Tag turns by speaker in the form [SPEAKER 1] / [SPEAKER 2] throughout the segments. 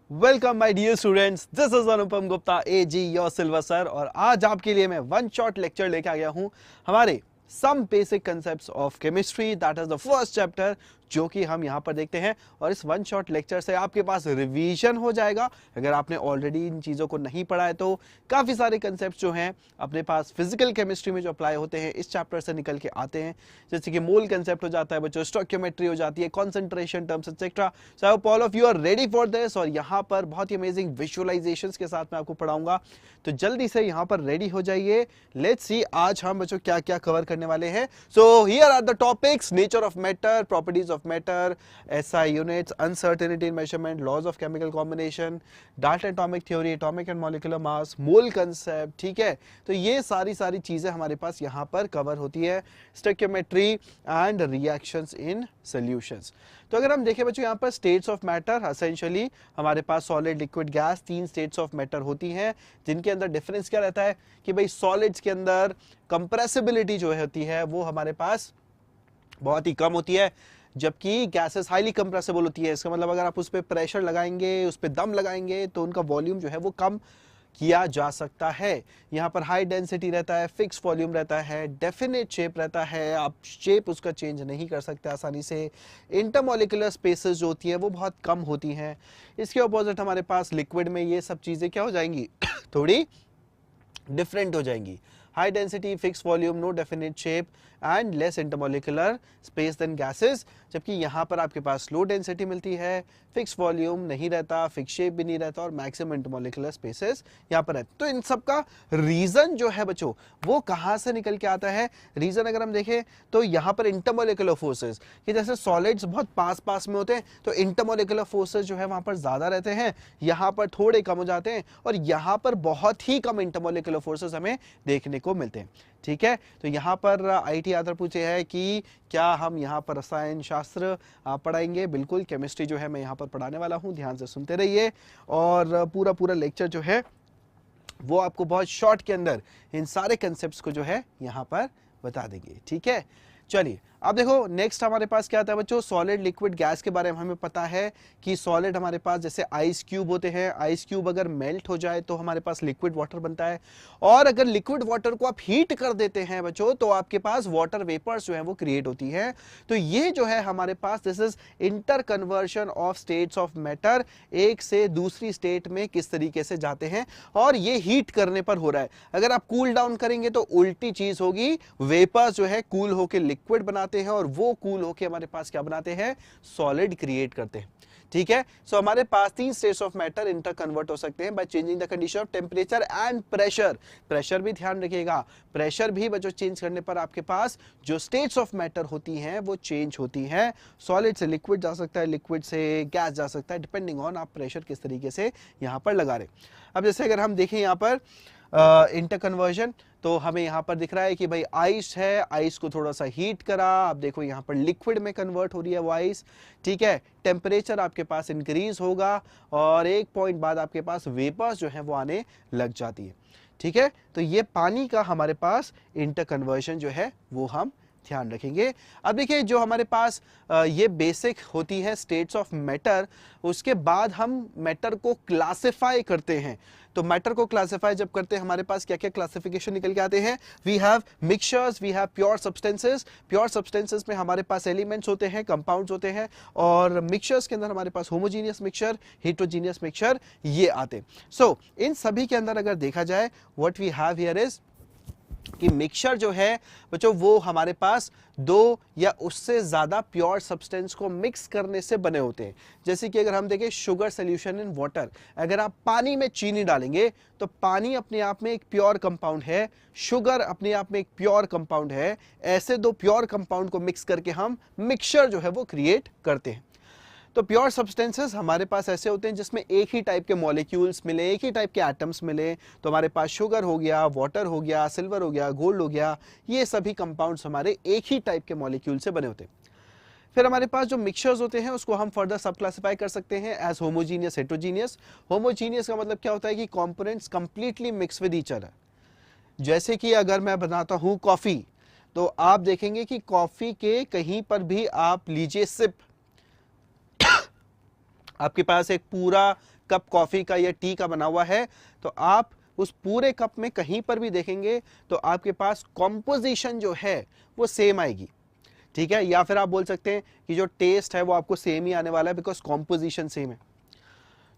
[SPEAKER 1] Welcome my dear students, this is Anupam Gupta AG your silver sir. और आज आपके लिए मैं वन शॉट लेक्चर लेके आ गया हूं हमारे some basic concepts of chemistry. That is the first chapter जो कि हम यहां पर देखते हैं। और इस वन शॉट लेक्चर से आपके पास रिवीजन हो जाएगा। अगर आपने ऑलरेडी इन चीज़ों को नहीं पढ़ा है तो काफ़ी सारे कंसेप्ट जो हैं अपने पास फिजिकल केमिस्ट्री में जो अप्लाई होते हैं इस चैप्टर से निकल के आते हैं। जैसे कि मोल कंसेप्ट हो जाता है बच्चों, स्टोइकियोमेट्री हो जाती है, concentration terms etcetera. So I hope all of you are ready for this. और यहाँ पर बहुत ही अमेजिंग विजुअलाइजेशंस के साथ मैं आपको पढ़ाऊंगा, तो जल्दी से यहाँ पर रेडी हो जाइए। लेट्स सी आज हम बच्चों क्या क्या कवर करने वाले हैं। So here are the topics: nature of matter, properties of matter, SI units, uncertainty in measurement, laws of chemical combination, Dalton atomic theory, atomic and molecular mass, mole concept. ठीक है, तो ये सारी चीजें हमारे पास यहाँ पर कवर होती है। Stoichiometry and reactions in solutions. तो अगर हम देखें बच्चों यहाँ पर स्टेट्स ऑफ मैटर, एसेंशियली हमारे पास सॉलिड, लिक्विड, गैस, तीन स्टेट्स ऑफ मैटर होती हैं, जिनके अंदर डिफरेंस क्या रहता है कि भाई सॉलिड्स के अंदर कंप्रेसिबिलिटी जो होती है वो हमारे पास बहुत ही कम होती है, जबकि गैसेस हाईली कंप्रेसिबल होती है। इसका मतलब अगर आप उस पर प्रेशर लगाएंगे, उस पर दम लगाएंगे तो उनका वॉल्यूम जो है वो कम किया जा सकता है। यहाँ पर हाई डेंसिटी रहता है, फिक्स वॉल्यूम रहता है, डेफिनेट शेप रहता है, आप शेप उसका चेंज नहीं कर सकते आसानी से। इंटरमॉलिक्यूलर स्पेसेस जो होती हैं वो बहुत कम होती हैं। इसके अपोजिट हमारे पास लिक्विड में ये सब चीज़ें क्या हो जाएंगी थोड़ी डिफरेंट हो जाएंगी। High density, fix volume, no definite shape and less intermolecular space than gases. जबकि यहाँ पर आपके पास लो डेंसिटी मिलती है, फिक्स वॉल्यूम नहीं रहता, फिक्स शेप भी नहीं रहता और मैक्सिमम इंटरमॉलिक्यूलर स्पेसेस यहाँ पर है। तो इन सब का रीजन जो है बच्चों वो कहाँ से निकल के आता है? रीजन अगर हम देखें तो यहाँ पर इंटरमॉलिक्यूलर फोर्सेस, कि जैसे सॉलिड्स बहुत पास में होते हैं तो इंटरमॉलिक्यूलर फोर्सेस जो है वहाँ पर ज़्यादा रहते हैं, यहाँ पर थोड़े कम हो जाते हैं, और यहाँ पर बहुत ही कम इंटरमॉलिक्यूलर फोर्सेस हमें देखने को मिलते हैं। ठीक है, तो यहाँ पर IIT आदर पूछे है कि क्या हम यहाँ पर रसायन शास्त्र पढ़ाएंगे? बिल्कुल, केमिस्ट्री जो है मैं यहाँ पर पढ़ाने वाला हूँ, ध्यान से सुनते रहिए। और पूरा लेक्चर जो है वो आपको बहुत शॉर्ट के अंदर इन सारे कंसेप्ट्स को जो है यहाँ पर बता देंगे। ठीक है, चलिए अब देखो नेक्स्ट हमारे पास क्या आता है बच्चों। सॉलिड, लिक्विड, गैस के बारे में हमें पता है कि सॉलिड हमारे पास जैसे आइस क्यूब होते हैं, आइस क्यूब अगर मेल्ट हो जाए तो हमारे पास लिक्विड वाटर बनता है। और अगर लिक्विड वाटर को आप हीट कर देते हैं बच्चों तो आपके पास वाटर वेपर्स जो है वो क्रिएट होती है। तो ये जो है हमारे पास this is interconversion of states of matter, एक से दूसरी स्टेट में किस तरीके से जाते हैं, और ये हीट करने पर हो रहा है। अगर आप कूल डाउन करेंगे तो उल्टी चीज होगी, वेपर्स जो है कूल होकर लिक्विड बनाते हैं और वो कूल होके हमारे पास क्या बनाते हैं? सॉलिड क्रिएट करते हैं। ठीक है, सो हमारे पास तीन states of matter inter convert हो सकते हैं by changing the condition of temperature and pressure. Pressure भी ध्यान रखिएगा, प्रेशर भी बच्चों चेंज करने पर आपके पास जो स्टेट्स ऑफ मैटर होती हैं वो चेंज होती हैं। सॉलिड से लिक्विड जा सकता है, लिक्विड से गैस जा सकता है, डिपेंडिंग ऑन आप प्रेशर किस तरीके से यहाँ पर लगा रहे। अब जैसे अगर हम देखें यहाँ पर इंटर कन्वर्जन, तो हमें यहाँ पर दिख रहा है कि भाई आइस है, आइस को थोड़ा सा हीट करा, आप देखो यहाँ पर लिक्विड में कन्वर्ट हो रही है वो आइस। ठीक है, टेम्परेचर आपके पास इंक्रीज होगा और एक पॉइंट बाद आपके पास वेपर्स जो है वो आने लग जाती है। ठीक है, तो ये पानी का हमारे पास इंटर कन्वर्जन जो है वो हम ध्यान रखेंगे। अब देखिए जो हमारे पास ये बेसिक होती है स्टेट्स ऑफ मैटर, उसके बाद हम मैटर को क्लासिफाई करते हैं। तो मैटर को क्लासिफाई जब करते हैं हमारे पास क्या क्या क्लासिफिकेशन निकल के आते हैं? We have mixtures, we have pure substances. Pure substances में हमारे पास एलिमेंट्स होते हैं, कंपाउंड्स होते हैं, और मिक्सचर्स के अंदर हमारे पास होमोजीनियस मिक्सचर, हेटेरोजीनियस मिक्सचर ये आते हैं। सो इन सभी के अंदर अगर देखा जाए what we have here is कि मिक्सचर जो है बच्चों वो हमारे पास दो या उससे ज्यादा प्योर सब्सटेंस को मिक्स करने से बने होते हैं। जैसे कि अगर हम देखें शुगर सोल्यूशन इन वाटर, अगर आप पानी में चीनी डालेंगे तो पानी अपने आप में एक प्योर कंपाउंड है, शुगर अपने आप में एक प्योर कंपाउंड है। ऐसे दो प्योर कंपाउंड को मिक्स करके हम मिक्सचर जो है वो क्रिएट करते हैं। तो प्योर सब्सटेंसेस हमारे पास ऐसे होते हैं जिसमें एक ही टाइप के मॉलिक्यूल्स मिले, एक ही टाइप के एटम्स मिले। तो हमारे पास शुगर हो गया, वाटर हो गया, सिल्वर हो गया, गोल्ड हो गया, ये सभी कंपाउंड्स हमारे एक ही टाइप के मॉलिक्यूल से बने होते हैं। फिर हमारे पास जो मिक्सचर्स होते हैं उसको हम फर्दर सब क्लासिफाई कर सकते हैं एज होमोजीनियस, हेटेरोजीनियस। होमोजीनियस का मतलब क्या होता है कि components completely mix with each other. जैसे कि अगर मैं बनाता हूं कॉफी, तो आप देखेंगे कि कॉफी के कहीं पर भी आप लीजिए सिप, आपके पास एक पूरा कप कॉफी का या टी का बना हुआ है, तो आप उस पूरे कप में कहीं पर भी देखेंगे तो आपके पास कॉम्पोजिशन जो है वो सेम आएगी, ठीक है। या फिर आप बोल सकते हैं कि जो टेस्ट है वो आपको सेम ही आने वाला है, बिकॉज कॉम्पोजिशन सेम है।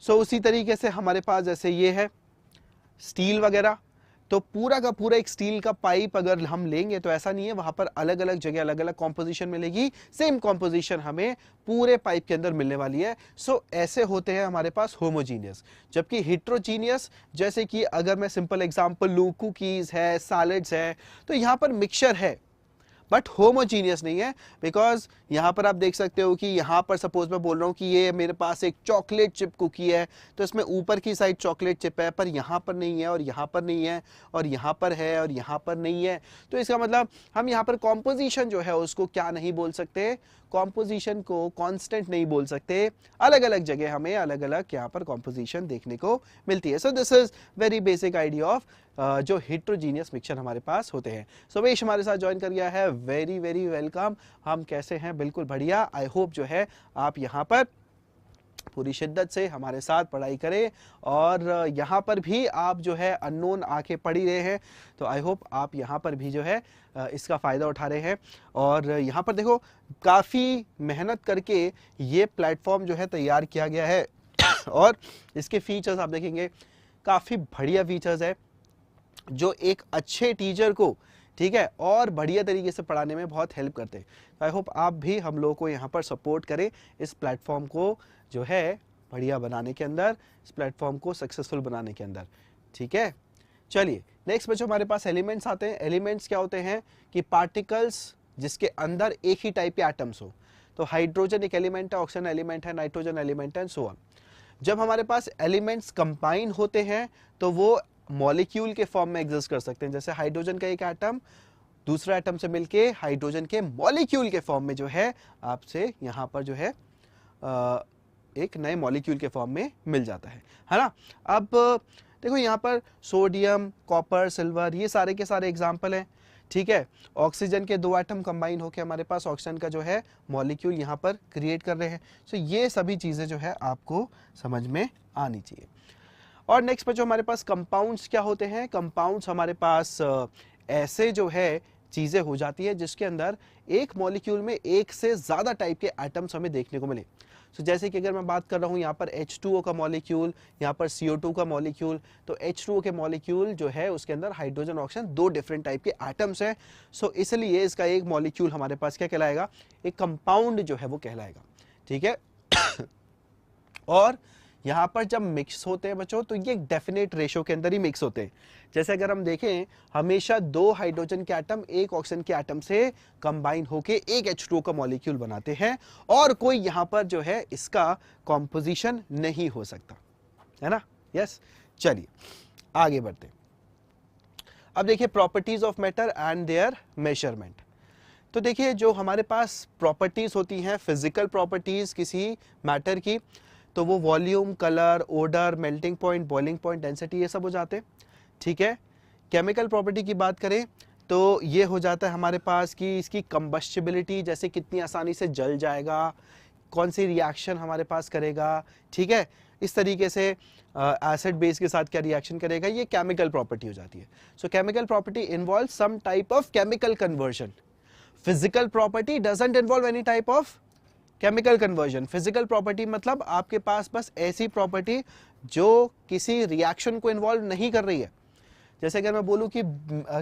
[SPEAKER 1] सो उसी तरीके से हमारे पास जैसे ये है स्टील वगैरह, तो पूरा का पूरा एक स्टील का पाइप अगर हम लेंगे तो ऐसा नहीं है, वहां पर अलग अलग जगह अलग अलग कॉम्पोजिशन मिलेगी, सेम कॉम्पोजिशन हमें पूरे पाइप के अंदर मिलने वाली है। सो ऐसे होते हैं हमारे पास होमोजीनियस। जबकि हिट्रोजीनियस, जैसे कि अगर मैं सिंपल एग्जांपल लूं, कुकीज है, सैलेड्स है, तो यहां पर मिक्सचर है बट होमोजीनियस नहीं है। बिकॉज यहां पर आप देख सकते हो कि यहां पर सपोज मैं बोल रहा हूं कि ये मेरे पास एक चॉकलेट चिप कुकी है, तो इसमें ऊपर की साइड चॉकलेट चिप है, पर यहां पर नहीं है और यहां पर नहीं है और यहां पर है और यहां पर नहीं है। तो इसका मतलब हम यहां पर कॉम्पोजिशन जो है उसको क्या नहीं बोल सकते, कॉम्पोजिशन को कांस्टेंट नहीं बोल सकते। अलग अलग जगह हमें अलग अलग यहाँ पर कॉम्पोजिशन देखने को मिलती है। सो this is very basic idea of जो हिट्रोजीनियस मिक्सचर हमारे पास होते हैं। सो वेश हमारे साथ ज्वाइन कर गया है, वेरी वेरी वेलकम। हम कैसे हैं? बिल्कुल बढ़िया। आई होप जो है आप यहाँ पर पूरी शिद्दत से हमारे साथ पढ़ाई करें, और यहाँ पर भी आप जो है अननोन आके पढ़ ही रहे हैं, तो आई होप आप यहाँ पर भी जो है इसका फ़ायदा उठा रहे हैं। और यहाँ पर देखो काफ़ी मेहनत करके ये प्लेटफॉर्म जो है तैयार किया गया है और इसके फीचर्स आप देखेंगे काफ़ी बढ़िया फीचर्स है, जो एक अच्छे टीचर को, ठीक है, और बढ़िया तरीके से पढ़ाने में बहुत हेल्प करते हैं। आई होप आप भी हम लोगों को यहाँ पर सपोर्ट करें इस प्लेटफॉर्म को जो है बढ़िया बनाने के अंदर, इस प्लेटफॉर्म को सक्सेसफुल बनाने के अंदर, ठीक है। चलिए नेक्स्ट में जो हमारे पास एलिमेंट्स आते हैं, एलिमेंट्स क्या होते हैं कि पार्टिकल्स जिसके अंदर एक ही टाइप के एटम्स हो। तो हाइड्रोजन एक एलिमेंट है, ऑक्सीजन एलिमेंट है, नाइट्रोजन एलिमेंट है, एंड सो ऑन। जब हमारे पास एलिमेंट्स कंबाइन होते हैं तो वो मॉलिक्यूल के फॉर्म में एग्जिस्ट कर सकते हैं। जैसे हाइड्रोजन का एक एटम दूसरा एटम से मिलके हाइड्रोजन के मॉलिक्यूल के फॉर्म में जो है आपसे यहाँ पर जो है एक नए मॉलिक्यूल के फॉर्म में मिल जाता है ना। अब देखो यहाँ पर सोडियम, कॉपर, सिल्वर, ये सारे के सारे एग्जाम्पल हैं, ठीक है। ऑक्सीजन के दो एटम कंबाइन होकर हमारे पास ऑक्सीजन का जो है मॉलिक्यूल यहाँ पर क्रिएट कर रहे हैं। सो ये सभी चीज़ें जो है आपको समझ में आनी चाहिए। और नेक्स्ट पर जो हमारे पास कंपाउंड्स क्या होते हैं, कंपाउंड्स हमारे पास ऐसे जो है चीज़ें हो जाती है जिसके अंदर एक मॉलिक्यूल में एक से ज़्यादा टाइप के एटम्स हमें देखने को मिले। सो जैसे कि अगर मैं बात कर रहा हूँ यहाँ पर H2O का मॉलिक्यूल, यहाँ पर CO2 का मॉलिक्यूल, तो H2O के मॉलिक्यूल जो है उसके अंदर हाइड्रोजन ऑक्सीजन दो डिफरेंट टाइप के एटम्स हैं। सो इसलिए इसका एक मॉलिक्यूल हमारे पास क्या कहलाएगा, एक कंपाउंड जो है वो कहलाएगा, ठीक है। और यहाँ पर जब मिक्स होते हैं बच्चों, तो ये एक डेफिनेट रेशो के अंदर ही मिक्स होते हैं। जैसे अगर हम देखें, हमेशा दो हाइड्रोजन के एटम एक ऑक्सीजन के एटम से कंबाइन होके एक H2O का मॉलिक्यूल बनाते हैं, और कोई यहाँ पर जो है इसका कॉम्पोजिशन नहीं हो सकता, है ना। यस, चलिए आगे बढ़ते हैं। अब देखिए properties of matter and there measurement. तो देखिए जो हमारे पास प्रॉपर्टीज होती हैं, फिजिकल प्रॉपर्टीज किसी मैटर की, तो वो volume, colour, odour, melting point, boiling point, density, ये सब हो जाते हैं, ठीक है। केमिकल प्रॉपर्टी की बात करें तो ये हो जाता है हमारे पास कि इसकी कंबस्टिबिलिटी, जैसे कितनी आसानी से जल जाएगा, कौन सी रिएक्शन हमारे पास करेगा, ठीक है। इस तरीके से एसिड बेस के साथ क्या रिएक्शन करेगा, ये केमिकल प्रॉपर्टी हो जाती है। So chemical property involve some type of chemical conversion. Physical property doesn't involve any type of chemical conversion. Physical property मतलब आपके पास बस ऐसी प्रॉपर्टी जो किसी रिएक्शन को इन्वॉल्व नहीं कर रही है। जैसे अगर मैं बोलूं कि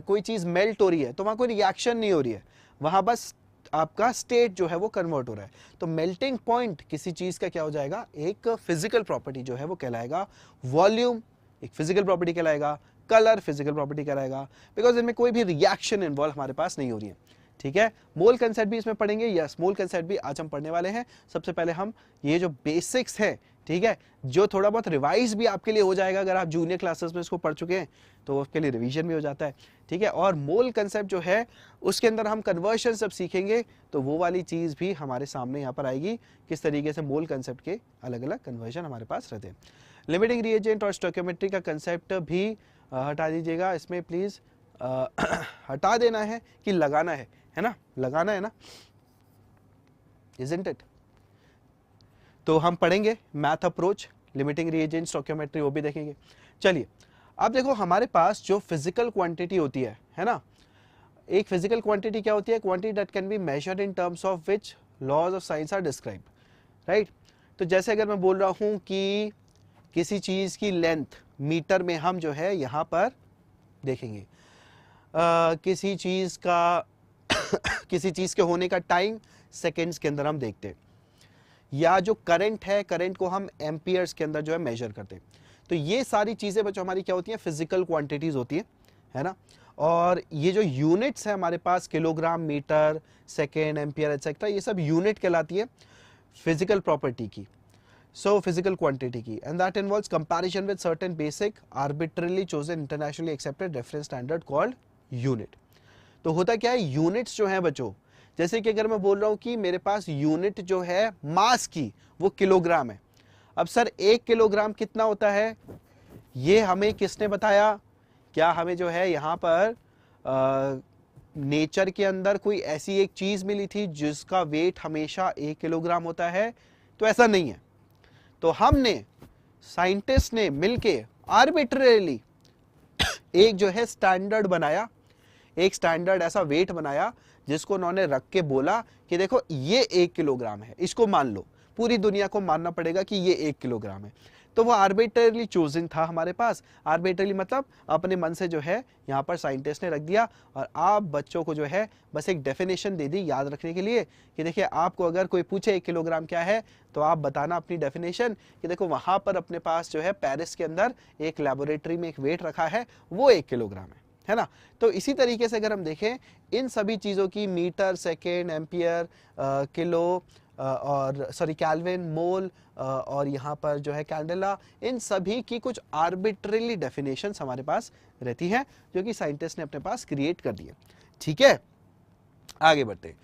[SPEAKER 1] कोई चीज मेल्ट हो रही है, तो वहां कोई रिएक्शन नहीं हो रही है, वहां बस आपका स्टेट जो है वो कन्वर्ट हो रहा है। तो मेल्टिंग पॉइंट किसी चीज का क्या हो जाएगा, एक फिजिकल प्रॉपर्टी जो है वो कहलाएगा। वॉल्यूम एक फिजिकल प्रॉपर्टी कहलाएगा, कलर फिजिकल प्रॉपर्टी कहलाएगा, बिकॉज इनमें कोई भी रिएक्शन इन्वॉल्व हमारे पास नहीं हो रही है, ठीक है। मोल कंसेप्ट भी इसमें पढ़ेंगे, यस मोल कंसेप्ट भी आज हम पढ़ने वाले हैं। सबसे पहले हम ये जो बेसिक्स है, ठीक है, जो थोड़ा बहुत रिवाइज भी आपके लिए हो जाएगा, अगर आप जूनियर क्लासेस में इसको पढ़ चुके हैं तो उसके लिए रिवीजन भी हो जाता है, ठीक है। और मोल कंसेप्ट जो है उसके अंदर हम कन्वर्शन सब सीखेंगे, तो वो वाली चीज़ भी हमारे सामने यहाँ पर आएगी, किस तरीके से मोल कंसेप्ट के अलग अलग कन्वर्जन हमारे पास रहते हैं। लिमिटिंग रिएजेंट और स्टोइकियोमेट्री का कंसेप्ट भी हटा दीजिएगा, इसमें प्लीज़ हटा देना है कि लगाना है ना, लगाना है ना, isn't it? तो हम पढ़ेंगे math approach, limiting reagent, stoichiometry, वो भी देखेंगे। चलिए अब देखो हमारे पास जो फिजिकल क्वांटिटी होती है ना, एक फिजिकल क्वांटिटी क्या होती है? Quantity that can be measured in terms of which laws of science are describe, right. तो जैसे अगर मैं बोल रहा हूं कि किसी चीज की लेंथ मीटर में हम जो है यहां पर देखेंगे, किसी चीज का किसी चीज के होने का टाइम सेकेंड्स के अंदर हम देखते हैं, या जो करंट है, करंट को हम एम्पियर्स के अंदर जो है मेजर करते हैं। तो ये सारी चीजें बच्चों हमारी क्या होती हैं? फिजिकल क्वांटिटीज होती है ना। और ये जो यूनिट्स है हमारे पास, kilogram, metre, second, ampere etcetera, ये सब यूनिट कहलाती है फिजिकल प्रॉपर्टी की, सो फिजिकल क्वांटिटी की। And that involves comparison with certain basic arbitrarily chosen internationally accepted reference standard called unit. तो होता क्या है, यूनिट्स जो है बच्चों, जैसे कि अगर मैं बोल रहा हूं कि मेरे पास यूनिट जो है मास की वो किलोग्राम है। अब सर 1 किलोग्राम कितना होता है, ये हमें किसने बताया? क्या हमें जो है यहाँ पर नेचर के अंदर कोई ऐसी एक चीज मिली थी जिसका वेट हमेशा 1 किलोग्राम होता है? तो ऐसा नहीं है। तो हमने, साइंटिस्ट ने मिलके आर्बिट्रेरीली एक जो है स्टैंडर्ड बनाया, एक स्टैंडर्ड ऐसा वेट बनाया जिसको उन्होंने रख के बोला कि देखो ये 1 किलोग्राम है, इसको मान लो, पूरी दुनिया को मानना पड़ेगा कि ये 1 किलोग्राम है। तो वो आर्बिट्रेरीली चोजन था हमारे पास। आर्बिट्रेरीली मतलब अपने मन से जो है यहाँ पर साइंटिस्ट ने रख दिया, और आप बच्चों को जो है बस एक डेफिनेशन दे दी याद रखने के लिए कि देखिए आपको अगर कोई पूछे 1 किलोग्राम क्या है, तो आप बताना अपनी डेफिनेशन कि देखो वहां पर अपने पास जो है पेरिस के अंदर एक लेबोरेटरी में एक वेट रखा है, वो 1 किलोग्राम है ना। तो इसी तरीके से अगर हम देखें इन सभी चीज़ों की, मीटर, सेकेंड, एम्पियर, किलो और सॉरी केल्विन, मोल और यहाँ पर जो है कैंडेला, इन सभी की कुछ आर्बिट्रेरी डेफिनेशंस हमारे पास रहती हैं जो कि साइंटिस्ट ने अपने पास क्रिएट कर दी है। ठीक है, आगे बढ़ते हैं।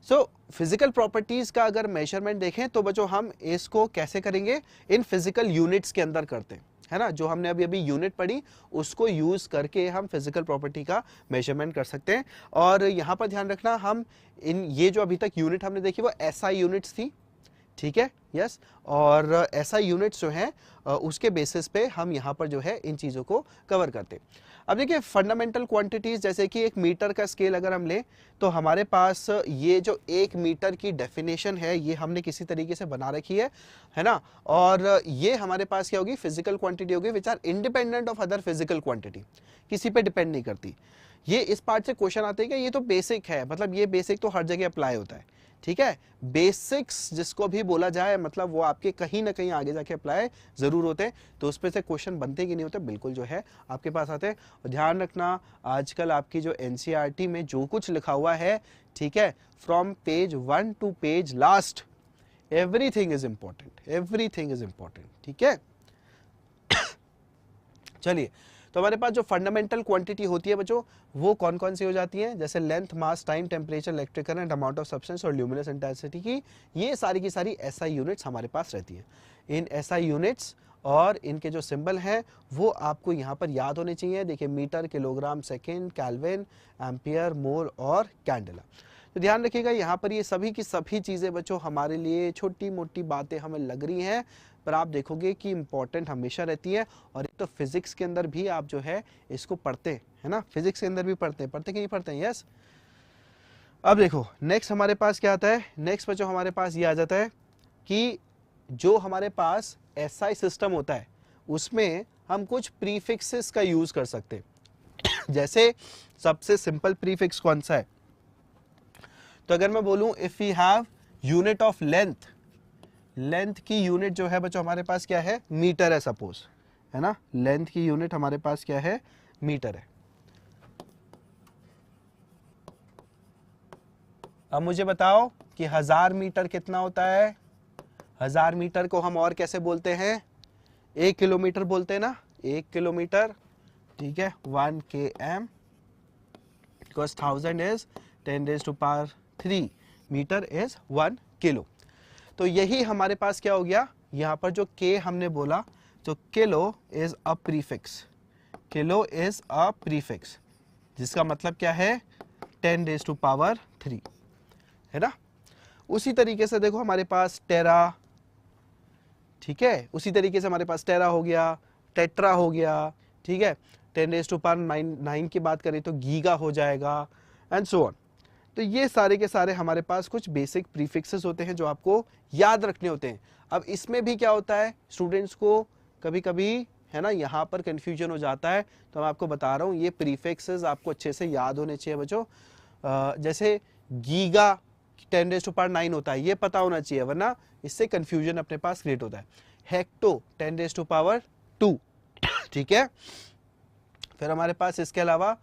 [SPEAKER 1] सो फिजिकल प्रॉपर्टीज का अगर मेजरमेंट देखें तो बच्चों हम इसको कैसे करेंगे? इन फिजिकल यूनिट्स के अंदर करते हैं, है ना। जो हमने अभी यूनिट पढ़ी उसको यूज करके हम फिजिकल प्रॉपर्टी का मेजरमेंट कर सकते हैं। और यहाँ पर ध्यान रखना, हम इन ये जो अभी तक यूनिट हमने देखी वो एसआई यूनिट्स थी, ठीक है, यस। और एसआई यूनिट्स जो हैं उसके बेसिस पे हम यहाँ पर जो है इन चीज़ों को कवर करते हैं। अब देखिए फंडामेंटल क्वांटिटीज, जैसे कि एक मीटर का स्केल अगर हम लें तो हमारे पास ये जो 1 मीटर की डेफिनेशन है ये हमने किसी तरीके से बना रखी है ना। और ये हमारे पास क्या होगी? फिजिकल क्वांटिटी होगी which are independent of other physical quantity, किसी पे डिपेंड नहीं करती। ये इस पार्ट से क्वेश्चन आते हैं कि ये तो बेसिक है, मतलब ये बेसिक तो हर जगह अप्लाई होता है, ठीक है। बेसिक्स जिसको भी बोला जाए मतलब वो आपके कहीं ना कहीं आगे जाके अप्लाई जरूर होते हैं। तो उस पर से क्वेश्चन बनते कि नहीं होते, बिल्कुल जो है आपके पास आते हैं। और ध्यान रखना आजकल आपकी जो एनसीईआरटी में जो कुछ लिखा हुआ है, ठीक है, from page 1 to page last, everything is important, everything is important, ठीक है। चलिए, तो हमारे पास जो फंडामेंटल क्वांटिटी होती है बच्चों वो कौन कौन सी हो जाती है? जैसे length, mass, time, temperature, electric current, amount of substance और ल्यूमिनस इंटेंसिटी की, ये सारी की सारी एसआई यूनिट्स हमारे पास रहती है। इन एसआई यूनिट्स और इनके जो सिंबल हैं वो आपको यहाँ पर याद होने चाहिए। देखिए metre, kilogram, second, kelvin, ampere, mole और कैंडेला। तो ध्यान रखिएगा यहाँ पर ये सभी की सभी चीज़ें बच्चों हमारे लिए छोटी मोटी बातें हमें लग रही हैं, पर आप देखोगे कि इंपॉर्टेंट हमेशा रहती है। और एक तो फिजिक्स के अंदर भी आप जो है इसको पढ़ते हैं ना, फिजिक्स के अंदर भी पढ़ते कि नहीं पढ़ते हैं? यस। अब देखो नेक्स्ट हमारे पास क्या आता है? नेक्स्ट बच्चों हमारे पास ये आ जाता है कि जो हमारे पास एसआई सिस्टम होता है उसमें हम कुछ प्रीफिक्सेस का यूज कर सकते हैं। जैसे सबसे सिंपल प्रीफिक्स कौन सा है? तो अगर मैं बोलूं if we have unit of length, length की यूनिट जो है बच्चों हमारे पास क्या है? मीटर है सपोज, है ना। लेंथ की यूनिट हमारे पास क्या है? मीटर है। अब मुझे बताओ कि 1000 मीटर कितना होता है? 1000 मीटर को हम और कैसे बोलते हैं? 1 किलोमीटर बोलते हैं ना, 1 किलोमीटर, ठीक है। 1 km because 1000 is 10 raised to power 3 metre is 1 kilo. तो यही हमारे पास क्या हो गया? यहाँ पर जो k हमने बोला, तो kilo is a prefix, kilo is a prefix, जिसका मतलब क्या है? 10 रेज टू पावर 3, है ना। उसी तरीके से देखो हमारे पास टेरा, ठीक है। उसी तरीके से हमारे पास टेरा हो गया, टेट्रा हो गया, ठीक है। 10⁻⁹ की बात करें तो गीगा हो जाएगा एंड सो ऑन। तो ये सारे के सारे हमारे पास कुछ बेसिक प्रीफिक्सेस होते हैं जो आपको याद रखने होते हैं। अब इसमें भी क्या होता है, स्टूडेंट्स को कभी कभी है ना यहाँ पर कंफ्यूजन हो जाता है, तो मैं आपको बता रहा हूँ ये प्रीफिक्सेस आपको अच्छे से याद होने चाहिए बच्चों। जैसे गीगा 10⁻⁹ होता है, ये पता होना चाहिए, वरना इससे कंफ्यूजन अपने पास क्रिएट होता है। हेक्टो 10⁻², ठीक है। फिर हमारे पास इसके अलावा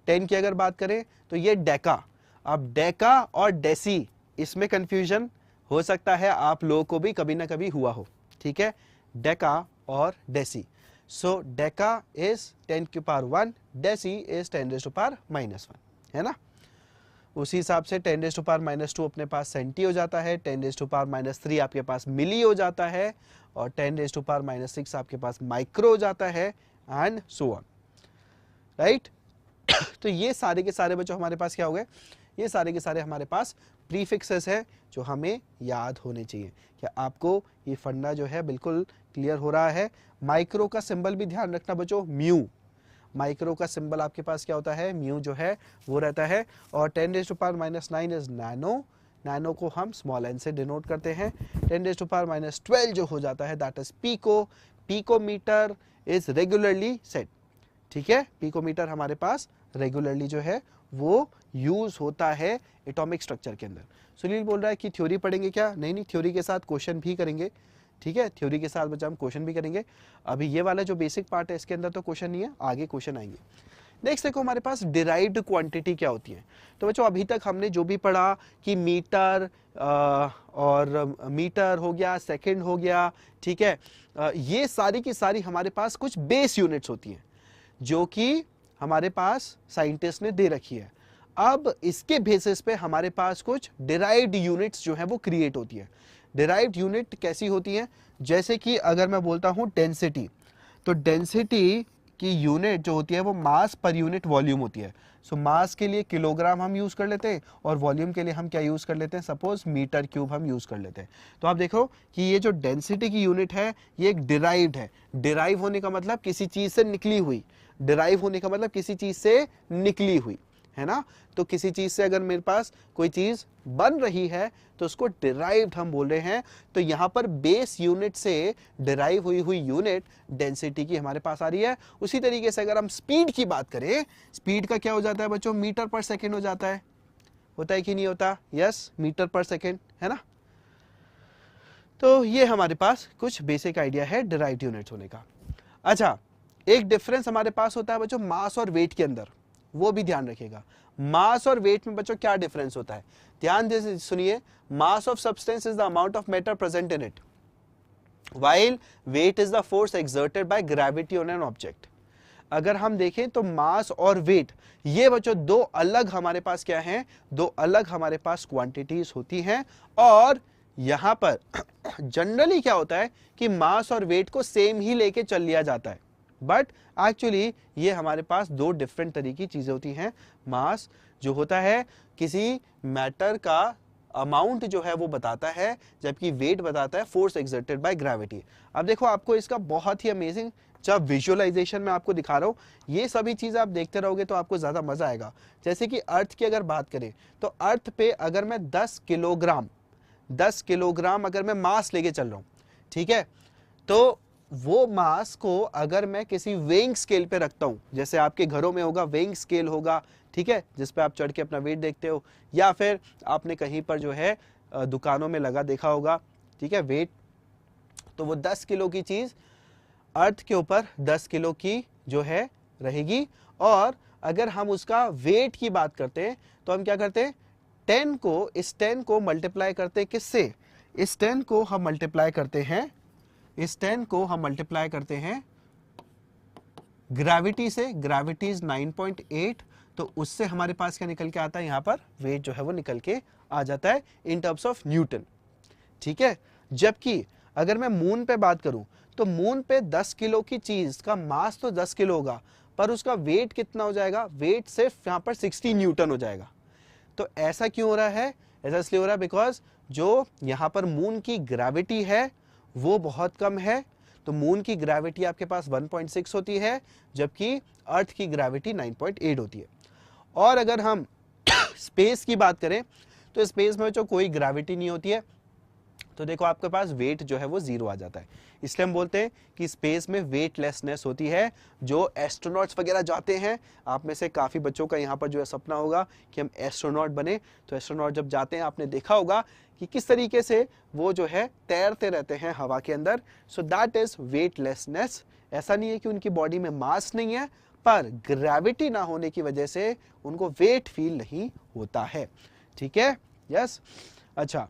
[SPEAKER 1] 10 की अगर बात करें तो ये डेका। अब डेका और डेसी, इसमें कंफ्यूजन हो सकता है आप लोगों को भी कभी ना कभी हुआ हो, ठीक है। डेका और deci, so deca is 10⁻⁻1, deci is 10⁻⁻1, है ना। उसी हिसाब से 10⁻⁻² अपने पास सेंटी हो जाता है, 10⁻⁻3 आपके पास मिली हो जाता है, और 10⁻⁻6 आपके पास माइक्रो हो जाता है एंड सो ऑन, राइट। तो ये सारे के सारे बच्चों हमारे पास क्या हो गए, ये सारे के सारे हमारे पास प्रीफिक्सेस है जो हमें याद होने चाहिए। क्या आपको ये फंडा जो है बिल्कुल क्लियर हो रहा है। माइक्रो का सिंबल भी ध्यान रखना बच्चों, म्यू। माइक्रो का सिंबल आपके पास क्या होता है, म्यू जो है वो रहता है। और 10⁻⁹ इज नैनो, नैनो को हम स्मॉल एन से डिनोट करते हैं। 10⁻⁻12 जो हो जाता है that is pico, picometre is regularly set, ठीक है। पीकोमीटर हमारे पास रेगुलरली जो है वो यूज होता है एटॉमिक स्ट्रक्चर के अंदर। सुनील बोल रहा है कि थ्योरी पढ़ेंगे क्या, नहीं नहीं, थ्योरी के साथ क्वेश्चन भी करेंगे, ठीक है। थ्योरी के साथ बच्चा हम क्वेश्चन भी करेंगे। अभी ये वाला जो बेसिक पार्ट है इसके अंदर तो क्वेश्चन नहीं है, आगे क्वेश्चन आएंगे। नेक्स्ट देखो हमारे पास डिराइव्ड क्वांटिटी क्या होती है। तो बच्चों अभी तक हमने जो भी पढ़ा कि मीटर और मीटर हो गया, सेकंड हो गया, ठीक है, ये सारी की सारी हमारे पास कुछ बेस यूनिट्स होती हैं जो कि हमारे पास साइंटिस्ट ने दे रखी है। अब इसके बेसिस पे हमारे पास कुछ डिराइव्ड यूनिट्स जो है वो क्रिएट होती है। डिराइव्ड यूनिट कैसी होती हैं, जैसे कि अगर मैं बोलता हूं डेंसिटी, तो डेंसिटी की यूनिट जो होती है वो मास पर यूनिट वॉल्यूम होती है। सो मास के लिए किलोग्राम हम यूज कर लेते हैं और वॉल्यूम के लिए हम क्या यूज कर लेते हैं, सपोज मीटर क्यूब हम यूज कर लेते हैं। तो आप देखो कि ये जो डेंसिटी की यूनिट है ये एक डिराइव्ड है। डिराइव होने का मतलब किसी चीज से निकली हुई, डिराइव होने का मतलब किसी चीज से निकली हुई, है ना। तो किसी चीज से अगर मेरे पास कोई चीज बन रही है तो उसको डिराइव्ड हम बोल रहे हैं। तो यहां पर बेस यूनिट से डिराइव हुई हुई यूनिट डेंसिटी की हमारे पास आ रही है। उसी तरीके से अगर हम स्पीड की बात करें, स्पीड का क्या हो जाता है बच्चों, मीटर पर सेकेंड हो जाता है, होता है कि नहीं होता, यस, मीटर पर सेकेंड, है ना। तो ये हमारे पास कुछ बेसिक आइडिया है डिराइव्ड यूनिट्स होने का। अच्छा, एक डिफरेंस हमारे पास होता है बच्चों मास और वेट के अंदर, वो भी ध्यान रखिएगा। मास और वेट में बच्चों क्या डिफरेंस होता है, ध्यान से सुनिए। Mass of substance is the amount of matter present in it, while weight is the force exerted by gravity on an object. अगर हम देखें तो मास और वेट ये बच्चों दो अलग हमारे पास क्या हैं, दो अलग हमारे पास क्वांटिटीज होती हैं। और यहां पर जनरली क्या होता है कि मास और वेट को सेम ही लेके चल लिया जाता है, बट एक्चुअली ये हमारे पास दो डिफरेंट तरह की चीजें होती हैं। मास जो होता है किसी मैटर का अमाउंट जो है वो बताता है, जबकि वेट बताता है फोर्स एक्सर्टेड बाय ग्रेविटी। अब देखो आपको इसका बहुत ही अमेजिंग जब विजुअलाइजेशन में आपको दिखा रहा हूं, ये सभी चीजें आप देखते रहोगे तो आपको ज्यादा मजा आएगा। जैसे कि अर्थ की अगर बात करें तो अर्थ पे अगर मैं 10 किलोग्राम अगर मैं मास लेके चल रहा हूं, ठीक है, तो वो मास को अगर मैं किसी वेइंग स्केल पे रखता हूं, जैसे आपके घरों में होगा वेइंग स्केल होगा, ठीक है, जिस पे आप चढ़ के अपना वेट देखते हो, या फिर आपने कहीं पर जो है दुकानों में लगा देखा होगा, ठीक है, वेट, तो वो 10 किलो की चीज अर्थ के ऊपर 10 किलो की जो है रहेगी। और अगर हम उसका वेट की बात करते हैं तो हम क्या करते हैं, 10 को मल्टीप्लाई करते हैं किससे, इस 10 को हम मल्टीप्लाई करते हैं, इस 10 को हम मल्टीप्लाई करते हैं ग्रेविटी से। ग्रेविटी इज 9.8, तो उससे हमारे पास क्या निकल के आता है, यहां पर वेट जो है वो निकल के आ जाता है इन टर्म्स ऑफ न्यूटन, ठीक है। जबकि अगर मैं मून पे बात करूं तो मून पे 10 किलो की चीज का मास तो 10 किलो होगा, पर उसका वेट कितना हो जाएगा, वेट सिर्फ यहां पर 60 न्यूटन हो जाएगा। तो ऐसा क्यों हो रहा है, ऐसा इसलिए हो रहा है बिकॉज जो यहां पर मून की ग्रेविटी है वो बहुत कम है, तो मून की ग्रेविटी आपके पास 1.6 होती है, जबकि अर्थ की ग्रेविटी 9.8 होती है। और अगर हम स्पेस की बात करें तो स्पेस में जो कोई ग्रेविटी नहीं होती है, तो देखो आपके पास वेट जो है वो 0 आ जाता है। इसलिए हम बोलते हैं कि स्पेस में वेटलेसनेस होती है। जो एस्ट्रोनॉट्स वगैरह जाते हैं, आप में से काफ़ी बच्चों का यहाँ पर जो है सपना होगा कि हम एस्ट्रोनॉट बने, तो एस्ट्रोनॉट जब जाते हैं आपने देखा होगा कि किस तरीके से वो जो है तैरते रहते हैं हवा के अंदर। So that is weightlessness. ऐसा नहीं है कि उनकी बॉडी में मास नहीं है, पर ग्रेविटी ना होने की वजह से उनको वेट फील नहीं होता है। ठीक है, यस। अच्छा,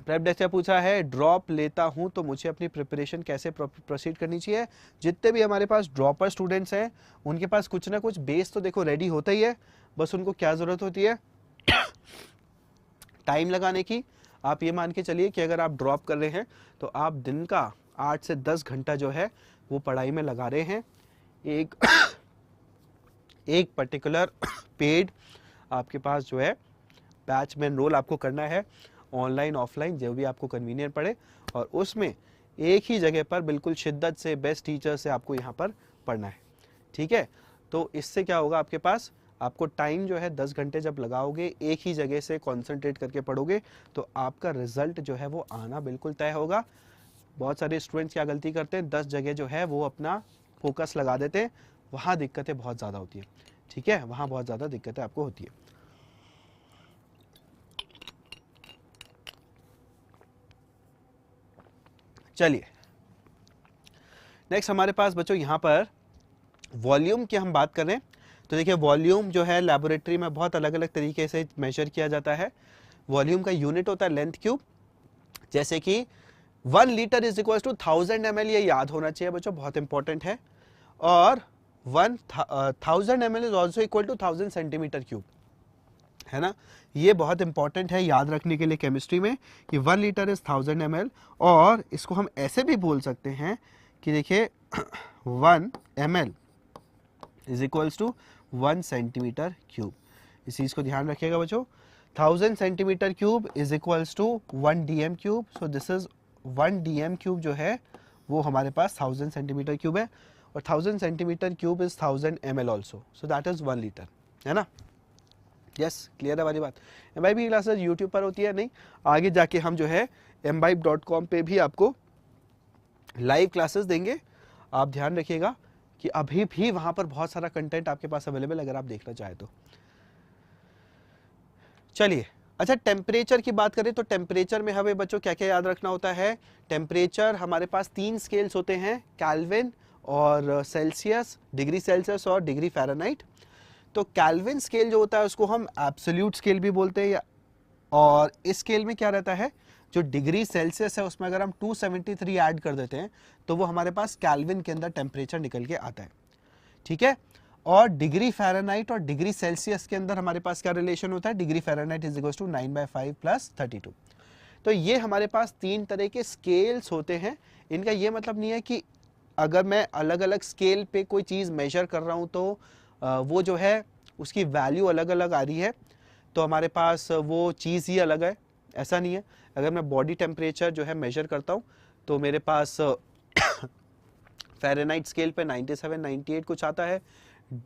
[SPEAKER 1] प्रेप डेस्क पूछा है ड्रॉप लेता हूं तो मुझे अपनी प्रिपरेशन कैसे प्रोसीड करनी चाहिए। जितने भी हमारे पास ड्रॉपर स्टूडेंट्स हैं उनके पास कुछ ना कुछ बेस तो देखो रेडी होता ही है, बस उनको क्या ज़रूरत होती है टाइम लगाने की। आप ये मान के चलिए कि अगर आप ड्रॉप कर रहे हैं तो आप दिन का 8 से 10 घंटा जो है वो पढ़ाई में लगा रहे हैं। एक पर्टिकुलर पेड आपके पास जो है बैच में एनरोल आपको करना है, ऑनलाइन ऑफलाइन जो भी आपको कन्वीनियंट पड़े, और उसमें एक ही जगह पर बिल्कुल शिद्दत से बेस्ट टीचर से आपको यहाँ पर पढ़ना है। ठीक है, तो इससे क्या होगा, आपके पास आपको टाइम जो है 10 घंटे जब लगाओगे एक ही जगह से कॉन्सेंट्रेट करके पढ़ोगे तो आपका रिजल्ट जो है वो आना बिल्कुल तय होगा। बहुत सारे स्टूडेंट्स क्या गलती करते हैं, 10 जगह जो है वो अपना फोकस लगा देते हैं, वहाँ दिक्कतें बहुत ज़्यादा होती है। ठीक है, वहाँ बहुत ज़्यादा दिक्कतें आपको होती है। चलिए नेक्स्ट हमारे पास बच्चों यहाँ पर वॉल्यूम की हम बात करें तो देखिए वॉल्यूम जो है लैबोरेटरी में बहुत अलग अलग तरीके से मेजर किया जाता है। वॉल्यूम का यूनिट होता है लेंथ क्यूब। जैसे कि 1 litre is equal to 1000 ml, ये याद होना चाहिए बच्चों, बहुत इंपॉर्टेंट है। और 1000 ml is also equal to 1000 centimetre cube, है ना। ये बहुत इंपॉर्टेंट है याद रखने के लिए केमिस्ट्री में कि 1 लीटर इज 1000 ml। और इसको हम ऐसे भी बोल सकते हैं कि देखिए 1 ml is equals to 1 centimetre cube. इस चीज़ को ध्यान रखिएगा बच्चों। 1000 centimetre cube is equals to 1 dm cube. So this is 1 dm cube जो है वो हमारे पास 1000 सेंटीमीटर क्यूब है, और 1000 centimetre cube is 1000 ml also. So that is 1 litre, है ना। यस, क्लियर है वाली बात। एमबाइब की क्लासेस यूट्यूब पर होती है, नहीं आगे जाके हम जो है mbibe.com पे भी आपको लाइव क्लासेस देंगे। आप ध्यान रखिएगा कि अभी भी वहां पर बहुत सारा कंटेंट आपके पास अवेलेबल अगर आप देखना चाहे तो। चलिए, अच्छा टेम्परेचर की बात करें तो टेम्परेचर में हमें बच्चों क्या क्या याद रखना होता है। टेम्परेचर हमारे पास 3 स्केल्स होते हैं, केल्विन और सेल्सियस, डिग्री सेल्सियस और डिग्री फ़ारेनहाइट। तो केल्विन स्केल जो होता है उसको हम एब्सोल्यूट स्केल भी बोलते हैं, और इस स्केल में क्या रहता है, जो डिग्री सेल्सियस है उसमें अगर हम 273 ऐड कर देते हैं तो वो हमारे पास केल्विन के अंदर टेम्परेचर निकल के आता है। ठीक है, और डिग्री फ़ारेनहाइट और डिग्री सेल्सियस के अंदर हमारे पास क्या रिलेशन होता है, degree Fahrenheit is equal to 9/5 + 32। तो ये हमारे पास 3 तरह के स्केल्स होते हैं। इनका ये मतलब नहीं है कि अगर मैं अलग अलग स्केल पे कोई चीज़ मेजर कर रहा हूँ तो वो जो है उसकी वैल्यू अलग अलग आ रही है तो हमारे पास वो चीज़ ही अलग है, ऐसा नहीं है। अगर मैं बॉडी टेम्परेचर जो है मेजर करता हूँ तो मेरे पास फ़ारेनहाइट स्केल पे 97, 98 कुछ आता है,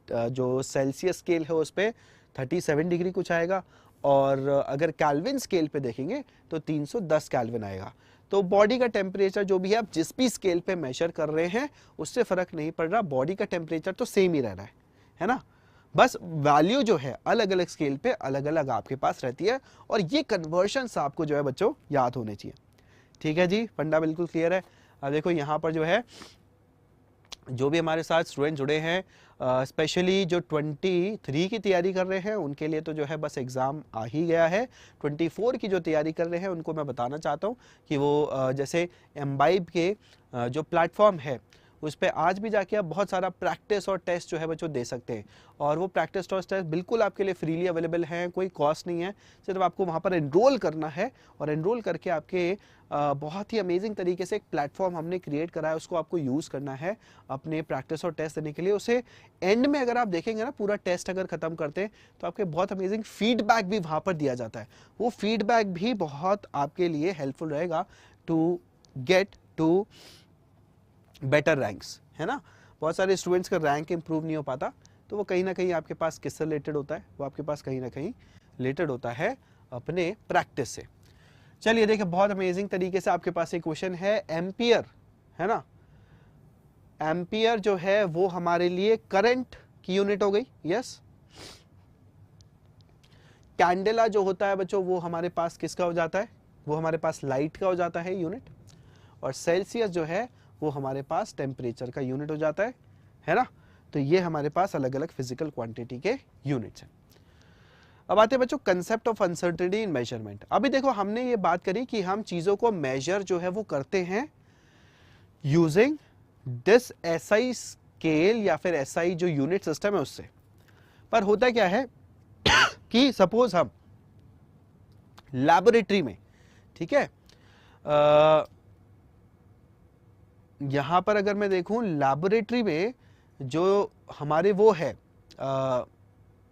[SPEAKER 1] जो सेल्सियस स्केल है उस पर 37 डिग्री कुछ आएगा, और अगर केल्विन स्केल पे देखेंगे तो 310 केल्विन आएगा। तो बॉडी का टेम्परेचर जो भी है आप जिस भी स्केल पे मेजर कर रहे हैं उससे फ़र्क नहीं पड़ रहा, बॉडी का टेम्परेचर तो सेम ही रह रहा है ना। बस वैल्यू जो है अलग अलग स्केल पे अलग अलग आपके पास रहती है, और ये कन्वर्शंस आपको जो है बच्चों याद होने चाहिए। ठीक है जी, फंडा बिल्कुल क्लियर है। अब देखो यहाँ पर जो है जो भी हमारे साथ स्टूडेंट जुड़े हैं, स्पेशली जो 23 की तैयारी कर रहे हैं उनके लिए तो जो है बस एग्ज़ाम आ ही गया है। 24 की जो तैयारी कर रहे हैं उनको मैं बताना चाहता हूँ कि वो जैसे एम्बाइब के जो प्लेटफॉर्म है उस पर आज भी जाके आप बहुत सारा प्रैक्टिस और टेस्ट जो है बच्चों दे सकते हैं, और वो प्रैक्टिस और टेस्ट बिल्कुल आपके लिए फ्रीली अवेलेबल हैं, कोई कॉस्ट नहीं है। सिर्फ आपको वहाँ पर एनरोल करना है, और एनरोल करके आपके बहुत ही अमेजिंग तरीके से एक प्लेटफॉर्म हमने क्रिएट करा है, उसको आपको यूज़ करना है अपने प्रैक्टिस और टेस्ट देने के लिए। उसे एंड में अगर आप देखेंगे ना, पूरा टेस्ट अगर ख़त्म करते हैं तो आपके बहुत अमेजिंग फीडबैक भी वहाँ पर दिया जाता है। वो फीडबैक भी बहुत आपके लिए हेल्पफुल रहेगा to get to better ranks, है ना। बहुत सारे स्टूडेंट्स का रैंक इंप्रूव नहीं हो पाता, तो वो कहीं ना कहीं आपके पास किससे रिलेटेड होता है, वो आपके पास कहीं ना कहीं रिलेटेड होता है अपने प्रैक्टिस से। चलिए देखिए, बहुत अमेजिंग तरीके से आपके पास एक क्वेश्चन है। एम्पियर, है ना, एम्पियर जो है वो हमारे लिए करंट की यूनिट हो गई, यस। कैंडेला जो होता है बच्चों, वो हमारे पास किसका हो जाता है, वो हमारे पास लाइट का हो जाता है यूनिट। और सेल्सियस जो है वो हमारे पास टेम्परेचर का यूनिट हो जाता है ना। तो ये हमारे पास अलग अलग फिजिकल क्वांटिटी के यूनिट्स हैं। अब आते हैं बच्चों concept of uncertainty in measurement. अभी देखो, हमने ये बात करी कि हम चीजों को मेजर जो है वो करते हैं यूजिंग दिस एसआई स्केल या फिर एसआई जो यूनिट सिस्टम है उससे। पर होता क्या है कि सपोज हम लैबोरेटरी में, ठीक है, यहां पर अगर मैं देखूं लैबोरेटरी में जो हमारे वो है,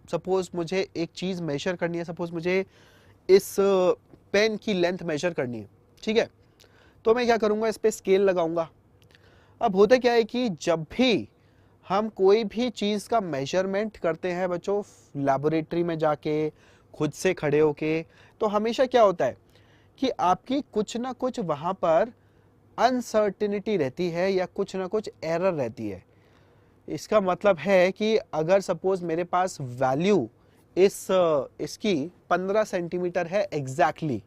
[SPEAKER 1] सपोज मुझे एक चीज मेजर करनी है, सपोज मुझे इस पेन की लेंथ मेजर करनी है, ठीक है, तो मैं क्या करूंगा, इस पे स्केल लगाऊंगा। अब होता क्या है कि जब भी हम कोई भी चीज का मेजरमेंट करते हैं बच्चों लैबोरेटरी में जाके, खुद से खड़े होके, तो हमेशा क्या होता है कि आपकी कुछ ना कुछ वहां पर अनसर्टेनिटी रहती है या कुछ ना कुछ एरर रहती है। इसका मतलब है कि अगर सपोज मेरे पास वैल्यू इसकी 15 सेंटीमीटर है, एग्जैक्टली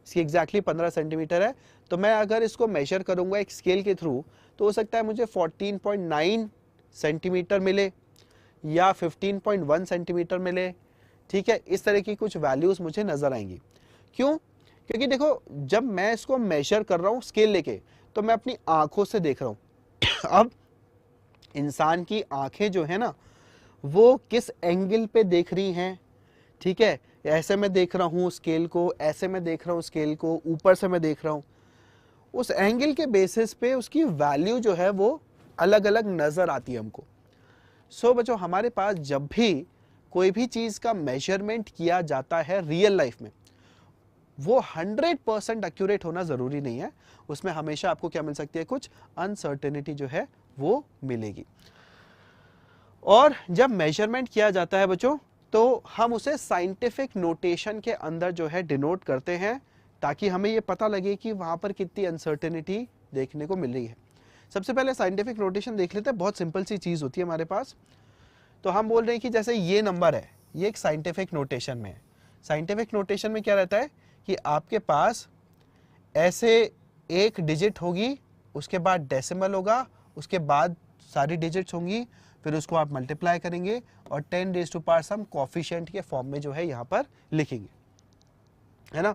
[SPEAKER 1] इसकी एग्जैक्टली 15 सेंटीमीटर है, तो मैं अगर इसको मेजर करूंगा एक स्केल के थ्रू, तो हो सकता है मुझे 14.9 सेंटीमीटर मिले या 15.1 सेंटीमीटर मिले, ठीक है। इस तरह की कुछ वैल्यूज मुझे नजर आएंगी। क्यों? क्योंकि देखो, जब मैं इसको मेजर कर रहा हूं स्केल लेके, तो मैं अपनी आंखों से देख रहा हूं। अब इंसान की आंखें जो है ना, वो किस एंगल पे देख रही हैं, ठीक है, ऐसे मैं देख रहा हूं स्केल को, ऐसे मैं देख रहा हूं स्केल को, ऊपर से मैं देख रहा हूं, उस एंगल के बेसिस पे उसकी वैल्यू जो है वो अलग अलग नजर आती है हमको। सो बच्चों, हमारे पास जब भी कोई भी चीज का मेजरमेंट किया जाता है रियल लाइफ में, वो 100% एक्यूरेट होना जरूरी नहीं है, उसमें हमेशा आपको क्या मिल सकती है, कुछ अनसर्टेनिटी जो है वो मिलेगी। और जब मेजरमेंट किया जाता है बच्चों, तो हम उसे साइंटिफिक नोटेशन के अंदर जो है डिनोट करते हैं, ताकि हमें ये पता लगे कि वहां पर कितनी अनसर्टेनिटी देखने को मिल रही है। सबसे पहले साइंटिफिक नोटेशन देख लेते हैं, बहुत सिंपल सी चीज होती है हमारे पास। तो हम बोल रहे हैं कि जैसे ये नंबर है, ये एक साइंटिफिक नोटेशन में है। साइंटिफिक नोटेशन में क्या रहता है कि आपके पास ऐसे एक डिजिट होगी, उसके बाद डेसिमल होगा, उसके बाद सारी डिजिट्स होंगी, फिर उसको आप मल्टीप्लाई करेंगे और 10 raise to power some coefficient के फॉर्म में जो है यहां पर लिखेंगे, है ना।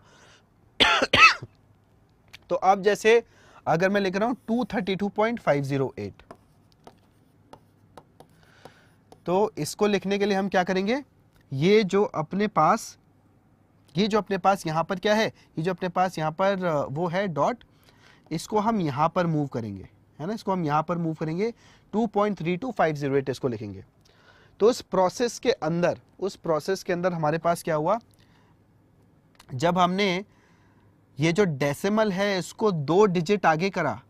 [SPEAKER 1] तो अब जैसे अगर मैं लिख रहा हूं 232.508, तो इसको लिखने के लिए हम क्या करेंगे, ये जो अपने पास यहां पर क्या है, ये जो अपने पास यहां पर वो है डॉट, इसको हम यहां पर मूव करेंगे, है ना, इसको हम यहां पर मूव करेंगे, 2.32508 इसको लिखेंगे। तो उस प्रोसेस के अंदर हमारे पास क्या हुआ, जब हमने ये जो डेसिमल है इसको 2 डिजिट आगे करा,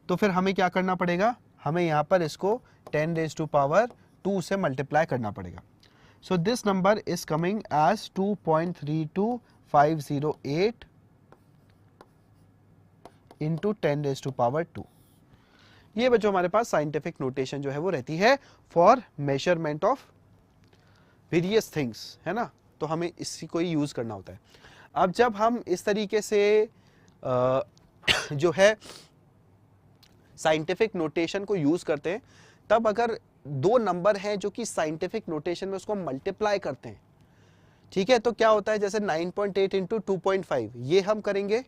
[SPEAKER 1] तो फिर हमें क्या करना पड़ेगा, हमें यहां पर इसको 10 रेज़ टू पावर 2 से मल्टीप्लाई करना पड़ेगा। So this number is coming as 2.32508 into 10 raise to power 2। ये बच्चों हमारे पास साइंटिफिक नोटेशन जो है वो रहती है for measurement of various things, है ना। तो हमें इसी को ही यूज करना होता है। अब जब हम इस तरीके से जो है साइंटिफिक नोटेशन को यूज करते हैं, तब अगर दो नंबर हैं जो कि साइंटिफिक नोटेशन में उसको मल्टीप्लाई करते हैं, ठीक है, तो क्या होता है, जैसे 9.8 इंटू 2.5 ये हम करेंगे,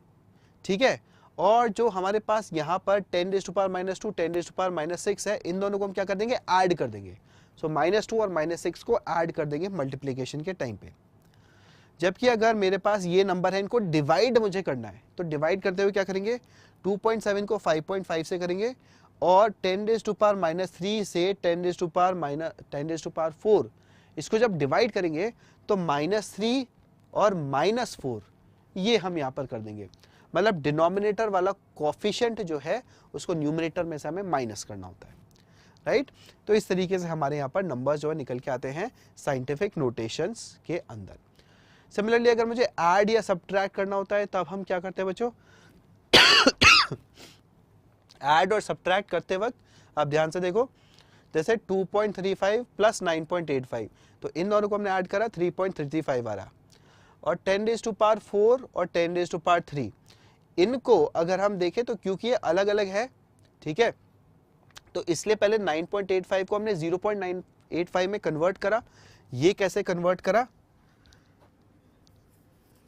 [SPEAKER 1] ठीक है, और जो हमारे पास यहाँ पर 10 raise to power -2 10 raise to power -6 है, इन दोनों को हम क्या कर देंगे, ऐड कर देंगे। सो -2 और -6 को ऐड कर देंगे मल्टीप्लिकेशन के टाइम पे। जबकि अगर मेरे पास ये नंबर है, इनको डिवाइड मुझे करना है, तो डिवाइड करते हुए क्या करेंगे, 2.7 को 5.5 से करेंगे और 10 रेज़ टू पावर -3 से 10 रेज़ टू पावर 4 इसको जब डिवाइड करेंगे तो -3 और -4 ये हम यहाँ पर कर देंगे। मतलब डिनोमिनेटर वाला कोफिशिएंट जो है उसको न्यूमरेटर में से हमें माइनस करना होता है, राइट। तो इस तरीके से हमारे यहाँ पर नंबर जो है निकल के आते हैं साइंटिफिक नोटेशंस के अंदर। सिमिलरली अगर मुझे ऐड या सब्ट्रैक्ट करना होता है तब हम क्या करते हैं बच्चों, ऐड और सब्ट्रैक्ट करते वक्त आप ध्यान से देखो, जैसे 2.35 प्लस 9.85, तो इन दोनों को हमने ऐड करा 3.35 आ रहा, और 10⁴ और 10⁻³ इनको अगर हम देखें तो क्योंकि ये अलग अलग है, ठीक है, तो इसलिए पहले 9.85 को हमने 0.985 में कन्वर्ट करा। ये कैसे कन्वर्ट करा,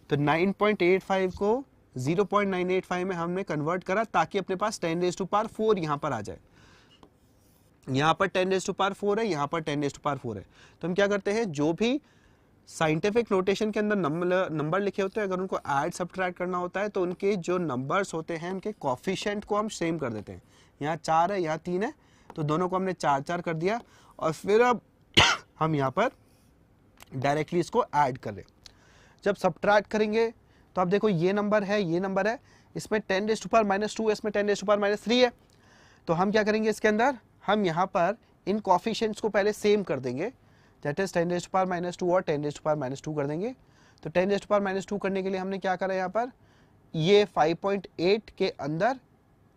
[SPEAKER 1] तो 9.85 को 0.985 में हमने कन्वर्ट करा ताकि अपने पास 10⁴ यहां पर आ जाए। यहां पर 10⁴ है, यहां पर 10⁴ है, तो हम क्या करते हैं, जो भी साइंटिफिक नोटेशन के अंदर नंबर लिखे होते हैं, अगर उनको ऐड सब्ट्रैक्ट करना होता है तो उनके जो नंबर्स होते हैं उनके कोफिशिएंट को हम सेम कर देते हैं। यहाँ 4 है, यहाँ 3 है, तो दोनों को हमने 4 कर दिया, और फिर अब हम यहाँ पर डायरेक्टली इसको ऐड कर रहे हैं। जब सब्ट्रैक्ट करेंगे तो आप देखो ये नंबर है, ये नंबर है, इसमें 10⁻², इसमें 10⁻³ है, तो हम क्या करेंगे, इसके अंदर हम यहाँ पर इन कोफिशिएंट्स को पहले सेम कर देंगे, दैट इज 10⁻² और 10⁻² कर देंगे। तो 10⁻² करने के लिए हमने क्या करा, यहाँ पर ये 5.8 के अंदर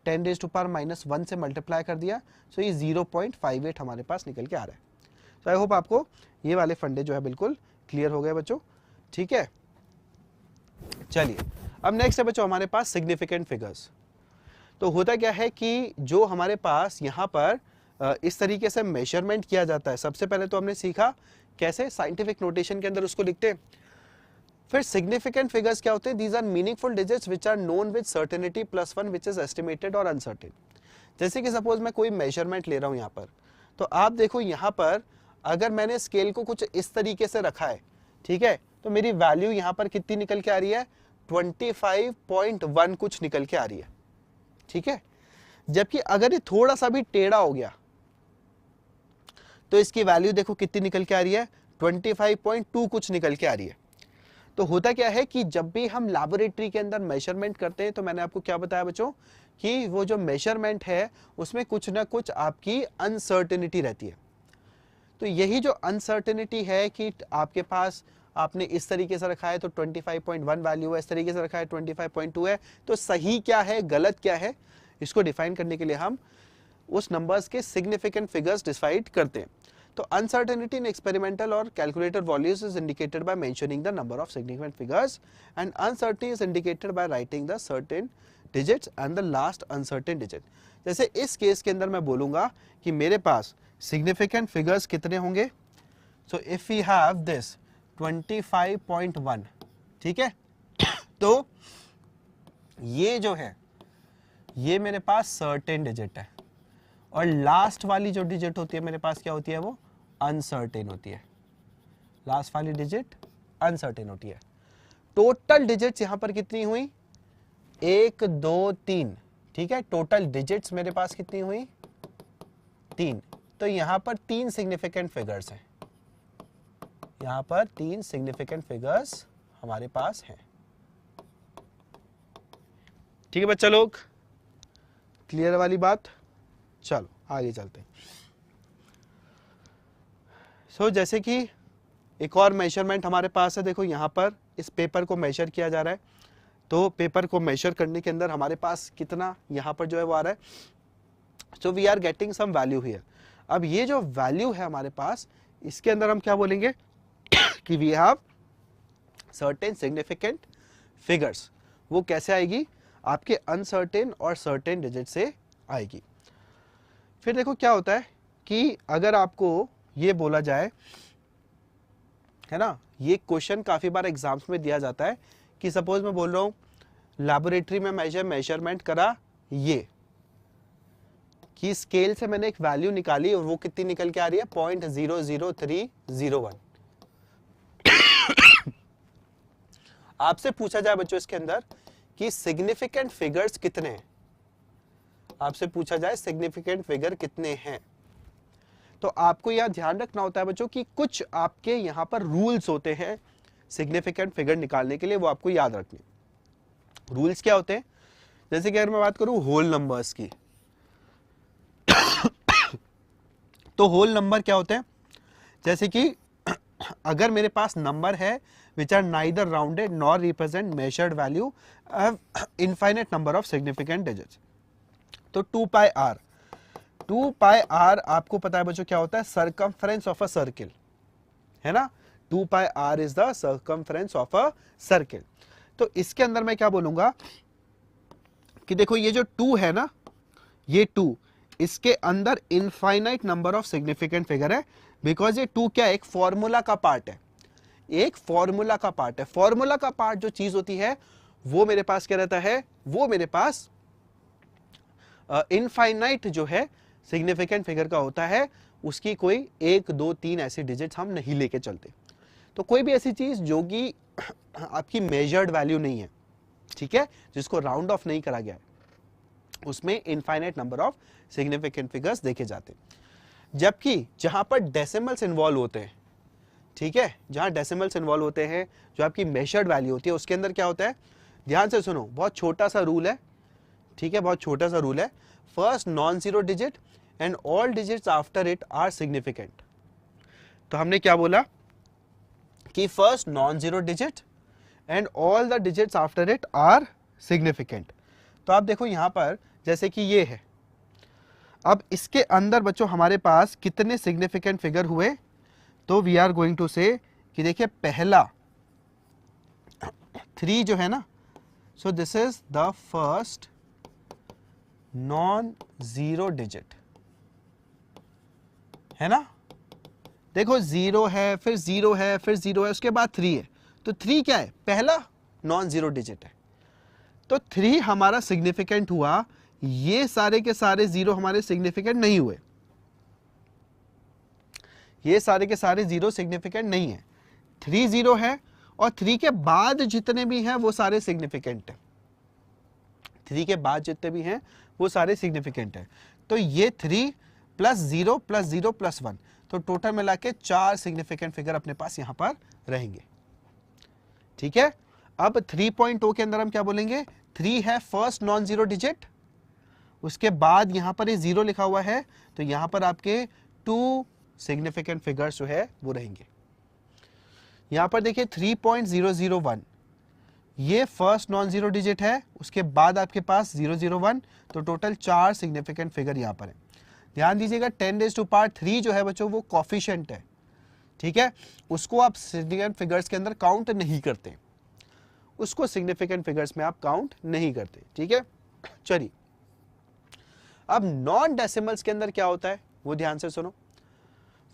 [SPEAKER 1] 10⁻1 से मल्टीप्लाई कर दिया, सो ये 0.58 हमारे पास निकल के आ रहा है। तो आई होप आपको ये वाले फंडे जो है बिल्कुल क्लियर हो गए बच्चों, ठीक है। चलिए अब नेक्स्ट है बच्चों हमारे पास सिग्निफिकेंट फिगर्स। तो होता क्या है कि जो हमारे पास यहाँ पर इस तरीके से मेजरमेंट किया जाता है, सबसे पहले तो हमने सीखा कैसे साइंटिफिक नोटेशन के अंदर उसको लिखते हैं। फिर सिग्निफिकेंट फिगर्स क्या होते हैं, these are meaningful digits which are known with certainty +1 which is estimated और अनसर्टेन। जैसे कि सपोज मैं कोई मेजरमेंट ले रहा हूं यहाँ पर, तो आप देखो यहाँ पर अगर मैंने स्केल को कुछ इस तरीके से रखा है, ठीक है, तो मेरी वैल्यू यहाँ पर कितनी निकल के आ रही है, 25.1 कुछ निकल के आ रही है, ठीक है। जबकि अगर ये थोड़ा सा भी टेढ़ा हो गया तो इसकी वैल्यू देखो कितनी निकल के आ रही है, 25.2 कुछ निकल के आ रही है। तो होता क्या है कि जब भी हम लैबोरेटरी के अंदर मेजरमेंट करते हैं, तो मैंने आपको क्या बताया बच्चों कि वो जो मेजरमेंट है उसमें कुछ ना कुछ आपकी अनसर्टेनिटी रहती है। तो यही जो अनसर्टेनिटी है कि आपके पास आपने इस तरीके से रखा है तो 25.1 वैल्यू है, इस तरीके से रखा है 25.2 है, तो सही क्या है गलत क्या है, इसको डिफाइन करने के लिए हम उस नंबर्स के सिग्निफिकेंट फिगर्स डिसाइड करते हैं। तो अनसर्टेनिटी इन एक्सपेरिमेंटल और calculated values is indicated by mentioning the number of significant figures, and uncertainty is indicated by writing the certain digits and the last uncertain digit. जैसे इस case के अंदर मैं बोलूंगा कि मेरे पास सिग्निफिकेंट फिगर्स कितने होंगे, so if we have this 25.1, ठीक है, तो ये जो है ये मेरे पास सर्टेन डिजिट है, और लास्ट वाली जो डिजिट होती है मेरे पास क्या होती है, वो अनसर्टेन होती है। लास्ट वाली डिजिट अनसर्टेन होती है। टोटल डिजिट्स यहां पर कितनी हुई, 1 2 3, ठीक है, टोटल डिजिट्स मेरे पास कितनी हुई, 3। तो यहां पर 3 सिग्निफिकेंट फिगर्स हैं, यहां पर 3 सिग्निफिकेंट फिगर्स हमारे पास हैं, ठीक है बच्चा लोग, क्लियर वाली बात। चलो आगे चलते हैं। सो जैसे कि एक और मेजरमेंट हमारे पास है, देखो यहाँ पर इस पेपर को मेजर किया जा रहा है, तो पेपर को मेजर करने के अंदर हमारे पास कितना यहाँ पर जो है वो आ रहा है, so we are getting some value here. अब ये जो वैल्यू है हमारे पास, इसके अंदर हम क्या बोलेंगे कि we have certain significant figures. वो कैसे आएगी, आपके अनसर्टेन और सर्टेन डिजिट से आएगी। फिर देखो क्या होता है कि अगर आपको ये बोला जाए, है ना, ये क्वेश्चन काफी बार एग्जाम्स में दिया जाता है कि सपोज मैं बोल रहा हूं लैबोरेटरी में मेजरमेंट करा, ये कि स्केल से मैंने एक वैल्यू निकाली और वो कितनी निकल के आ रही है, 0.00301। आपसे पूछा जाए बच्चों इसके अंदर कि सिग्निफिकेंट फिगर्स कितने हैं, आपसे पूछा जाए सिग्निफिकेंट फिगर कितने हैं, तो आपको यह ध्यान रखना होता है बच्चों कि कुछ आपके यहां पर रूल्स होते हैं सिग्निफिकेंट फिगर निकालने के लिए, वो आपको याद रखने। रूल्स क्या होते हैं, जैसे कि अगर मैं बात करूं होल नंबर्स की, तो होल नंबर क्या होते हैं, जैसे कि अगर मेरे पास नंबर है which are neither rounded nor represent measured value, infinite number of significant digits, तो 2πr, 2πr आपको पता है बच्चों क्या होता है, सर्कमफ्रेंस ऑफ अ सर्किल, है ना, 2πr is the circumference of a circle. तो इसके अंदर मैं क्या बोलूंगा कि देखो ये जो 2 है ना, ये 2, इसके अंदर infinite number of significant figure है, बिकॉज ये 2 क्या, एक फॉर्मूला का पार्ट है, एक फॉर्मूला का पार्ट है। फॉर्मूला का पार्ट जो चीज होती है वो मेरे पास क्या रहता है, वो मेरे पास इनफाइनाइट जो है सिग्निफिकेंट फिगर का होता है, उसकी कोई 1 2 3 ऐसे डिजिट्स हम नहीं लेके चलते। तो कोई भी ऐसी चीज जो कि आपकी मेजर्ड वैल्यू नहीं है, ठीक है, जिसको राउंड ऑफ नहीं करा गया है, उसमें infinite number of significant figures देखे जाते हैं। जबकि जहां पर डेसिमल्स इन्वॉल्व होते हैं, ठीक है, जहां डेसिमल्स इन्वॉल्व होते हैं, जो आपकी मेजर्ड वैल्यू होती है, उसके अंदर क्या होता है, ध्यान से सुनो, बहुत छोटा सा रूल है, ठीक है, बहुत छोटा सा रूल है, first non zero digit and all digits after it are significant. तो हमने क्या बोला कि first non zero digit and all the digits after it are significant. तो आप देखो यहां पर जैसे कि ये है, अब इसके अंदर बच्चों हमारे पास कितने सिग्निफिकेंट फिगर हुए, तो वी आर गोइंग टू से कि देखिए पहला 3 जो है ना, सो this is the first non zero digit, है ना, देखो 0 है, फिर 0 है, फिर 0 है, उसके बाद 3 है, तो 3 क्या है, पहला नॉन जीरो डिजिट है, तो 3 हमारा सिग्निफिकेंट हुआ, ये सारे के सारे 0 हमारे सिग्निफिकेंट नहीं हुए, ये सारे के सारे 0 सिग्निफिकेंट नहीं है, 3 0 है, और 3 के बाद जितने भी हैं वो सारे सिग्निफिकेंट है, 3 के बाद जितने भी हैं वो सारे सिग्निफिकेंट है। तो ये 3 प्लस 0 प्लस 0 प्लस 1, तो टोटल मिला के 4 सिग्निफिकेंट फिगर अपने पास यहां पर रहेंगे, ठीक है। अब 3.0 के अंदर हम क्या बोलेंगे, 3 है फर्स्ट नॉन जीरो डिजिट, उसके बाद यहां पर ये 0 लिखा हुआ है, तो यहां पर आपके 2 सिग्निफिकेंट फिगर्स जो है वो रहेंगे। यहां पर देखिए 3.001, ये फर्स्ट नॉन जीरो डिजिट है, उसके बाद आपके पास 001, तो टोटल 4 सिग्निफिकेंट फिगर यहां पर है। ध्यान दीजिएगा 10⁻³ जो है बच्चों वो कॉफिशिएंट है, ठीक है, उसको आप सिग्निफिकेंट फिगर्स के अंदर काउंट नहीं करते, उसको सिग्निफिकेंट फिगर्स में आप काउंट नहीं करते, ठीक है। चलिए अब नॉन डेसिमल्स के अंदर क्या होता है वो ध्यान से सुनो,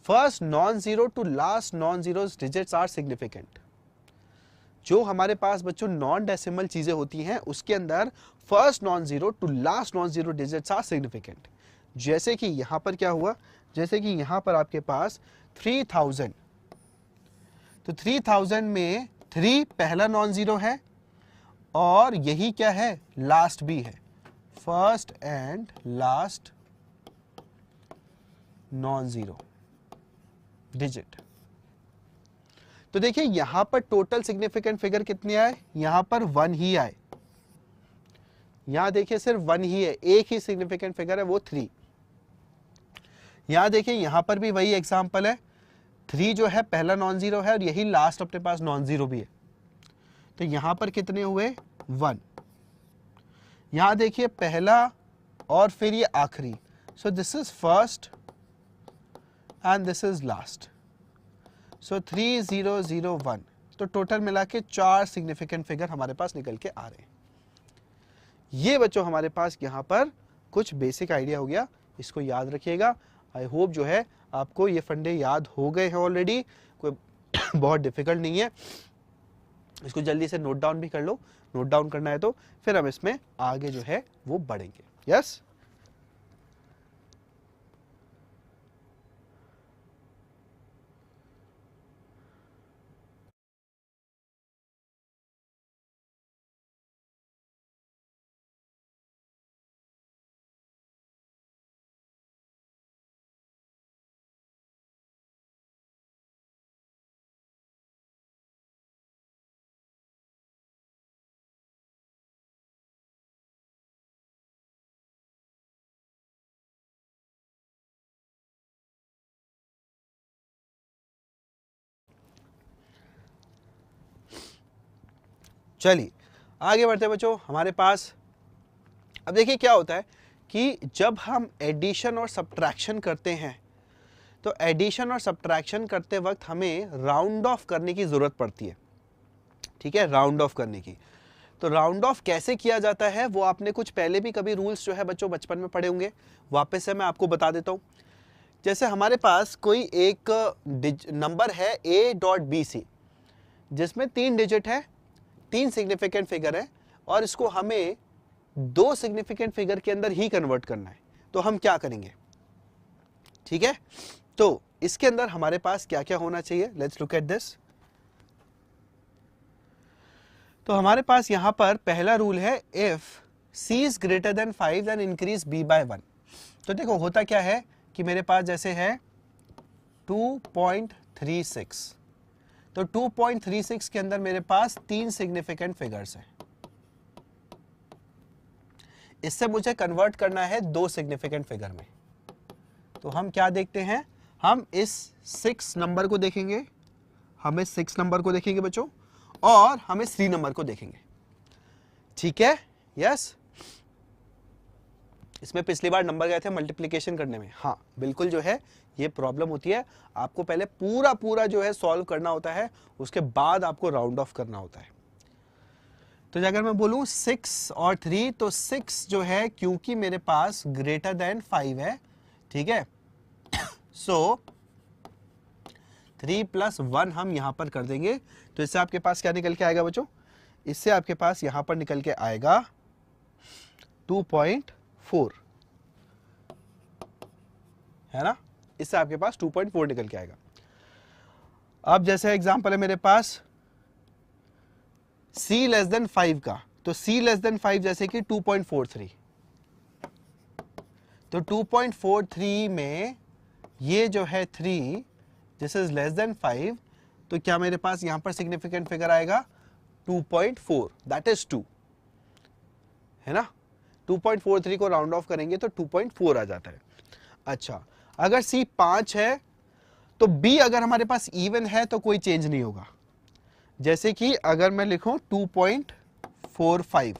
[SPEAKER 1] first non zero to last non zero digits are significant. जो हमारे पास बच्चों नॉन डेसिमल चीजें होती हैं उसके अंदर first non zero to last non zero digits are significant. जैसे कि यहां पर क्या हुआ, जैसे कि यहां पर आपके पास 3000, तो 3000 में 3 पहला नॉन जीरो है, और यही क्या है, लास्ट भी है, first and last non zero digit. तो देखिए यहां पर टोटल सिग्निफिकेंट फिगर कितने आए, यहां पर 1 ही आए, यहां देखिए सिर्फ 1 ही है, एक ही सिग्निफिकेंट फिगर है वो 3। यहां देखिए यहां पर भी वही एग्जांपल है, 3 जो है पहला नॉन जीरो है और यही लास्ट अपने पास नॉन जीरो भी है, तो यहां पर कितने हुए, 1। यहां देखिए पहला और फिर ये आखिरी, so this is first and this is last, सो 3001, तो टोटल मिला के 4 सिग्निफिकेंट फिगर हमारे पास निकल के आ रहे हैं। ये बच्चों हमारे पास यहाँ पर कुछ बेसिक आइडिया हो गया, इसको याद रखिएगा। आई होप जो है आपको ये फंडे याद हो गए हैं ऑलरेडी, कोई बहुत डिफिकल्ट नहीं है, इसको जल्दी से नोट डाउन भी कर लो, नोट डाउन करना है तो फिर हम इसमें आगे जो है वो बढ़ेंगे। यस। चलिए आगे बढ़ते हैं बच्चों हमारे पास। अब देखिए क्या होता है कि जब हम एडिशन और सब्ट्रैक्शन करते हैं तो एडिशन और सब्ट्रैक्शन करते वक्त हमें राउंड ऑफ करने की ज़रूरत पड़ती है, ठीक है, राउंड ऑफ करने की। तो राउंड ऑफ कैसे किया जाता है वो आपने कुछ पहले भी कभी रूल्स जो है बच्चों बचपन में पढ़े होंगे, वापस से मैं आपको बता देता हूँ। जैसे हमारे पास कोई एक नंबर है a.bc जिसमें 3 डिजिट है, 3 सिग्निफिकेंट फिगर है और इसको हमें 2 सिग्निफिकेंट फिगर के अंदर ही कन्वर्ट करना है। तो हम क्या करेंगे, ठीक है, तो इसके अंदर हमारे पास क्या क्या होना चाहिए, लेट्स लुक एट दिस। तो हमारे पास यहां पर पहला रूल है if c is greater than 5 then increase b by 1। तो देखो होता क्या है कि मेरे पास जैसे है 2.36, तो 2.36 के अंदर मेरे पास 3 सिग्निफिकेंट फिगर्स हैं, इससे मुझे कन्वर्ट करना है 2 सिग्निफिकेंट फिगर में। तो हम क्या देखते हैं, हम इस 6 नंबर को देखेंगे, हम इस 6 नंबर को देखेंगे बच्चों और हम इस 3 नंबर को देखेंगे, ठीक है, यस। इसमें पिछली बार नंबर गए थे मल्टीप्लिकेशन करने में, हाँ बिल्कुल जो है ये प्रॉब्लम होती है, आपको पहले पूरा जो है सॉल्व करना होता है, उसके बाद आपको राउंड ऑफ करना होता है। तो अगर मैं बोलूं 6 और 3, तो 6 जो है क्योंकि मेरे पास ग्रेटर देन 5 है, ठीक है, सो 3 + 1 हम यहां पर कर देंगे। तो इससे आपके पास क्या निकल के आएगा बच्चों, इससे आपके पास यहां पर निकल के आएगा 2.4, है ना, इससे आपके पास 2.4 निकल के आएगा। अब जैसे एग्जांपल है मेरे पास c लेस देन 5 का, तो c लेस देन 5 जैसे कि 2.43, तो 2.43 में ये जो है 3 दिस इज लेस देन 5, तो क्या मेरे पास यहां पर सिग्निफिकेंट फिगर आएगा 2.4, दैट इज 2, है ना। 2.43 को राउंड ऑफ करेंगे तो 2.4 आ जाता है। अच्छा, अगर c 5 है तो b अगर हमारे पास इवन है तो कोई चेंज नहीं होगा। जैसे कि अगर मैं लिखूं 2.45,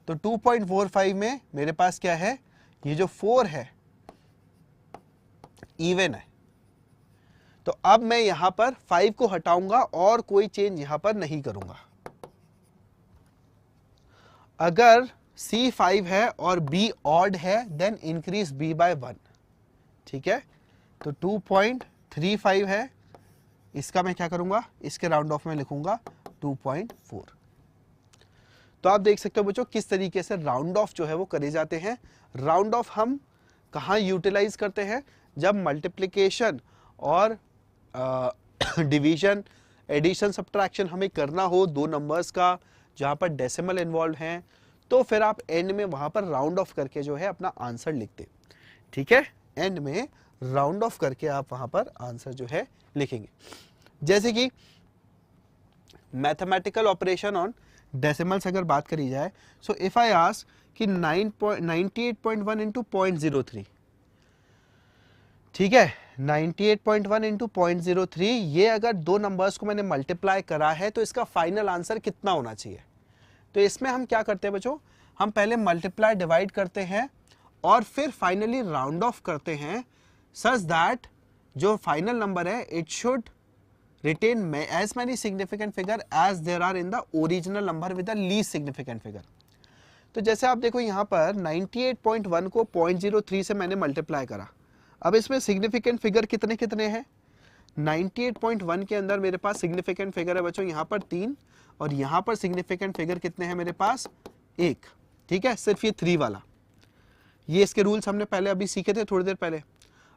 [SPEAKER 1] तो 2.45 में मेरे पास क्या है, ये जो 4 है इवन है, तो अब मैं यहां पर 5 को हटाऊंगा और कोई चेंज यहां पर नहीं करूंगा। अगर c 5 है और b ऑड है देन इंक्रीज b बाय 1, ठीक है, तो 2.35 है, इसका मैं क्या करूंगा, इसके राउंड ऑफ में लिखूंगा 2.4। तो आप देख सकते हो बच्चों किस तरीके से राउंड ऑफ जो है वो करे जाते हैं। राउंड ऑफ हम कहाँ यूटिलाइज करते हैं, जब मल्टीप्लिकेशन और डिवीजन, एडिशन, सब्ट्रैक्शन हमें करना हो 2 नंबर्स का जहां पर डेसिमल इन्वॉल्व हैं, तो फिर आप एंड में वहां पर राउंड ऑफ करके जो है अपना आंसर लिखते, ठीक है, एंड में राउंड ऑफ करके आप वहां पर आंसर जो है लिखेंगे। जैसे कि मैथमेटिकल ऑपरेशन ऑन डेसिमल्स अगर बात करी जाए, सो इफ आई आस्क कि 98.1 इंटू 0.03, ठीक है, 98.1 इंटू 0.03, ये अगर 2 नंबर्स को मैंने मल्टीप्लाई करा है तो इसका फाइनल आंसर कितना होना चाहिए। तो इसमें हम क्या करते हैं बच्चों, हम पहले मल्टीप्लाई डिवाइड करते हैं और फिर फाइनली राउंड ऑफ करते हैं सच दैट जो फाइनल नंबर है it should retain as many significant figure as there are in the original number with the least significant figure. तो जैसे आप देखो यहाँ पर 98.1 को 0.03 से मैंने मल्टीप्लाई करा, अब इसमें सिग्निफिकेंट फिगर कितने कितने हैं, 98.1 के अंदर मेरे पास सिग्निफिकेंट फिगर है बच्चों यहाँ पर 3 और यहाँ पर सिग्निफिकेंट फिगर कितने हैं मेरे पास 1, ठीक है, सिर्फ ये 3 वाला। ये इसके रूल्स हमने पहले अभी सीखे थे थोड़ी देर पहले।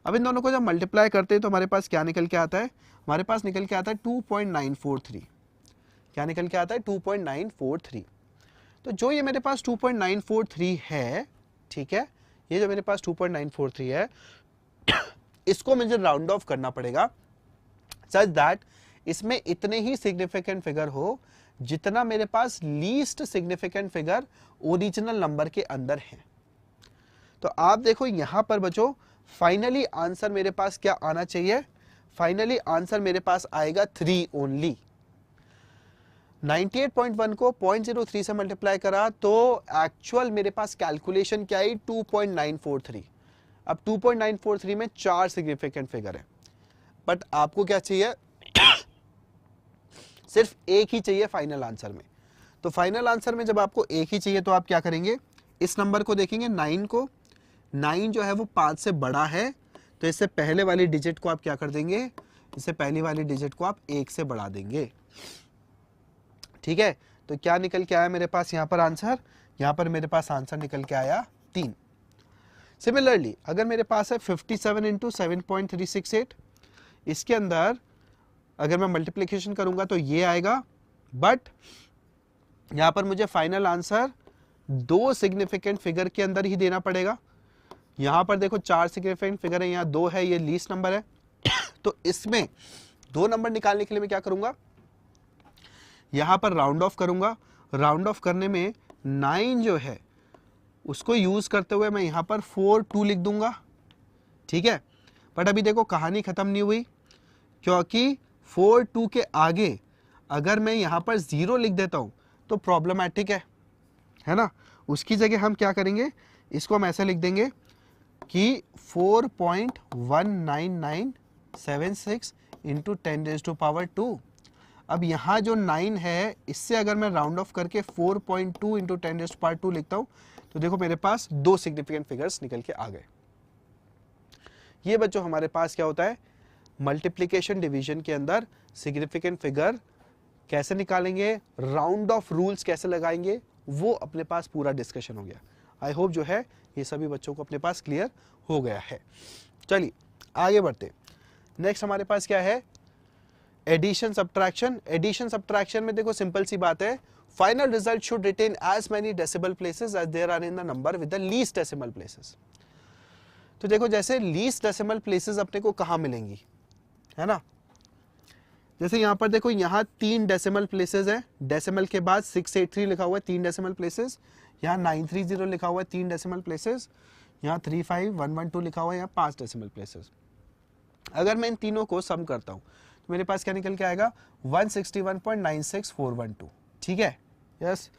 [SPEAKER 1] अब इन दोनों को जब मल्टीप्लाई करते हैं तो हमारे पास क्या निकल के आता है, हमारे पास निकल के आता है 2.943, क्या निकल के आता है 2.943। तो जो ये मेरे पास 2.943 है, ठीक है, ये जो मेरे पास 2.943 है इसको मुझे राउंड ऑफ करना पड़ेगा सच दैट इसमें इतने ही सिग्निफिकेंट फिगर हो जितना मेरे पास least significant figure original number के अंदर है। तो आप देखो यहां पर बच्चों फाइनली आंसर मेरे पास क्या आना चाहिए, फाइनली आंसर मेरे पास आएगा 3 ओनली। 98.1 को 0.03 से मल्टीप्लाई करा तो एक्चुअल मेरे पास कैलकुलेशन क्या आई 2.943। अब 2.943 में 4 सिग्निफिकेंट फिगर है, बट आपको क्या चाहिए सिर्फ एक ही चाहिए फाइनल आंसर में। तो फाइनल आंसर में जब आपको एक ही चाहिए तो आप क्या करेंगे, इस नंबर को देखेंगे 9 को, 9 जो है वो 5 से बड़ा है तो इससे पहले वाली डिजिट को आप क्या कर देंगे, इससे पहली वाली डिजिट को आप 1 से बढ़ा देंगे। ठीक है, तो क्या निकल के आया मेरे पास यहाँ पर आंसर, यहाँ पर मेरे पास आंसर निकल के आया 3। सिमिलरली अगर मेरे पास है 57 इंटू 7.368, इसके अंदर अगर मैं मल्टीप्लिकेशन करूंगा तो ये आएगा, बट यहाँ पर मुझे फाइनल आंसर 2 सिग्निफिकेंट फिगर के अंदर ही देना पड़ेगा। यहाँ पर देखो 4 सिग्निफिकेंट फिगर है, यहाँ 2 है, ये लीस्ट नंबर है। तो इसमें 2 नंबर निकालने के लिए मैं क्या करूंगा, यहाँ पर राउंड ऑफ करूंगा। राउंड ऑफ करने में 9 जो है उसको यूज करते हुए मैं यहाँ पर 4-2 लिख दूंगा। ठीक है, बट अभी देखो कहानी खत्म नहीं हुई, क्योंकि 4-2 के आगे अगर मैं यहाँ पर 0 लिख देता हूँ तो प्रॉब्लमैटिक है ना। उसकी जगह हम क्या करेंगे, इसको हम ऐसे लिख देंगे कि 4.19976 इंटू 10⁻²। अब यहाँ जो 9 है इससे अगर मैं राउंड ऑफ करके 4.2 इंटू 10⁻² लिखता हूँ तो देखो मेरे पास 2 सिग्निफिकेंट फिगर्स निकल के आ गए। ये बच्चों हमारे पास क्या होता है, मल्टीप्लिकेशन डिवीजन के अंदर सिग्निफिकेंट फिगर कैसे निकालेंगे, राउंड ऑफ रूल्स कैसे लगाएंगे, वो अपने पास पूरा डिस्कशन हो गया। आई होप जो है ये सभी बच्चों को अपने पास क्लियर हो गया है। चलिए आगे बढ़ते। नेक्स्ट हमारे पास क्या है, एडिशन सब्ट्रैक्शन। एडिशन सब्ट्रैक्शन में देखो सिंपल सी बात है, final result should retain as many decimal places as there are in the number with the least decimal places. तो देखो जैसे लीस्ट डेसिमल प्लेसेस अपने को कहाँ मिलेंगी, है ना। जैसे यहाँ पर देखो, यहाँ 3 डेसिमल प्लेसेस है, डेसिमल के बाद 683 लिखा हुआ है 3 डेसिमल प्लेसेस, यहाँ 930 लिखा हुआ है 3 डेसिमल प्लेसेस, यहाँ 35112 लिखा हुआ है यहाँ 5 डेसिमल प्लेसेस। अगर मैं इन तीनों को सम करता हूँ तो मेरे पास क्या निकल के आएगा 161.96412। ठीक है, यस।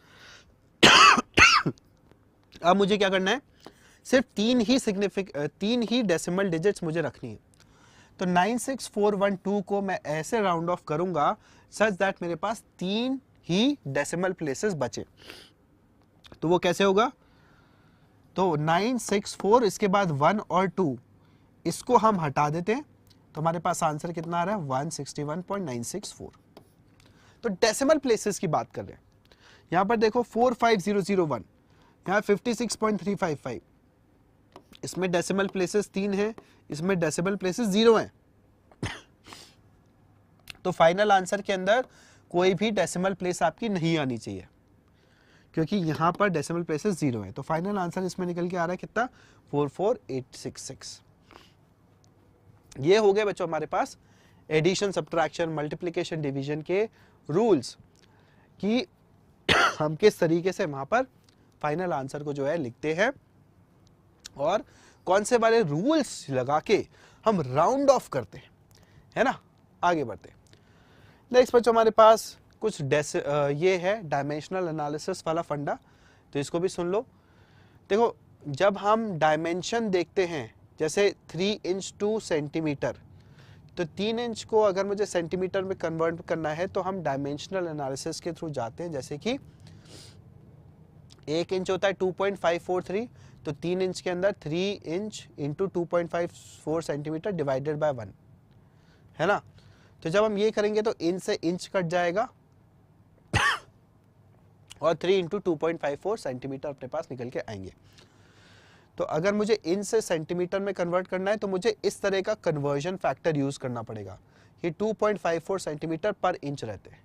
[SPEAKER 1] अब मुझे क्या करना है, सिर्फ 3 ही डेसिमल डिजिट्स मुझे रखनी है। तो 96412 को मैं ऐसे राउंड ऑफ करूंगा सच दैट मेरे पास 3 ही डेसिमल प्लेसेस बचे। तो वो कैसे होगा, तो 964 इसके बाद 1 और 2 इसको हम हटा देते हैं तो हमारे पास आंसर कितना आ रहा है 161.964। तो डेसिमल प्लेसेस की बात कर रहे हैं। यहां पर देखो 45001, यहाँ 56.355, इसमें डेसिमल प्लेसेस 3 हैं, इसमें डेसिमल प्लेसेस 0 हैं। तो फाइनल आंसर के अंदर कोई भी डेसिमल प्लेस आपकी नहीं आनी चाहिए, क्योंकि यहां पर डेसिमल प्लेसेस 0 हैं। तो फाइनल आंसर इसमें निकल के आ रहा है कितना 44866। ये हो गए बच्चों हमारे पास एडिशन सब्ट्रैक्शन मल्टीप्लिकेशन डिवीजन के रूल्स कि हम किस तरीके से वहां पर फाइनल आंसर को जो है लिखते हैं और कौन से वाले रूल्स लगा के हम राउंड ऑफ करते हैं, है ना। आगे बढ़ते नेक्स्ट बच्चों हमारे पास कुछ ये है डायमेंशनल एनालिसिस वाला फंडा, तो इसको भी सुन लो। देखो जब हम डायमेंशन देखते हैं, जैसे 3 इंच टू सेंटीमीटर, तो 3 इंच को अगर मुझे सेंटीमीटर में कन्वर्ट करना है तो हम डायमेंशनल एनालिसिस के थ्रू जाते हैं। जैसे कि 1 इंच होता है 2.543, तो 3 इंच के अंदर 3 inch into 2.54 centimetre divided by 1, है ना। तो जब हम ये करेंगे तो इंच से इंच कट जाएगा और 3 इंटू 2.54 सेंटीमीटर अपने पास निकल के आएंगे। तो अगर मुझे इंच से सेंटीमीटर में कन्वर्ट करना है तो मुझे इस तरह का कन्वर्जन फैक्टर यूज करना पड़ेगा कि 2.54 सेंटीमीटर पर इंच रहते हैं,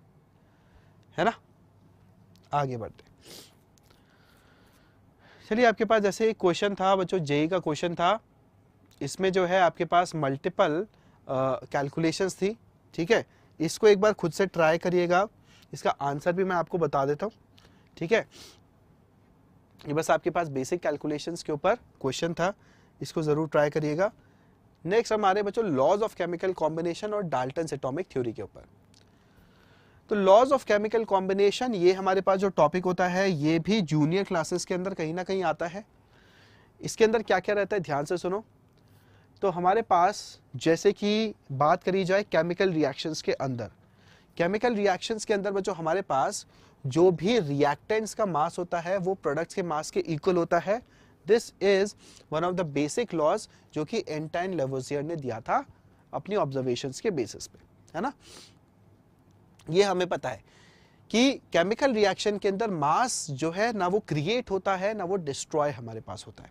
[SPEAKER 1] है ना। आगे बढ़ते चलिए, आपके पास जैसे एक क्वेश्चन था बच्चों, जेई का क्वेश्चन था, इसमें जो है आपके पास मल्टीपल कैलकुलेशंस थी। ठीक है, इसको एक बार खुद से ट्राई करिएगा, इसका आंसर भी मैं आपको बता देता हूँ। ठीक है, ये बस आपके पास बेसिक कैलकुलेशंस के ऊपर क्वेश्चन था, इसको जरूर ट्राई करिएगा। नेक्स्ट हमारे बच्चों लॉज ऑफ केमिकल कॉम्बिनेशन और डाल्टन्स एटॉमिक थ्योरी के ऊपर। तो लॉज ऑफ केमिकल कॉम्बिनेशन, ये हमारे पास जो टॉपिक होता है ये भी जूनियर क्लासेस के अंदर कहीं ना कहीं आता है। इसके अंदर क्या क्या रहता है ध्यान से सुनो। तो हमारे पास जैसे कि बात करी जाए केमिकल रिएक्शंस के अंदर, केमिकल रिएक्शंस के अंदर बच्चों हमारे पास जो भी रिएक्टेंट्स का मास होता है वो प्रोडक्ट्स के मास के इक्वल होता है। This is one of the basic laws जो कि एंटाइन लेवोजियर ने दिया था अपनी ऑब्जर्वेशंस के बेसिस पे, है ना। ये हमें पता है कि केमिकल रिएक्शन के अंदर मास जो है ना वो क्रिएट होता है ना वो डिस्ट्रॉय हमारे पास होता है।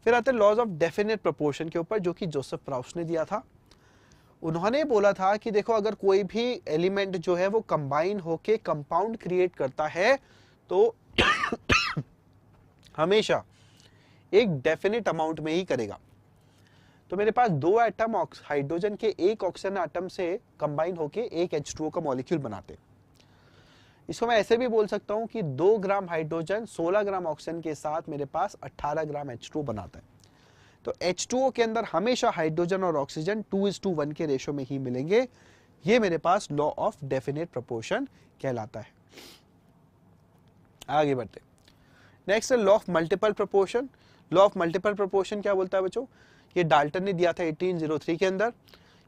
[SPEAKER 1] फिर आते हैं लॉज ऑफ डेफिनेट प्रोपोर्शन के ऊपर, जो कि जोसेफ प्राउस ने दिया था। उन्होंने बोला था कि देखो अगर कोई भी एलिमेंट जो है वो कंबाइन होके कंपाउंड क्रिएट करता है तो हमेशा एक डेफिनेट अमाउंट में ही करेगा। तो मेरे पास दो एटम हाइड्रोजन के एक ऑक्सीजन एटम से कंबाइन होके एक H2O का मॉलिक्यूल बनाते हैं। इसको मैं ऐसे भी बोल सकता हूं कि 2 ग्राम हाइड्रोजन 16 ग्राम ऑक्सीजन के साथ मेरे पास 18 ग्राम H2O बनाता है। तो H2O के अंदर हमेशा हाइड्रोजन और ऑक्सीजन 2:1 के रेशो में ही मिलेंगे। ये मेरे पास लॉ ऑफ डेफिनेट प्रोपोर्शन कहलाता है। आगे बढ़ते, नेक्स्ट है law of multiple proportion. Law of multiple proportion क्या बोलता है बच्चों, ये डाल्टन ने दिया था 1803 के अंदर,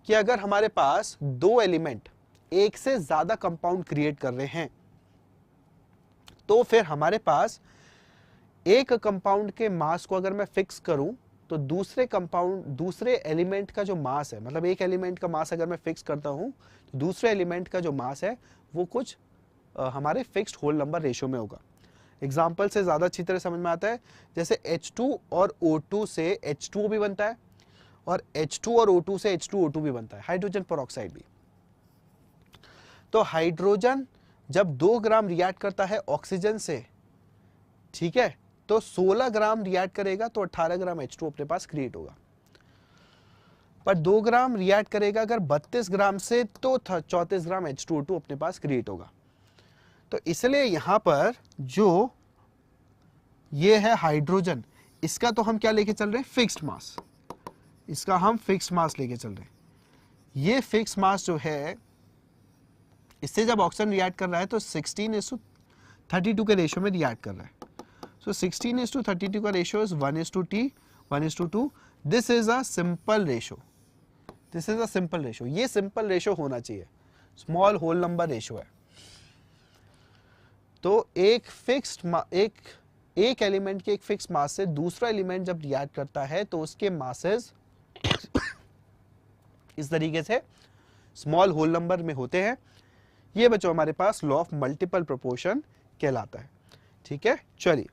[SPEAKER 1] कि अगर हमारे पास दो एलिमेंट एक से ज्यादा कंपाउंड क्रिएट कर रहे हैं तो फिर हमारे पास एक कंपाउंड के मास को अगर मैं फिक्स करूं तो दूसरे एलिमेंट का जो मास है, मतलब एक एलिमेंट का मास अगर मैं फिक्स करता हूं तो दूसरे एलिमेंट का जो मास है वो कुछ हमारे फिक्स्ड होल नंबर रेशियो में होगा। एग्जाम्पल से ज्यादा अच्छी तरह समझ में आता है, जैसे H2 और O2 से H2O भी बनता है और H2 और O2 से H2O2 भी बनता है, हाइड्रोजन पेरोक्साइड भी। तो हाइड्रोजन जब 2 ग्राम रिएक्ट करता है ऑक्सीजन से, ठीक है, तो 16 ग्राम रिएक्ट करेगा तो 18 ग्राम H2O अपने पास क्रिएट होगा। पर 2 ग्राम रिएक्ट करेगा अगर 32 ग्राम से तो 34 ग्राम H2O2 अपने पास क्रिएट होगा। तो इसलिए यहां पर जो ये है हाइड्रोजन, इसका तो हम क्या लेके चल रहे हैं, फिक्स्ड मास, इसका हम फिक्स्ड मास लेके चल रहे हैं। ये फिक्स्ड मास जो है इससे जब ऑक्सीजन रिएक्ट कर रहा है तो 16:32 के रेशियो में रिएक्ट कर रहा है। So 16:32 का ratio is 1:t, 1:2. This is a simple ratio. This is a simple ratio. ये simple ratio होना चाहिए, स्मॉल होल नंबर रेशियो है। तो एक एलिमेंट के एक फिक्स मास से दूसरा एलिमेंट जब रिएक्ट करता है तो उसके मासेस इस तरीके से स्मॉल होल नंबर में होते हैं। ये बच्चों हमारे पास लॉ ऑफ मल्टीपल प्रोपोर्शन कहलाता है। ठीक है, चलिए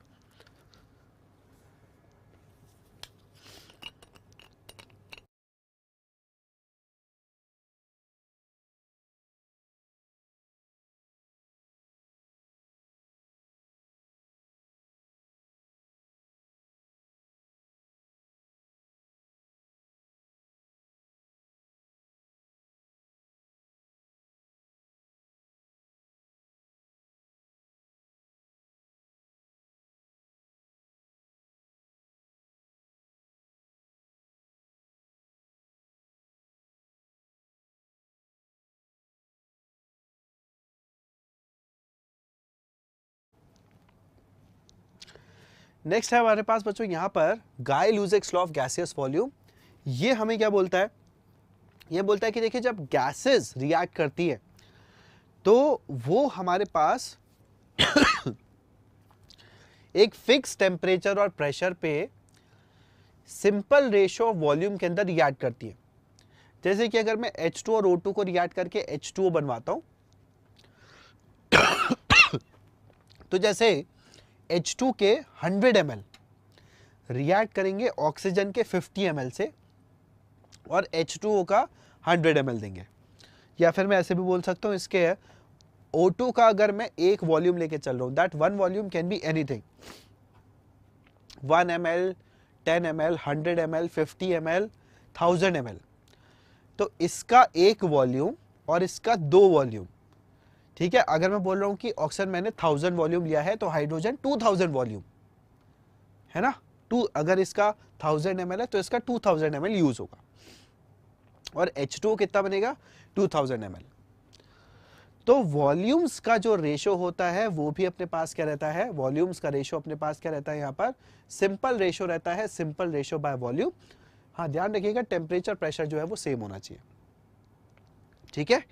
[SPEAKER 1] नेक्स्ट है हमारे पास बच्चों यहां पर गाय-लुसेक्स लॉ ऑफ गैसियस वॉल्यूम। ये हमें क्या बोलता है, ये बोलता है कि देखिए जब गैसेस रिएक्ट करती है तो वो हमारे पास एक फिक्स टेम्परेचर और प्रेशर पे सिंपल रेशियो ऑफ वॉल्यूम के अंदर रिएक्ट करती है। जैसे कि अगर मैं H2 और O2 को रिएक्ट करके H2O बनवाता हूं तो जैसे H2 के 100 ml रिएक्ट करेंगे ऑक्सीजन के 50 ml से और H2O का 100 ml देंगे। या फिर मैं ऐसे भी बोल सकता हूं इसके O2 का अगर मैं एक वॉल्यूम लेके चल रहा हूं, that one volume can be anything, 1 ml, 10 ml, 100 ml, 50 ml, 1000 ml। तो इसका एक वॉल्यूम और इसका दो वॉल्यूम, ठीक है। अगर मैं बोल रहा हूं कि ऑक्सीजन मैंने 1000 वॉल्यूम लिया है तो हाइड्रोजन 2000 वॉल्यूम है ना, अगर इसका 1000 ml है तो इसका 2000 ml यूज होगा और H2O कितना बनेगा, 2000 ml। तो वॉल्यूम्स का जो रेशो होता है वो भी अपने पास क्या रहता है, वॉल्यूम्स का रेशो अपने पास क्या रहता है, यहाँ पर सिंपल रेशो रहता है, सिंपल रेशो बाय वॉल्यूम। हाँ ध्यान रखिएगा टेम्परेचर प्रेशर जो है वो सेम होना चाहिए, ठीक है।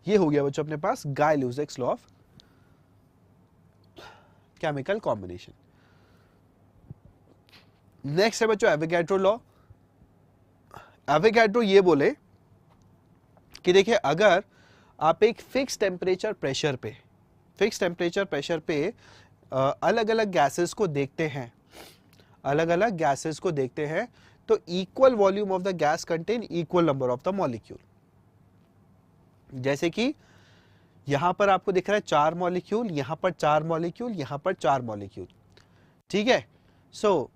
[SPEAKER 1] ये हो गया बच्चों अपने पास Gay-Lussac's law of chemical combination. Next है बच्चों एवोगैड्रो लॉ। एवोगैड्रो ये बोले कि देखिए अगर आप एक फिक्स टेम्परेचर प्रेशर पे अलग अलग गैसेस को देखते हैं, अलग अलग गैसेस को देखते हैं, तो equal volume of the gas contain equal number of the molecule. जैसे कि यहां पर आपको दिख रहा है 4 मॉलिक्यूल, यहां पर 4 मॉलिक्यूल, यहां पर 4 मॉलिक्यूल, ठीक है। सो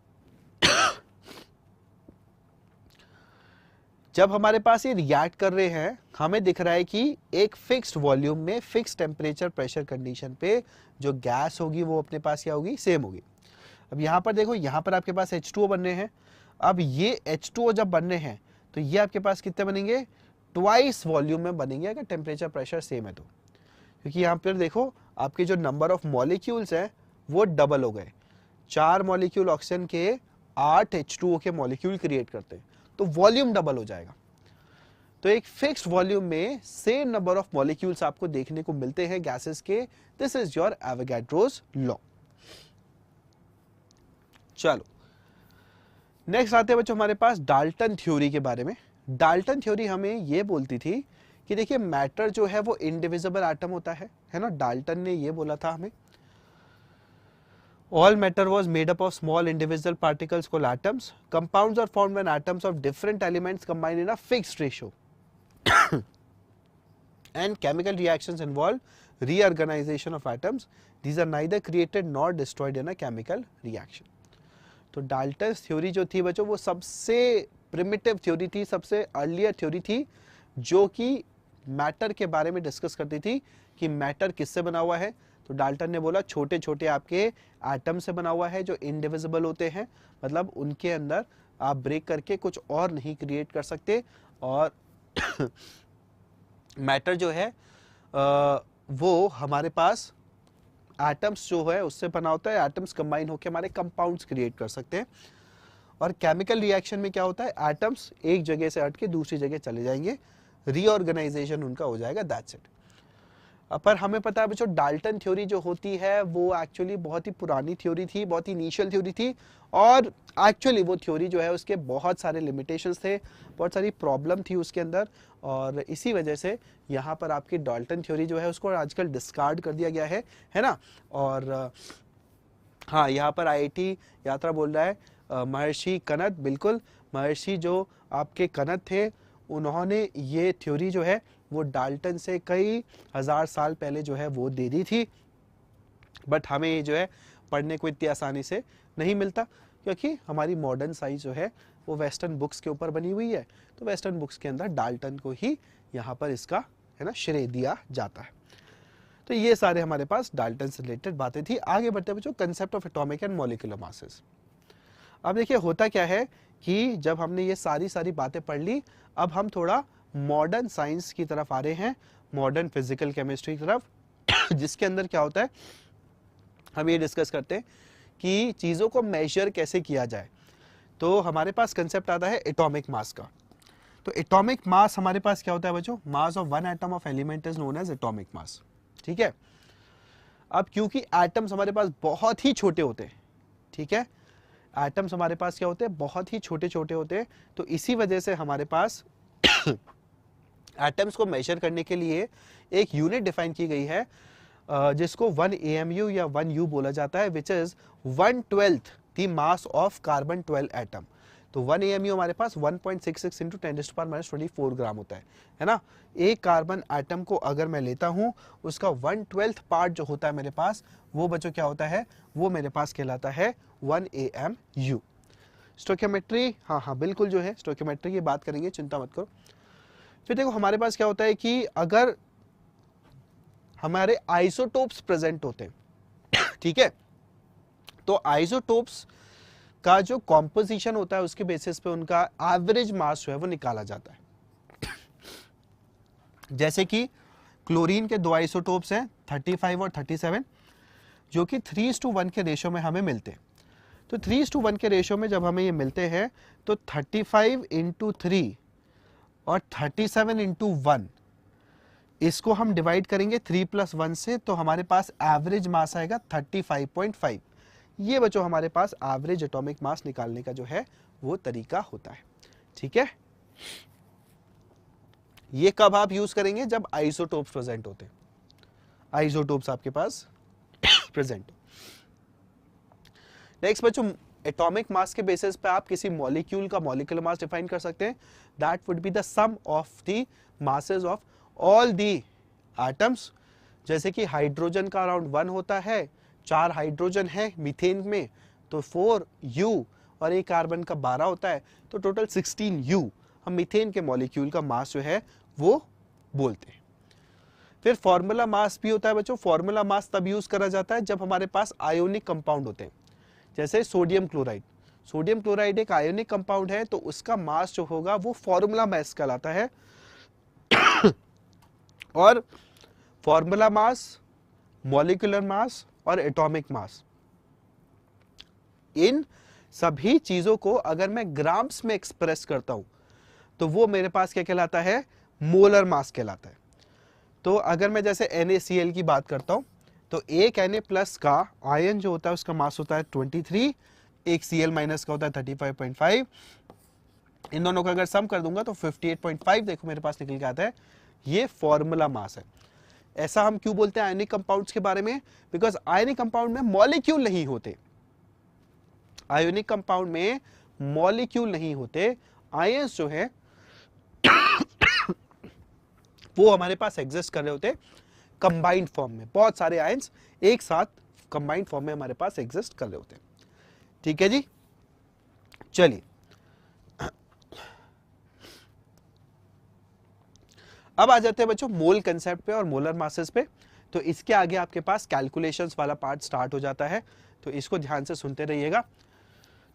[SPEAKER 1] जब हमारे पास ये रिएक्ट कर रहे हैं, हमें दिख रहा है कि एक फिक्स्ड वॉल्यूम में फिक्स टेम्परेचर प्रेशर कंडीशन पे जो गैस होगी वो अपने पास क्या होगी, सेम होगी। अब यहाँ पर देखो, यहाँ पर आपके पास H2O बनने हैं। अब ये H2O जब बनने हैं तो ये आपके पास कितने बनेंगे, ट्वाइस वॉल्यूम में बनेंगे अगर टेम्परेचर प्रेशर सेम है तो, क्योंकि यहाँ पर देखो आपके जो नंबर ऑफ मॉलिक्यूल्स हैं वो डबल हो गए। 4 मॉलिक्यूल ऑक्सीजन के 8 H2O के मॉलिक्यूल क्रिएट करते हैं, तो वॉल्यूम डबल हो जाएगा। तो एक फिक्स्ड वॉल्यूम में सेम नंबर ऑफ मॉलिक्यूल्स आपको देखने को मिलते हैं गैसेस के। This is your Avogadro's law. चलो नेक्स्ट आते हैं बच्चों हमारे पास डाल्टन थ्योरी के बारे में। डाल्टन थ्योरी हमें यह बोलती थी कि देखिए मैटर जो है वो इंडिविजिबल एटम होता है ना। डाल्टन ने ये बोला था हमें, all matter was made up of small individual particles called atoms. Compounds are formed when atoms of different elements combine in a fixed ratio. And chemical reactions involve reorganization of atoms. These are neither created nor destroyed in a chemical reaction. तो Dalton's theory जो थी बच्चों वो सबसे primitive theory थी, सबसे earlier theory थी, जो कि मैटर के बारे में डिस्कस करती थी कि मैटर किससे बना हुआ है। तो डाल्टन ने बोला छोटे छोटे आपके एटम से बना हुआ है जो इनडिविजिबल होते हैं, मतलब उनके अंदर आप ब्रेक करके कुछ और नहीं क्रिएट कर सकते। और मैटर जो है वो हमारे पास एटम्स जो है उससे बना होता है। एटम्स कंबाइन होकर हमारे कंपाउंड्स क्रिएट कर सकते हैं। और केमिकल रिएक्शन में क्या होता है, एटम्स एक जगह से हट के दूसरी जगह चले जाएंगे, रीऑर्गेनाइजेशन उनका हो जाएगा, दैट्स इट। पर हमें पता है बच्चों डाल्टन थ्योरी जो होती है वो एक्चुअली बहुत ही पुरानी थ्योरी थी, बहुत ही इनिशियल थ्योरी थी। और एक्चुअली वो थ्योरी जो है उसके बहुत सारे लिमिटेशंस थे, बहुत सारी प्रॉब्लम थी उसके अंदर। और इसी वजह से यहाँ पर आपकी डाल्टन थ्योरी जो है उसको आजकल डिस्कार्ड कर दिया गया है ना। और हाँ, यहाँ पर IIT यात्रा बोल रहा है महर्षि कनद, बिल्कुल महर्षि जो आपके कनद थे उन्होंने ये थ्योरी जो है वो डाल्टन से कई हजार साल पहले जो है वो दे दी थी। बट हमें ये जो है पढ़ने को इतनी आसानी से नहीं मिलता, क्योंकि हमारी मॉडर्न साइंस जो है वो वेस्टर्न बुक्स के ऊपर बनी हुई है। तो वेस्टर्न बुक्स के अंदर डाल्टन को ही यहाँ पर इसका है ना श्रेय दिया जाता है। तो ये सारे हमारे पास डाल्टन से रिलेटेड बातें थी। आगे बढ़ते बच्चों, concept of atomic and molecular masses. अब देखिए होता क्या है कि जब हमने ये सारी बातें पढ़ ली, अब हम थोड़ा मॉडर्न साइंस की तरफ आ रहे हैं, मॉडर्न फिजिकल केमिस्ट्री की तरफ, जिसके अंदर क्या होता है हम ये डिस्कस करते हैं कि चीज़ों को मेजर कैसे किया जाए। तो हमारे पास कंसेप्ट आता है एटॉमिक मास का। तो एटॉमिक मास हमारे पास क्या होता है बच्चों, mass of one atom of element is known as atomic mass, ठीक है। अब क्योंकि एटम्स हमारे पास बहुत ही छोटे होते हैं, ठीक है, एटम्स हमारे पास क्या होते हैं, बहुत ही छोटे छोटे होते हैं, तो इसी वजह से हमारे पास एटम्स को मेजर करने के लिए एक यूनिट डिफाइन की गई है जिसको 1 AMU या 1 U बोला जाता है, which is 1/12 the mass of carbon 12 atom. तो 1 AMU हमारे पास 1.66 × 10⁻24 ग्राम होता है ना। एक कार्बन एटम को अगर मैं लेता हूं, उसका 1/12 पार्ट जो होता है मेरे पास, वो बच्चों क्या होता है, वो मेरे पास कहलाता है 1 AMU। स्टोइकियोमेट्री, हाँ बिल्कुल जो है स्टोइकियोमेट्री की बात करेंगे, चिंता मत करो। फिर देखो हमारे पास क्या होता है कि अगर हमारे आइसोटोप्स प्रेजेंट होते हैं, ठीक है, तो आइसोटोप्स का जो कॉम्पोजिशन होता है उसके बेसिस पे उनका एवरेज मास जो है वो निकाला जाता है। जैसे कि क्लोरीन के दो आइसोटोप्स हैं 35 और 37, जो कि 3:1 के रेशो में हमें मिलते हैं। तो 3:1 के रेशो में जब हमें ये मिलते हैं तो 35 इंटू 3 और 37 इंटू 1, इसको हम डिवाइड करेंगे 3 + 1 से, तो हमारे पास एवरेज मास आएगा 35.5। ये बच्चों हमारे पास एवरेज एटॉमिक मास निकालने का जो है वो तरीका होता है। ठीक है, ये कब आप यूज करेंगे? जब आइसोटोप्स प्रेजेंट होते हैं, आइसोटोप्स आपके पास प्रेजेंट। नेक्स्ट बच्चों, एटॉमिक मास के बेसिस पे आप किसी मॉलिक्यूल का मॉलिक्यूलर मास डिफाइन कर सकते हैं। That would be the sum of the masses of all the atoms. जैसे कि हाइड्रोजन का अराउंड 1 होता है, 4 हाइड्रोजन है मीथेन में, तो 4 U, और एक कार्बन का 12 होता है, तो टोटल 16 U हम मीथेन के मॉलिक्यूल का मास जो है वो बोलते हैं। फिर फॉर्मूला मास भी होता है बच्चों। फॉर्मूला मास तब यूज करा जाता है जब हमारे पास आयोनिक कंपाउंड होते हैं, जैसे सोडियम क्लोराइड। सोडियम क्लोराइड एक आयोनिक कंपाउंड है, तो उसका मास जो होगा वो फॉर्मूला मास कहलाता है। और फॉर्मूला मास, मॉलिक्यूलर मास और एटॉमिक मास, इन सभी चीजों को अगर मैं ग्राम्स में एक्सप्रेस करता हूं तो वो मेरे पास क्या कहलाता है? मोलर मास कहलाता है। तो अगर मैं जैसे NaCl की बात करता हूं, तो एक Na+ का आयन जो होता है उसका मास होता है 23, एक Cl- का होता है 35.5। इन दोनों का अगर सम कर दूंगा तो 58.5 देखो मेरे पास निकल के आता है। ये फॉर्मूला मास है। ऐसा हम क्यों बोलते हैं आयनिक कंपाउंड्स के बारे में? बिकॉज आयनिक कंपाउंड में मॉलिक्यूल नहीं होते। आयोनिक कंपाउंड में मॉलिक्यूल नहीं होते, आयंस जो है वो हमारे पास एग्जिस्ट कर रहे होते कंबाइंड फॉर्म में। बहुत सारे आयंस एक साथ कंबाइंड फॉर्म में हमारे पास एग्जिस्ट कर रहे होते हैं। ठीक है जी, चलिए अब आ जाते हैं बच्चों मोल कंसेप्ट पे और मोलर मासेस पे। तो इसके आगे आपके पास कैलकुलेशंस वाला पार्ट स्टार्ट हो जाता है, तो इसको ध्यान से सुनते रहिएगा।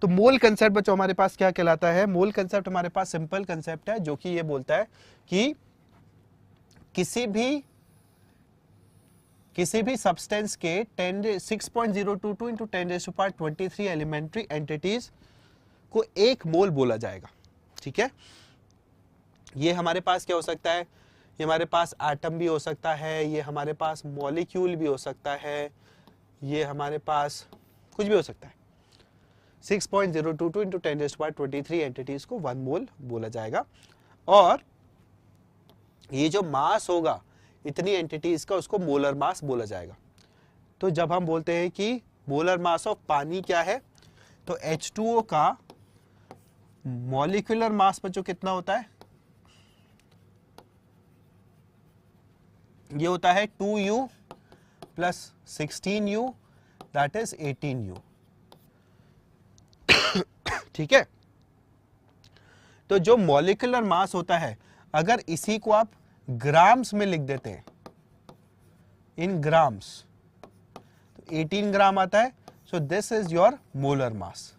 [SPEAKER 1] तो मोल कंसेप्ट बच्चों हमारे पास क्या कहलाता है? मोल कंसेप्ट हमारे पास सिंपल कंसेप्ट है, जो कि ये बोलता है कि किसी भी सब्सटेंस के 6.022 इंटू 10⁻23 एलिमेंट्री एंटिटीज को एक मोल बोला जाएगा। ठीक है, ये हमारे पास क्या हो सकता है? ये हमारे पास एटम भी हो सकता है, ये हमारे पास मॉलिक्यूल भी हो सकता है, ये हमारे पास कुछ भी हो सकता है। 6.022 इंटू 10⁻23 एंटिटीज को 1 मोल बोला जाएगा। और ये जो मास होगा इतनी एंटिटीज का, उसको मोलर मास बोला जाएगा। तो जब हम बोलते हैं कि मोलर मास ऑफ पानी क्या है, तो H2O का मॉलिक्यूलर मास बच्चों कितना होता है? ये होता है 2U + 16U, that is 18U। ठीक है, तो जो मॉलिक्यूलर मास होता है, अगर इसी को आप ग्राम्स में लिख देते हैं, इन ग्राम्स, तो 18 ग्राम आता है। सो this is your molar mass.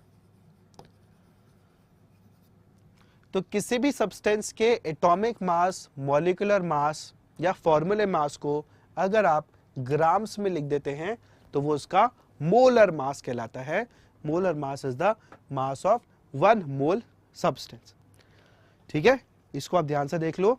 [SPEAKER 1] तो किसी भी सब्सटेंस के एटॉमिक मास, मॉलिक्यूलर मास या फॉर्मूले मास को अगर आप ग्राम्स में लिख देते हैं तो वो उसका मोलर मास कहलाता है। Molar mass is the mass of 1 mole substance. ठीक है, इसको आप ध्यान से देख लो।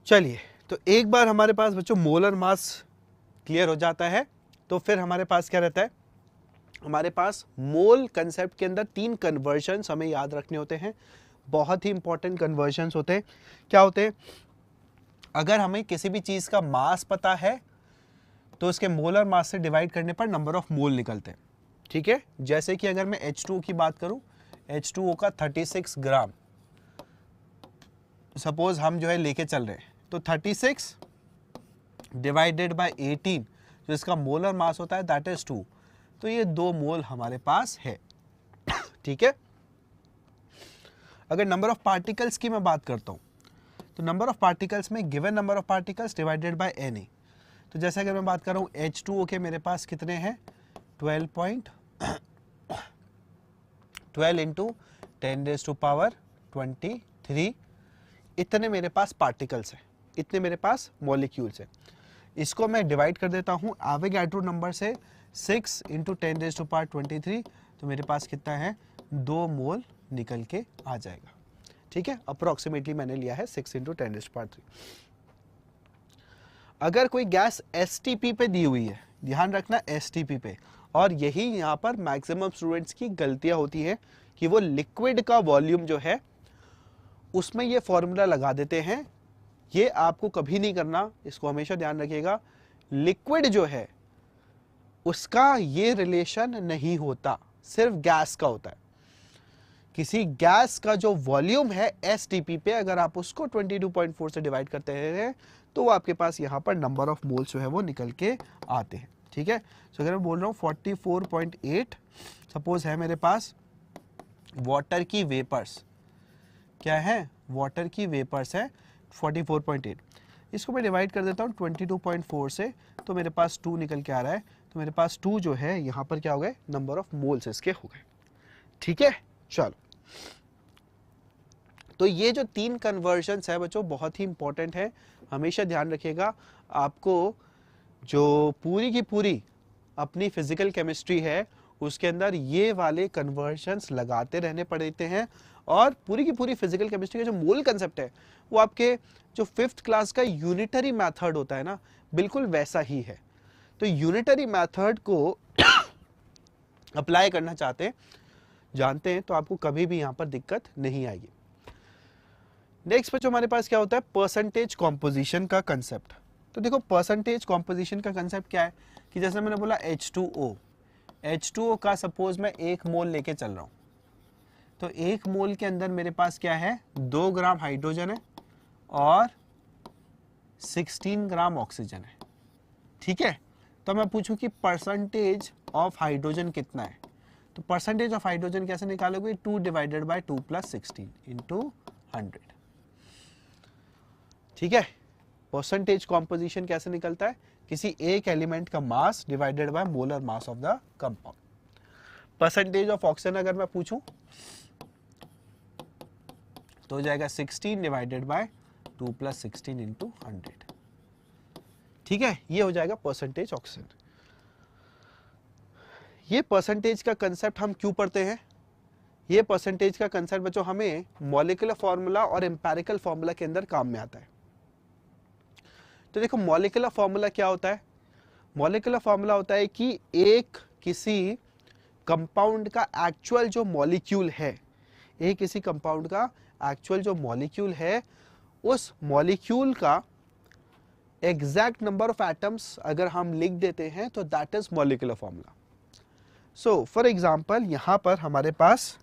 [SPEAKER 1] चलिए, तो एक बार हमारे पास बच्चों मोलर मास क्लियर हो जाता है, तो फिर हमारे पास क्या रहता है? हमारे पास मोल कंसेप्ट के अंदर 3 कन्वर्जन्स हमें याद रखने होते हैं। बहुत ही इंपॉर्टेंट कन्वर्जन्स होते हैं। क्या होते हैं? अगर हमें किसी भी चीज का मास पता है तो उसके मोलर मास से डिवाइड करने पर नंबर ऑफ मोल निकलते हैं, ठीक है। जैसे कि अगर मैं H2O की बात करूं, H2O का 36 ग्राम सपोज हम जो है लेके चल रहे हैं, तो 36 डिवाइडेड बाय 18 जो इसका मोलर मास होता है दैट इज 2, तो ये 2 मोल हमारे पास है, ठीक है। अगर नंबर ऑफ पार्टिकल्स की मैं बात करता हूं, तो नंबर ऑफ पार्टिकल्स में given number of particles divided by Na, तो जैसे अगर मैं बात कर रहा हूं H2O के मेरे पास कितने हैं 12 इंटू 10⁻23 इतने मेरे पास पार्टिकल्स हैं, इतने मेरे पास मॉलिक्यूल्स हैं। इसको मैं डिवाइड कर देता हूं एवोगैड्रो नंबर से 6 इंटू 10⁻23, तो मेरे पास कितना है 2 मोल निकल के आ जाएगा, ठीक है। अप्रोक्सीमेटली मैंने लिया है 6 इंटू 10⁻3। अगर कोई गैस STP पे दी हुई है, ध्यान रखना STP पे, और यही यहाँ पर मैक्सिमम स्टूडेंट्स की गलतियां होती है कि वो लिक्विड का वॉल्यूम जो है उसमें ये फॉर्मूला लगा देते हैं। ये आपको कभी नहीं करना, इसको हमेशा ध्यान रखिएगा। लिक्विड जो है उसका ये रिलेशन नहीं होता, सिर्फ गैस का होता है। किसी गैस का जो वॉल्यूम है STP पे, अगर आप उसको 22.4 से डिवाइड करते हैं तो आपके पास यहाँ पर नंबर ऑफ मोल्स जो है वो निकल के आते हैं, ठीक है। तो अगर मैं बोल रहा हूँ 44.8 सपोज है मेरे पास वाटर की वेपर्स, क्या है वाटर की वेपर्स है 44.8, इसको मैं डिवाइड कर देता हूँ 22.4 से, तो मेरे पास 2 निकल के आ रहा है। तो मेरे पास 2 जो है यहाँ पर क्या हो गए नंबर ऑफ मोल्स इसके हो गए, ठीक है। चलो, तो ये जो 3 कन्वर्जन्स है बच्चों बहुत ही इंपॉर्टेंट है, हमेशा ध्यान रखिएगा। आपको जो पूरी की पूरी अपनी फिजिकल केमिस्ट्री है उसके अंदर ये वाले कन्वर्जन्स लगाते रहने पड़ते हैं, और पूरी की पूरी फिजिकल केमिस्ट्री का जो मूल कंसेप्ट है वो आपके जो 5th क्लास का यूनिटरी मेथड होता है ना, बिल्कुल वैसा ही है। तो यूनिटरी मेथड को अप्लाई करना जानते हैं तो आपको कभी भी यहां पर दिक्कत नहीं आएगी। नेक्स्ट बच्चों हमारे पास क्या होता है परसेंटेज कॉम्पोजिशन का कंसेप्ट। तो देखो परसेंटेज कॉम्पोजिशन का कंसेप्ट क्या है कि जैसे मैंने बोला H2O का सपोज मैं 1 मोल लेके चल रहा हूं, तो 1 मोल के अंदर मेरे पास क्या है 2 ग्राम हाइड्रोजन है और 16 ग्राम ऑक्सीजन है, ठीक है। तो मैं पूछूं कि परसेंटेज ऑफ हाइड्रोजन कितना है, तो परसेंटेज ऑफ हाइड्रोजन कैसे निकालोगे 2 डिवाइडेड बाय 2 प्लस 16 इंटू 100, ठीक है। परसेंटेज कॉम्पोजिशन कैसे निकलता है किसी एक एलिमेंट का mass divided by molar mass of the compound. Percentage of oxygen अगर मैं पूछूं तो हो जाएगा 16 डिवाइडेड बाय 2 प्लस 16 इंटू 100, ठीक है। ये हो जाएगा परसेंटेज ऑक्सीजन। ये परसेंटेज का कंसेप्ट हम क्यों पढ़ते हैं, ये परसेंटेज का कंसेप्ट बच्चों हमें मॉलिक्यूलर फॉर्मूला और एम्पिरिकल फॉर्मूला के अंदर काम में आता है। तो देखो मॉलिक्यूलर फॉर्मूला क्या होता है, मॉलिक्यूलर फॉर्मूला होता है कि एक किसी कंपाउंड का एक्चुअल जो मॉलिक्यूल है, एक किसी कंपाउंड का एक्चुअल जो मॉलिक्यूल है उस मॉलिक्यूल का एग्जैक्ट नंबर ऑफ एटम्स अगर हम लिख देते हैं तो that is molecular formula. So for example यहां पर हमारे पास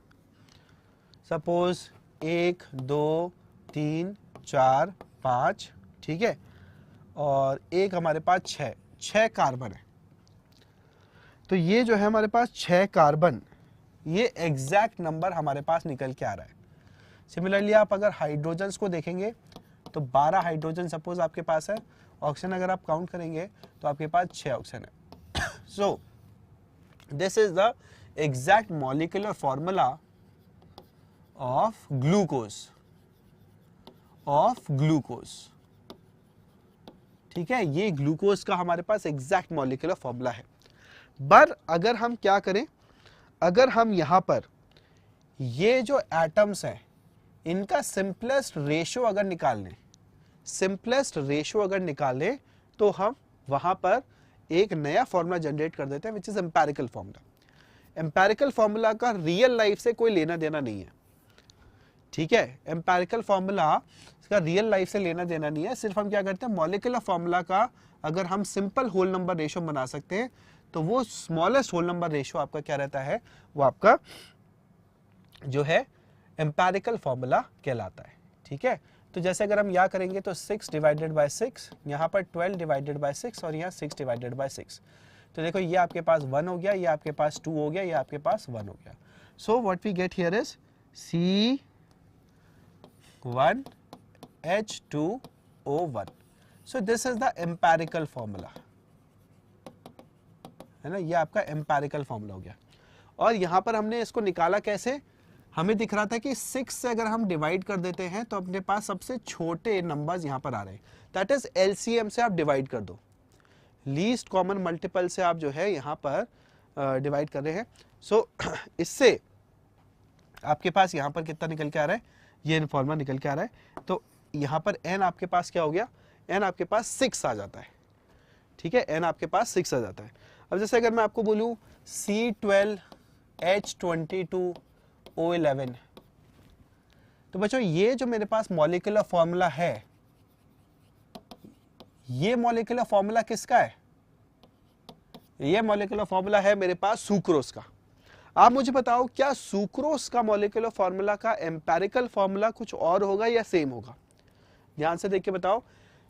[SPEAKER 1] सपोज 1 2 3 4 5, ठीक है, और एक हमारे पास 6 कार्बन है। तो ये जो है हमारे पास 6 कार्बन, ये एग्जैक्ट नंबर हमारे पास निकल के आ रहा है। सिमिलरली आप अगर हाइड्रोजन्स को देखेंगे तो 12 हाइड्रोजन सपोज आपके पास है, ऑक्सीजन अगर आप काउंट करेंगे तो आपके पास 6 ऑक्सीजन है। सो this is the exact molecular formula of glucose, ठीक है। ये ग्लूकोज का हमारे पास एग्जैक्ट मॉलिक्यूलर फॉर्मूला है। पर अगर हम क्या करें, अगर हम यहां पर ये जो एटम्स हैं इनका सिंपलेस्ट रेशियो अगर निकाल लें तो हम वहां पर एक नया फॉर्मूला जनरेट कर देते हैं which is empirical formula. Empirical formula का रियल लाइफ से कोई लेना देना नहीं है। ठीक है, एम्पेरिकल फॉर्मूला इसका रियल लाइफ से लेना देना नहीं है, सिर्फ हम क्या करते हैं मॉलिक्यूलर फॉर्मूला का अगर हम सिंपल होल नंबर रेशियो बना सकते हैं तो वो स्मॉलेस्ट होल नंबर रेशियो आपका क्या रहता है, वो आपका जो है एम्पेरिकल फॉर्मूला कहलाता है। ठीक है, तो जैसे अगर हम यहाँ करेंगे तो 6 डिवाइडेड बाय 6, यहाँ पर 12 डिवाइडेड बाय 6 और यहाँ 6 डिवाइडेड बाय 6। तो देखो ये आपके पास 1 हो गया, ये आपके पास 2 हो गया, ये आपके पास 1 हो गया। So what we get here is C1H2O1। So this is the empirical formula, है ना, ये आपका एम्पेरिकल फॉर्मूला हो गया। और यहाँ पर हमने इसको निकाला कैसे, हमें दिख रहा था कि 6 से अगर हम डिवाइड कर देते हैं तो अपने पास सबसे छोटे नंबर्स यहाँ पर आ रहे हैं, दैट इज एलसीएम से आप डिवाइड कर दो, लीस्ट कॉमन मल्टीपल से आप जो है यहाँ पर डिवाइड कर रहे हैं। सो इससे आपके पास यहाँ पर कितना निकल के आ रहा है, ये फॉर्मूला निकल के आ रहा है। तो यहाँ पर n आपके पास क्या हो गया, n आपके पास 6 आ जाता है। ठीक है, n आपके पास 6 आ जाता है। अब जैसे अगर मैं आपको बोलूँ C12H22O11, तो बच्चों ये जो मेरे पास मॉलिक्यूलर फॉर्मूला है, ये मॉलिक्यूलर फॉर्मूला किसका है, ये मॉलिक्यूलर फॉर्मूला है मेरे पास सुक्रोज का। आप मुझे बताओ क्या सुक्रोज का मॉलिक्यूलर फॉर्मूला का एम्पेरिकल फॉर्मूला कुछ और होगा या सेम होगा? ध्यान से देख के बताओ,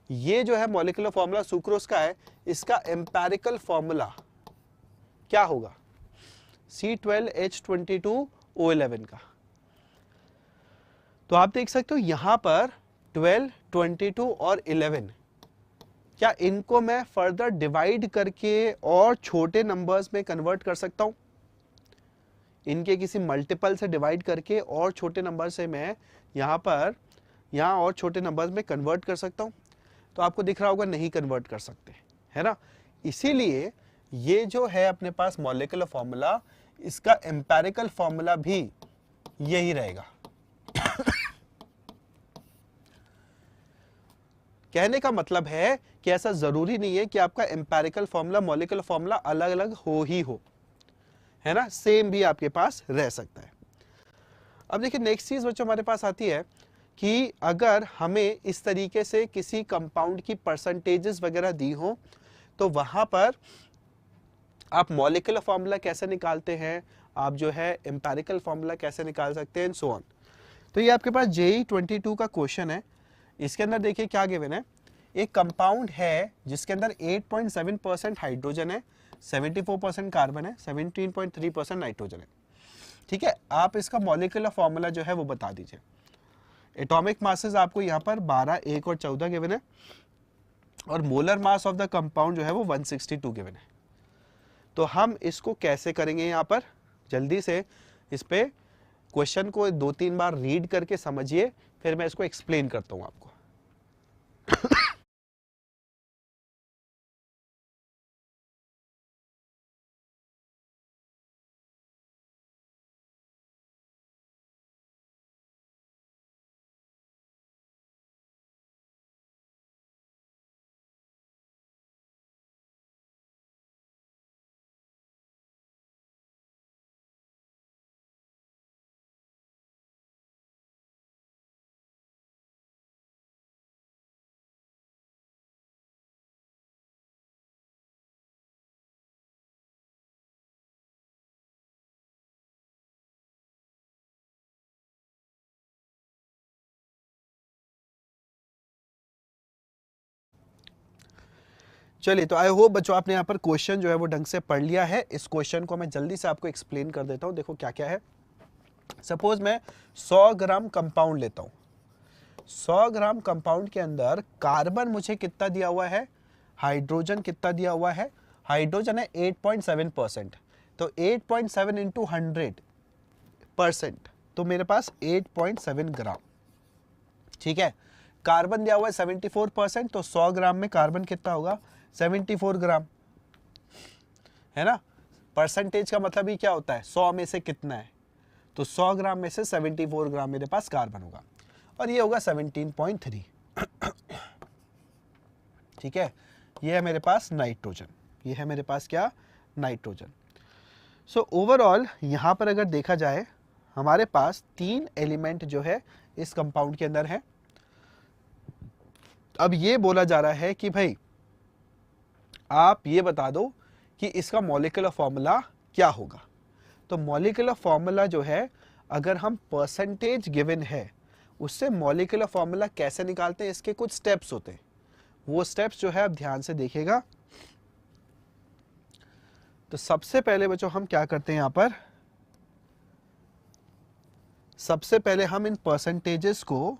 [SPEAKER 1] ये जो है मॉलिक्यूलर फॉर्मूला सुक्रोज का है, इसका एम्पेरिकल फॉर्मूला क्या होगा, C12H22O11 का। तो आप देख सकते हो यहां पर 12, 22 और 11, क्या इनको मैं फर्दर डिवाइड करके और छोटे नंबर्स में कन्वर्ट कर सकता हूं? इनके किसी मल्टीपल से डिवाइड करके और छोटे नंबर से मैं यहाँ और छोटे नंबर्स में कन्वर्ट कर सकता हूँ? तो आपको दिख रहा होगा नहीं कन्वर्ट कर सकते, है ना। इसीलिए ये जो है अपने पास मॉलिक्यूलर फॉर्मूला, इसका एम्पेरिकल फॉर्मूला भी यही रहेगा। कहने का मतलब है कि ऐसा जरूरी नहीं है कि आपका एम्पेरिकल फॉर्मूला मॉलिक्यूलर फॉर्मूला अलग अलग हो ही हो, है ना, सेम भी आपके पास रह सकता है। अब देखिए नेक्स्ट चीज बच्चों हमारे पास आती है कि अगर हमें इस तरीके से किसी कंपाउंड की परसेंटेजेस वगैरह दी हो तो वहां पर आप मॉलिक्यूलर फॉर्मूला कैसे निकालते हैं, आप जो है एम्पेरिकल फॉर्मूला कैसे निकाल सकते हैं, सो ऑन। तो ये आपके पास JEE 22 का क्वेश्चन है। इसके अंदर देखिए क्या गिवन है, एक कंपाउंड है जिसके अंदर 8.7% हाइड्रोजन है, 74% कार्बन है, 17.3% नाइट्रोजन है। ठीक है, आप इसका मॉलिक्यूलर फॉर्मूला जो है वो बता दीजिए। एटॉमिक मासेस आपको यहाँ पर 12, 1 और 14 गिवन है, और molar mass of the compound जो है वो 162 गिवन है। तो हम इसको कैसे करेंगे, यहाँ पर जल्दी से इस पे क्वेश्चन को 2-3 बार रीड करके समझिए, फिर मैं इसको एक्सप्लेन करता हूं आपको। चलिए, तो आई होप बच्चों आपने यहाँ पर क्वेश्चन जो है वो ढंग से पढ़ लिया है। इस क्वेश्चन को मैं जल्दी से आपको एक्सप्लेन कर देता हूँ। देखो क्या क्या है। सपोज मैं 100 ग्राम कंपाउंड लेता हूँ। 100 ग्राम कंपाउंड के अंदर कार्बन मुझे कितना दिया हुआ है, हाइड्रोजन कितना दिया हुआ है, हाइड्रोजन है 8.7%, तो 8.7 इंटू 100%, तो मेरे पास 8.7 ग्राम। ठीक है, कार्बन दिया हुआ है 74%, तो 100 ग्राम में कार्बन कितना होगा, 74 ग्राम, है ना। परसेंटेज का मतलब ही क्या होता है, 100 में से कितना है, तो 100 ग्राम में से 74 ग्राम मेरे पास कार्बन होगा, और ये होगा 17.3। ठीक है, ये है मेरे पास नाइट्रोजन, ये है मेरे पास क्या, नाइट्रोजन। सो ओवरऑल यहाँ पर अगर देखा जाए हमारे पास 3 एलिमेंट जो है इस कंपाउंड के अंदर है। अब ये बोला जा रहा है कि भाई आप ये बता दो कि इसका मॉलिक्यूलर फॉर्मूला क्या होगा। तो मॉलिक्यूलर फॉर्मूला जो है, अगर हम परसेंटेज गिवन है उससे मॉलिक्यूलर फॉर्मूला कैसे निकालते हैं, इसके कुछ स्टेप्स होते हैं। वो स्टेप्स जो है आप ध्यान से देखिएगा। तो सबसे पहले बच्चों हम क्या करते हैं, यहां पर सबसे पहले हम इन परसेंटेजेस को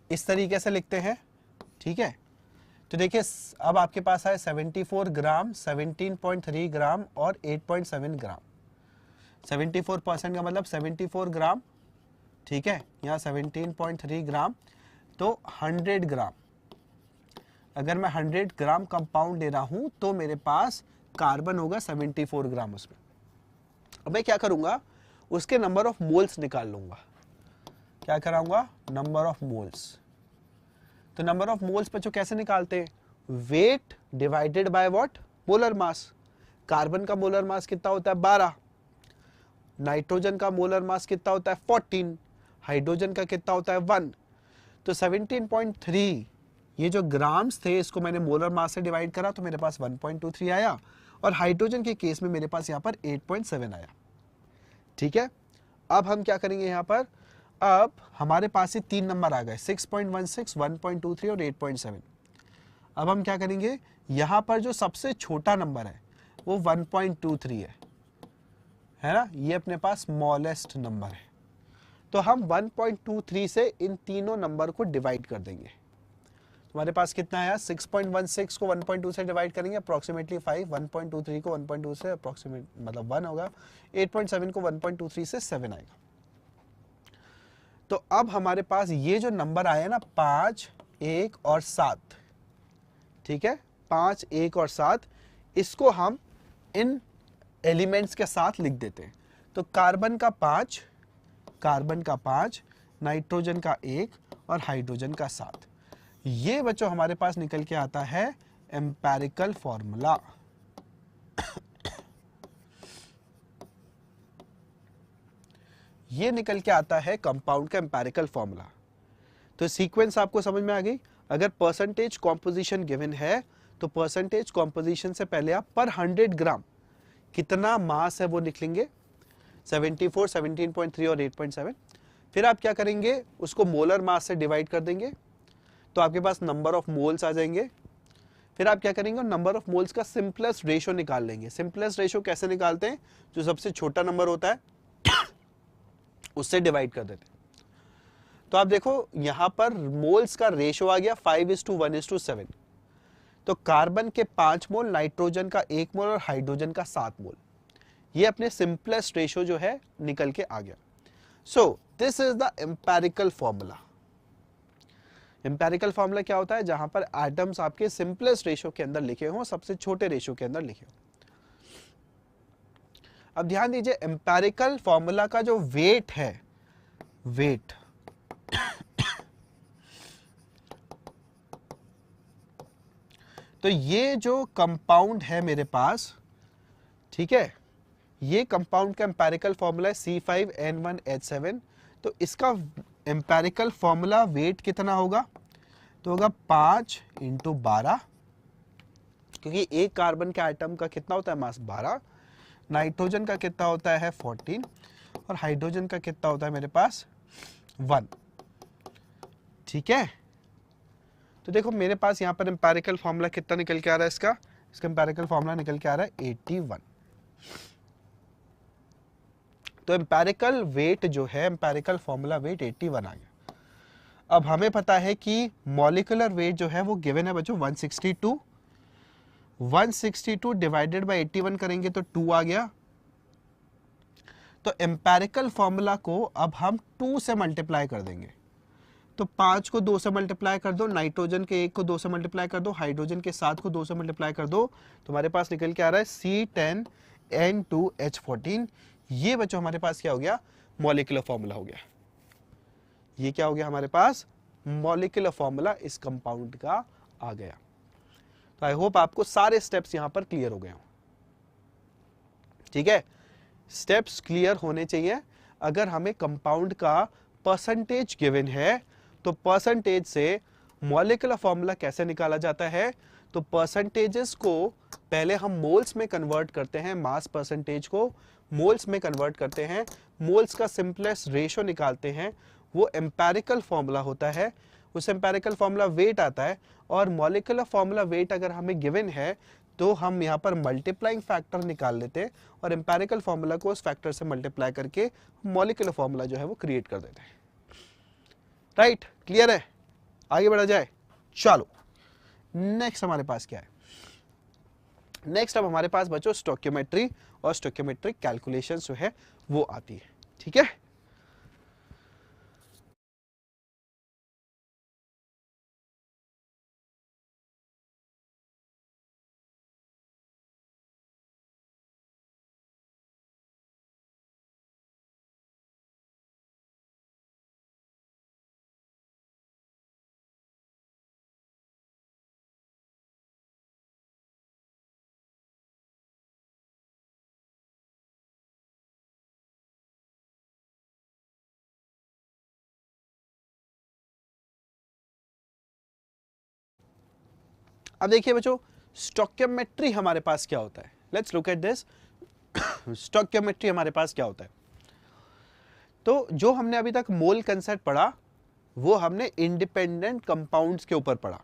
[SPEAKER 1] इस तरीके से लिखते हैं, ठीक है। तो देखिए अब आपके पास है 74 ग्राम, 17.3 ग्राम और 8.7 ग्राम। 74% का मतलब 74 ग्राम, ठीक है, यहाँ 17.3 ग्राम, तो 100 ग्राम। अगर मैं 100 ग्राम कंपाउंड ले रहा हूं तो मेरे पास कार्बन होगा 74 ग्राम उसमें। अब मैं क्या करूंगा, उसके नंबर ऑफ मोल्स निकाल लूंगा। क्या कराऊंगा, नंबर ऑफ मोल्स। तो नंबर ऑफ मोल्स बच्चों कैसे निकालते हैं, weight divided by what, molar mass. Carbon का मोलर मास कितना होता है 12, नाइट्रोजन का मोलर मास कितना होता है 14, हाइड्रोजन का कितना होता है 1। तो 17.3 ये जो ग्राम्स थे इसको मैंने मोलर मास से डिवाइड करा तो मेरे पास 1.23 आया, और हाइड्रोजन के केस में मेरे पास यहाँ पर 8.7 आया, ठीक है। अब हम क्या करेंगे यहाँ पर, अब हमारे पास ये 3 नंबर आ गए, 6.16, 1.23 और 8.7। अब हम क्या करेंगे, यहाँ पर जो सबसे छोटा नंबर है वो 1.23 है ना, ये अपने पास स्मॉलेस्ट नंबर है। तो हम 1.23 से इन तीनों नंबर को डिवाइड कर देंगे। हमारे पास कितना है, 6.16 को 1.2 से डिवाइड करेंगे अप्रोक्सीमेटली 5, 1.23 को 1.2 से अप्रोक्सीमेट मतलब 1 होगा, 8.7 को 1.23 से 7 आएगा। तो अब हमारे पास ये जो नंबर आया ना 5, 1 और 7, ठीक है, 5, 1 और 7, इसको हम इन एलिमेंट्स के साथ लिख देते हैं। तो कार्बन का 5, नाइट्रोजन का 1 और हाइड्रोजन का 7। ये बच्चों हमारे पास निकल के आता है एम्पेरिकल फॉर्मूला। ये निकल के आता है कंपाउंड का एम्पेरिकल फॉर्मूला। तो सीक्वेंस आपको समझ में आ गई। अगर परसेंटेज कॉम्पोजिशन गिवन है तो परसेंटेज कॉम्पोजिशन से पहले आप पर 100 ग्राम कितना मास है वो लिखेंगे, 74, 17.3 और 8.7। फिर आप क्या करेंगे, उसको मोलर मास से डिवाइड कर देंगे तो आपके पास नंबर ऑफ मोल्स आ जाएंगे। फिर आप क्या करेंगे, नंबर ऑफ मोल्स का सिंपलेस्ट रेशो निकाल लेंगे। सिंपलेस्ट रेशो कैसे निकालते हैं, जो सबसे छोटा नंबर होता है उससे डिवाइड कर देते हैं। तो आप देखो यहां पर मोल्स का रेशो आ गया 5:1:7। तो कार्बन के 5 मोल, नाइट्रोजन का 1 मोल और हाइड्रोजन का 7 मोल। ये अपने सिंपलेस्ट रेशो जो है निकल के आ गया। सो this is the empirical formula. Empirical formula क्या होता है, जहां पर एटम्स आपके सिंपलेस्ट रेशो के अंदर लिखे हों, सबसे छोटे रेशो के अंदर लिखे हों। अब ध्यान दीजिए, एम्पेरिकल फॉर्मूला का जो वेट है, वेट तो ये जो कंपाउंड है मेरे पास, ठीक है, ये कंपाउंड का एम्पेरिकल फॉर्मूला है C5N1H7। तो इसका एम्पेरिकल फॉर्मूला वेट कितना होगा, तो होगा 5 × 12, क्योंकि एक कार्बन के आइटम का कितना होता है मास 12, नाइट्रोजन का कितना होता है 14 और हाइड्रोजन का कितना होता है मेरे पास 1, ठीक है। तो देखो मेरे पास यहाँ पर एम्पेरिकल फॉर्मूला कितना निकल के आ रहा है, इसका एम्पेरिकल फॉर्मूला निकल के आ रहा है 81। तो एम्पेरिकल वेट जो है, एम्पेरिकल फॉर्मूला वेट 81 आ गया। अब हमें पता है कि मॉलिक्यूलर वेट जो है वो गिवन है बच्चों 162। 162 डिवाइडेड बाय 81 करेंगे तो 2 आ गया। तो एम्पेरिकल फॉर्मूला को अब हम 2 से मल्टीप्लाई कर देंगे। तो 5 को 2 से मल्टीप्लाई कर दो, नाइट्रोजन के 1 को 2 से मल्टीप्लाई कर दो, हाइड्रोजन के 7 को 2 से मल्टीप्लाई कर दो, तो हमारे पास निकल के आ रहा है C10N2H14। ये बच्चों हमारे पास क्या हो गया, मॉलिक्यूलर फॉर्मूला हो गया। ये क्या हो गया हमारे पास, मॉलिक्यूलर फॉर्मूला इस कंपाउंड का आ गया। तो आई होप आपको सारे स्टेप्स यहां पर क्लियर हो गए हो, ठीक है। स्टेप्स क्लियर होने चाहिए। अगर हमें कंपाउंड का परसेंटेज गिवन है तो परसेंटेज से मॉलिक्यूलर फॉर्मूला कैसे निकाला जाता है, तो परसेंटेजेस को पहले हम मोल्स में कन्वर्ट करते हैं, मास परसेंटेज को मोल्स में कन्वर्ट करते हैं, मोल्स का सिंपलेस्ट रेशो निकालते हैं, वो एम्पेरिकल फॉर्मूला होता है, उस एम्पेरिकल फॉर्मूला वेट आता है, और मॉलिक्यूलर फॉर्मूला वेट अगर हमें गिवन है तो हम यहाँ पर मल्टीप्लाइंग फैक्टर निकाल लेते हैं और एम्पेरिकल फॉर्मूला को उस फैक्टर से मल्टीप्लाई करके मॉलिक्यूलर फॉर्मूला जो है वो क्रिएट कर देते हैं। राइट, क्लियर है? आगे बढ़ा जाए, चलो नेक्स्ट हमारे पास क्या है। नेक्स्ट अब हमारे पास बच्चों स्टोइकियोमेट्री और स्टोइकियोमेट्रिक कैलकुलेशन जो है वो आती है। ठीक है, अब देखिए बच्चों स्टोइकियोमेट्री हमारे पास क्या होता है। Let's look at this. Stoichiometry हमारे पास क्या होता है, तो जो हमने अभी तक मोल कंसेप्ट पढ़ा वो हमने इंडिपेंडेंट कंपाउंड्स के ऊपर पढ़ा।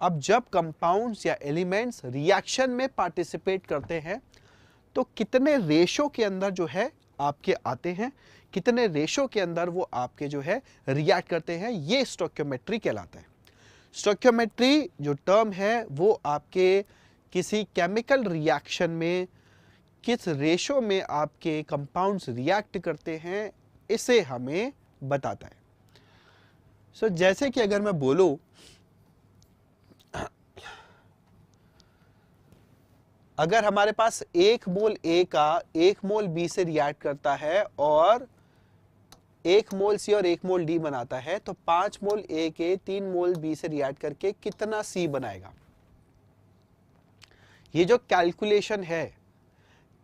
[SPEAKER 1] अब जब कंपाउंड्स या एलिमेंट्स रिएक्शन में पार्टिसिपेट करते हैं तो कितने रेशो के अंदर जो है आपके आते हैं, कितने रेशो के अंदर वो आपके जो है रिएक्ट करते हैं, ये स्टोइकियोमेट्री कहलाता है। स्टोइकियोमेट्री जो टर्म है वो आपके किसी केमिकल रिएक्शन में किस रेशो में आपके कंपाउंड्स रिएक्ट करते हैं इसे हमें बताता है। सो जैसे कि अगर मैं बोलूं अगर हमारे पास 1 मोल ए का 1 मोल बी से रिएक्ट करता है और 1 मोल सी और 1 मोल डी बनाता है तो 5 मोल ए के 3 मोल बी से रिएक्ट करके कितना सी बनाएगा। ये जो कैलकुलेशन है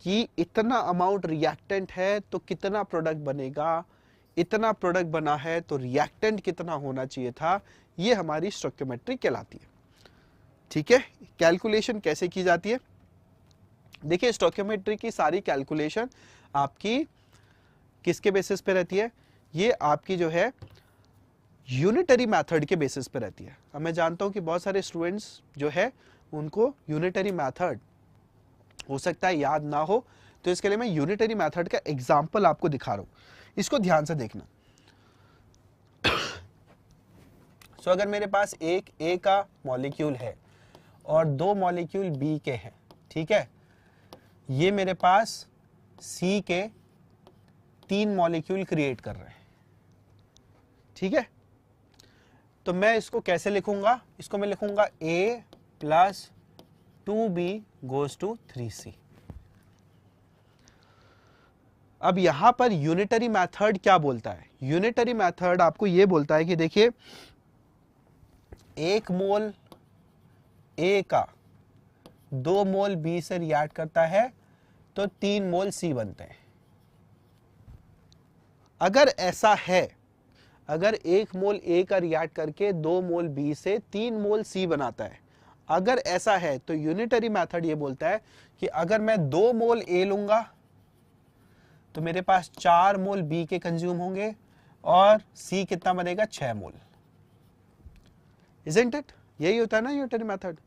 [SPEAKER 1] कि इतना अमाउंट रिएक्टेंट है तो कितना प्रोडक्ट बनेगा, इतना प्रोडक्ट बना है तो रिएक्टेंट कितना होना चाहिए था, ये हमारी स्टोइकियोमेट्री कहलाती है। ठीक है, कैलकुलेशन कैसे की जाती है, देखिए स्टोइकियोमेट्री की सारी कैलकुलेशन आपकी किसके बेसिस पे रहती है, ये आपकी जो है यूनिटरी मेथड के बेसिस पे रहती है। अब मैं जानता हूं कि बहुत सारे स्टूडेंट्स जो है उनको यूनिटरी मेथड हो सकता है याद ना हो, तो इसके लिए मैं यूनिटरी मेथड का एग्जांपल आपको दिखा रहा हूं, इसको ध्यान से देखना। सो अगर मेरे पास एक ए का मॉलिक्यूल है और 2 मॉलिक्यूल बी के हैं, ठीक है, ये मेरे पास सी के 3 मॉलिक्यूल क्रिएट कर रहे हैं। ठीक है, तो मैं इसको कैसे लिखूंगा, इसको मैं लिखूंगा a plus 2b goes to 3c। अब यहां पर यूनिटरी मेथड क्या बोलता है, यूनिटरी मेथड आपको यह बोलता है कि देखिए 1 मोल a का 2 मोल b से रिएक्ट करता है तो 3 मोल c बनते हैं। अगर ऐसा है, अगर 1 मोल A का रिएक्ट करके 2 मोल B से 3 मोल C बनाता है, अगर ऐसा है तो यूनिटरी मेथड ये बोलता है कि अगर मैं 2 मोल A लूंगा तो मेरे पास 4 मोल B के कंज्यूम होंगे और C कितना बनेगा, 6 मोल। Isn't it? यही होता है ना यूनिटरी मेथड,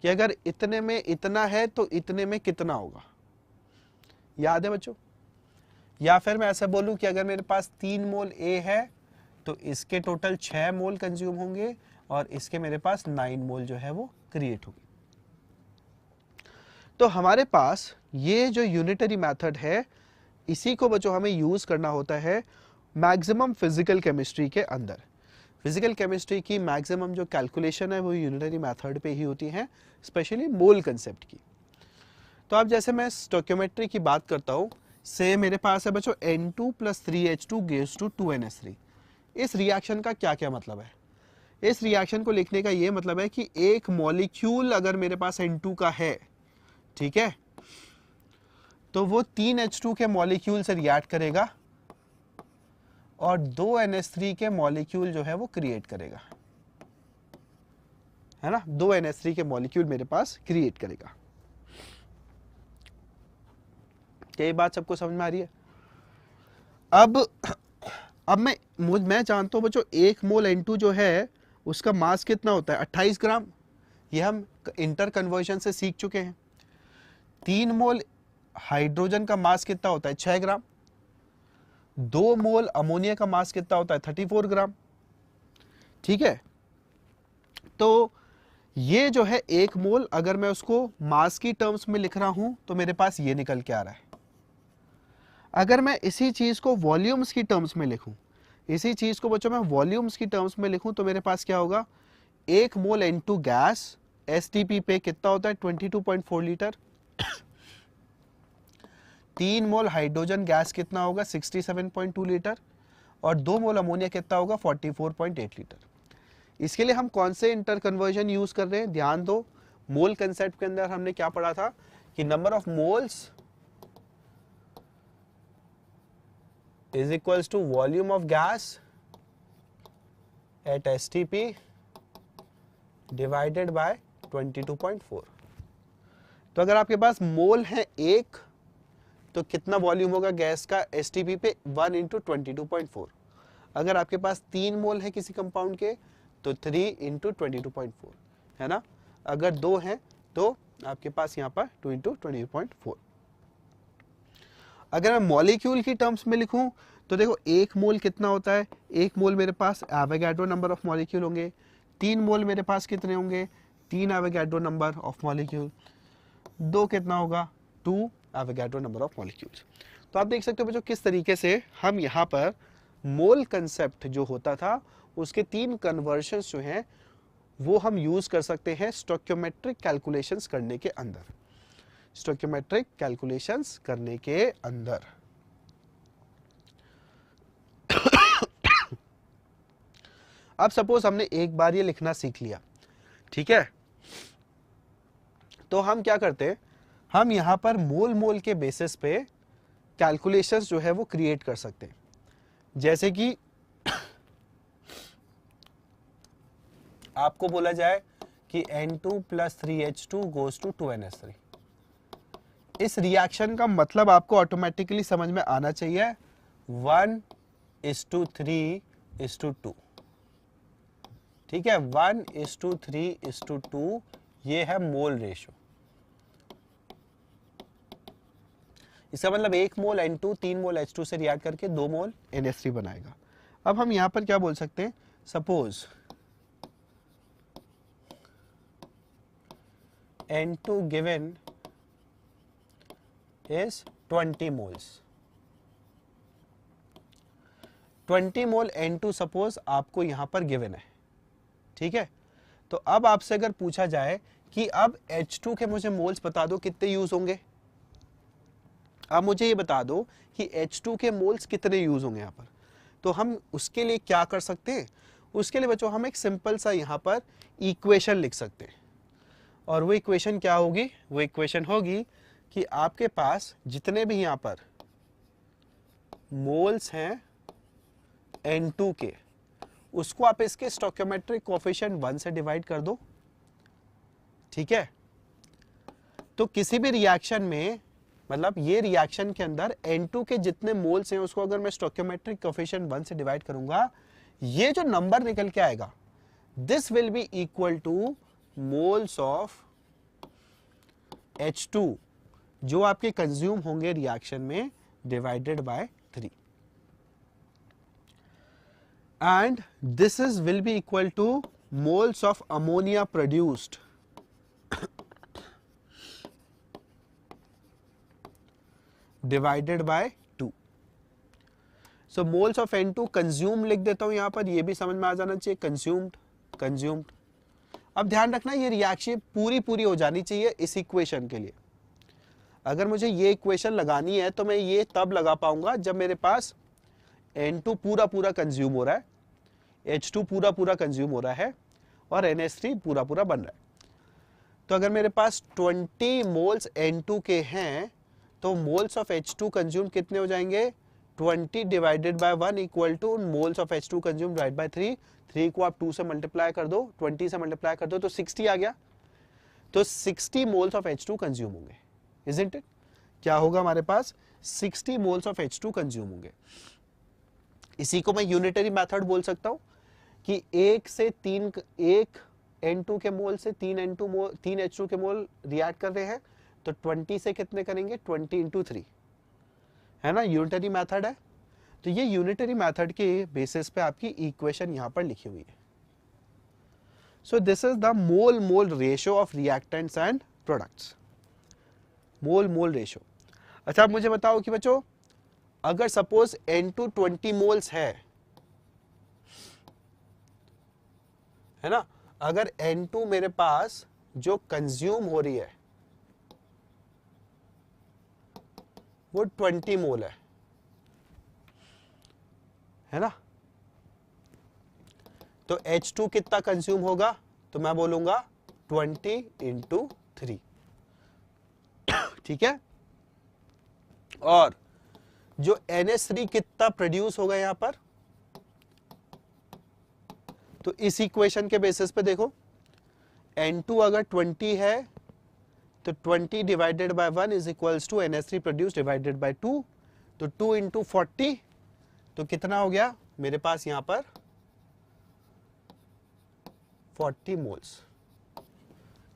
[SPEAKER 1] कि अगर इतने में इतना है तो इतने में कितना होगा, याद है बच्चों? या फिर मैं ऐसा बोलूं कि अगर मेरे पास 3 मोल A है तो इसके टोटल 6 मोल कंज्यूम होंगे और इसके मेरे पास 9 मोल जो है वो क्रिएट होगी। तो हमारे पास ये जो यूनिटरी मेथड है इसी को बच्चों हमें यूज करना होता है मैक्सिमम फिजिकल केमिस्ट्री के अंदर। फिजिकल केमिस्ट्री की मैक्सिमम जो कैलकुलेशन है वो यूनिटरी मेथड पे ही होती है, स्पेशली मोल कंसेप्ट की। तो अब जैसे मैं स्टोइकियोमेट्री की बात करता हूं, से मेरे पास है बच्चों N2 + 3H2 gives to 2NH3। इस रिएक्शन का क्या क्या मतलब है, इस रिएक्शन को लिखने का ये मतलब है कि एक मॉलिक्यूल अगर मेरे पास N2 का है, ठीक है, तो वो 3H2 के मॉलिक्यूल से रिएक्ट करेगा और 2 NH3 के मॉलिक्यूल जो है वो क्रिएट करेगा, है ना, 2 NH3 के मॉलिक्यूल मेरे पास क्रिएट करेगा। क्या ये बात सबको समझ में आ रही है? अब मैं जानता हूं बच्चों 1 मोल N2 जो है उसका मास कितना होता है, 28 ग्राम। ये हम इंटर कन्वर्जन से सीख चुके हैं। 3 मोल हाइड्रोजन का मास कितना होता है, 6 ग्राम। 2 मोल अमोनिया का मास कितना होता है, 34 ग्राम। ठीक है, तो ये जो है 1 मोल, अगर मैं उसको मास की टर्म्स में लिख रहा हूं तो मेरे पास ये निकल के आ रहा है। अगर मैं इसी चीज को वॉल्यूम्स की टर्म्स में लिखूं, इसी चीज को बच्चों मैं वॉल्यूम्स की टर्म्स में लिखूं तो मेरे पास क्या होगा, 1 मोल N2 गैस STP पे कितना होता है, 22.4 लीटर। 3 मोल हाइड्रोजन गैस कितना होगा, 67.2 लीटर। और 2 मोल अमोनिया कितना होगा, 44.8 लीटर। इसके लिए हम कौन से इंटर कन्वर्जन यूज कर रहे हैं, ध्यान दो। मोल कंसेप्ट के अंदर हमने क्या पढ़ा था कि number of moles is equals to volume of gas at STP divided by 22.4। तो अगर आपके पास मोल है 1 तो कितना वॉल्यूम होगा गैस का STP पे, 1 इंटू 22.4। अगर आपके पास 3 मोल है किसी कंपाउंड के तो 3 इंटू 22.4, है ना। अगर 2 है तो आपके पास यहाँ पर 2 इंटू 20.4। अगर मैं मॉलिक्यूल की टर्म्स में लिखूं तो देखो 1 मोल कितना होता है, 1 मोल मेरे पास एवोगाड्रो नंबर ऑफ मॉलिक्यूल होंगे। 3 मोल मेरे पास कितने होंगे, 3 एवोगाड्रो नंबर ऑफ मॉलिक्यूल। 2 कितना होगा, 2 एवोगाड्रो नंबर ऑफ मॉलिक्यूल्स। तो आप देख सकते हो बच्चों किस तरीके से हम यहाँ पर मोल कंसेप्ट जो होता था उसके 3 कन्वर्जन्स जो हैं वो हम यूज कर सकते हैं स्टोइकियोमेट्रिक कैलकुलेशंस करने के अंदर, स्टोइकियोमेट्रिक कैलकुलेशंस करने के अंदर। अब सपोज हमने एक बार ये लिखना सीख लिया, ठीक है, तो हम क्या करते हैं, हम यहां पर मोल मोल के बेसिस पे कैलकुलेशंस जो है वो क्रिएट कर सकते हैं। जैसे कि आपको बोला जाए कि N2 + 3H2 goes to 2NH3। इस रिएक्शन का मतलब आपको ऑटोमेटिकली समझ में आना चाहिए, 1:3:2। ठीक है, 1:3:2 ये है मोल रेशो। इसका मतलब 1 मोल N2 3 मोल H2 से रिएक्ट करके 2 मोल NH3 बनाएगा। अब हम यहां पर क्या बोल सकते हैं, suppose N2 given is 20 moles। 20 mole N2 suppose आपको यहां पर गिवन है, ठीक है। तो अब आपसे अगर पूछा जाए कि अब H2 के मुझे मोल्स बता दो कितने यूज होंगे, अब मुझे ये बता दो कि H2 के मोल्स कितने यूज होंगे यहाँ पर, तो हम उसके लिए क्या कर सकते हैं, उसके लिए बच्चों हम एक सिंपल सा यहाँ पर इक्वेशन लिख सकते हैं। और वो इक्वेशन क्या होगी, वो इक्वेशन होगी कि आपके पास जितने भी यहाँ पर मोल्स हैं N2 के, उसको आप इसके स्टोइकियोमेट्रिक कोएफिशिएंट 1 से डिवाइड कर दो, ठीक है। तो किसी भी रिएक्शन में, मतलब ये रिएक्शन के अंदर N2 के जितने मोल्स हैं उसको अगर मैं स्टोइकियोमेट्रिक कोएफिशिएंट 1 से डिवाइड करूंगा, ये जो नंबर निकल के आएगा, this will be equal two moles of H2 जो आपके कंज्यूम होंगे रिएक्शन में divided by 3, and this is will be equal two moles of ammonia produced divided by 2। So moles of N2 consume लिख देता हूं यहां पर, ये भी समझ में आ जाना चाहिए, कंज्यूम्ड। अब ध्यान रखना ये रिएक्शन पूरी हो जानी चाहिए इस इक्वेशन के लिए। अगर मुझे ये इक्वेशन लगानी है तो मैं ये तब लगा पाऊंगा जब मेरे पास N2 पूरा कंज्यूम हो रहा है, H2 पूरा कंज्यूम हो रहा है और NH3 पूरा बन रहा है। तो अगर मेरे पास 20 मोल्स N2 के हैं तो मोल्स ऑफ H2 कंज्यूम कितने हो जाएंगे, 20 divided by 1 equal two moles of H2 consume divide by 3। 3 को आप 2 से मल्टीप्लाई कर दो, 20 से मल्टीप्लाई कर दो तो 60 आ गया। तो 60 मोल्स ऑफ H2 कंज्यूम होंगे, इजंट इट? क्या होगा हमारे पास? 60 मोल्स ऑफ H2 कंज्यूम होंगे। इसी को मैं यूनिटरी मेथड बोल सकता हूं कि 1 से 3 1 N2 के मोल से 3 H2 के मोल रिएक्ट कर रहे हैं, तो 20 से कितने करेंगे? 20 इंटू 3, है ना, यूनिटरी मेथड है। तो ये यूनिटरी मेथड के बेसिस पे आपकी इक्वेशन यहां पर लिखी हुई है। सो this is the mole mole ratio of reactants and products, mole mole ratio. अच्छा, आप मुझे बताओ कि बच्चों अगर सपोज N2 20 मोल्स है ना, अगर N2 मेरे पास जो कंज्यूम हो रही वो 20 मोल है ना, तो H2 कितना कंज्यूम होगा? तो मैं बोलूंगा 20 इंटू 3, ठीक है। और जो NH3 कितना प्रोड्यूस होगा यहां पर? तो इस इक्वेशन के बेसिस पे देखो, N2 अगर 20 है तो 20 divided by 1 is equals to NH3 produce divided by 2, तो 2 इंटू 40, तो कितना हो गया मेरे पास यहां पर? 40 मोल्स,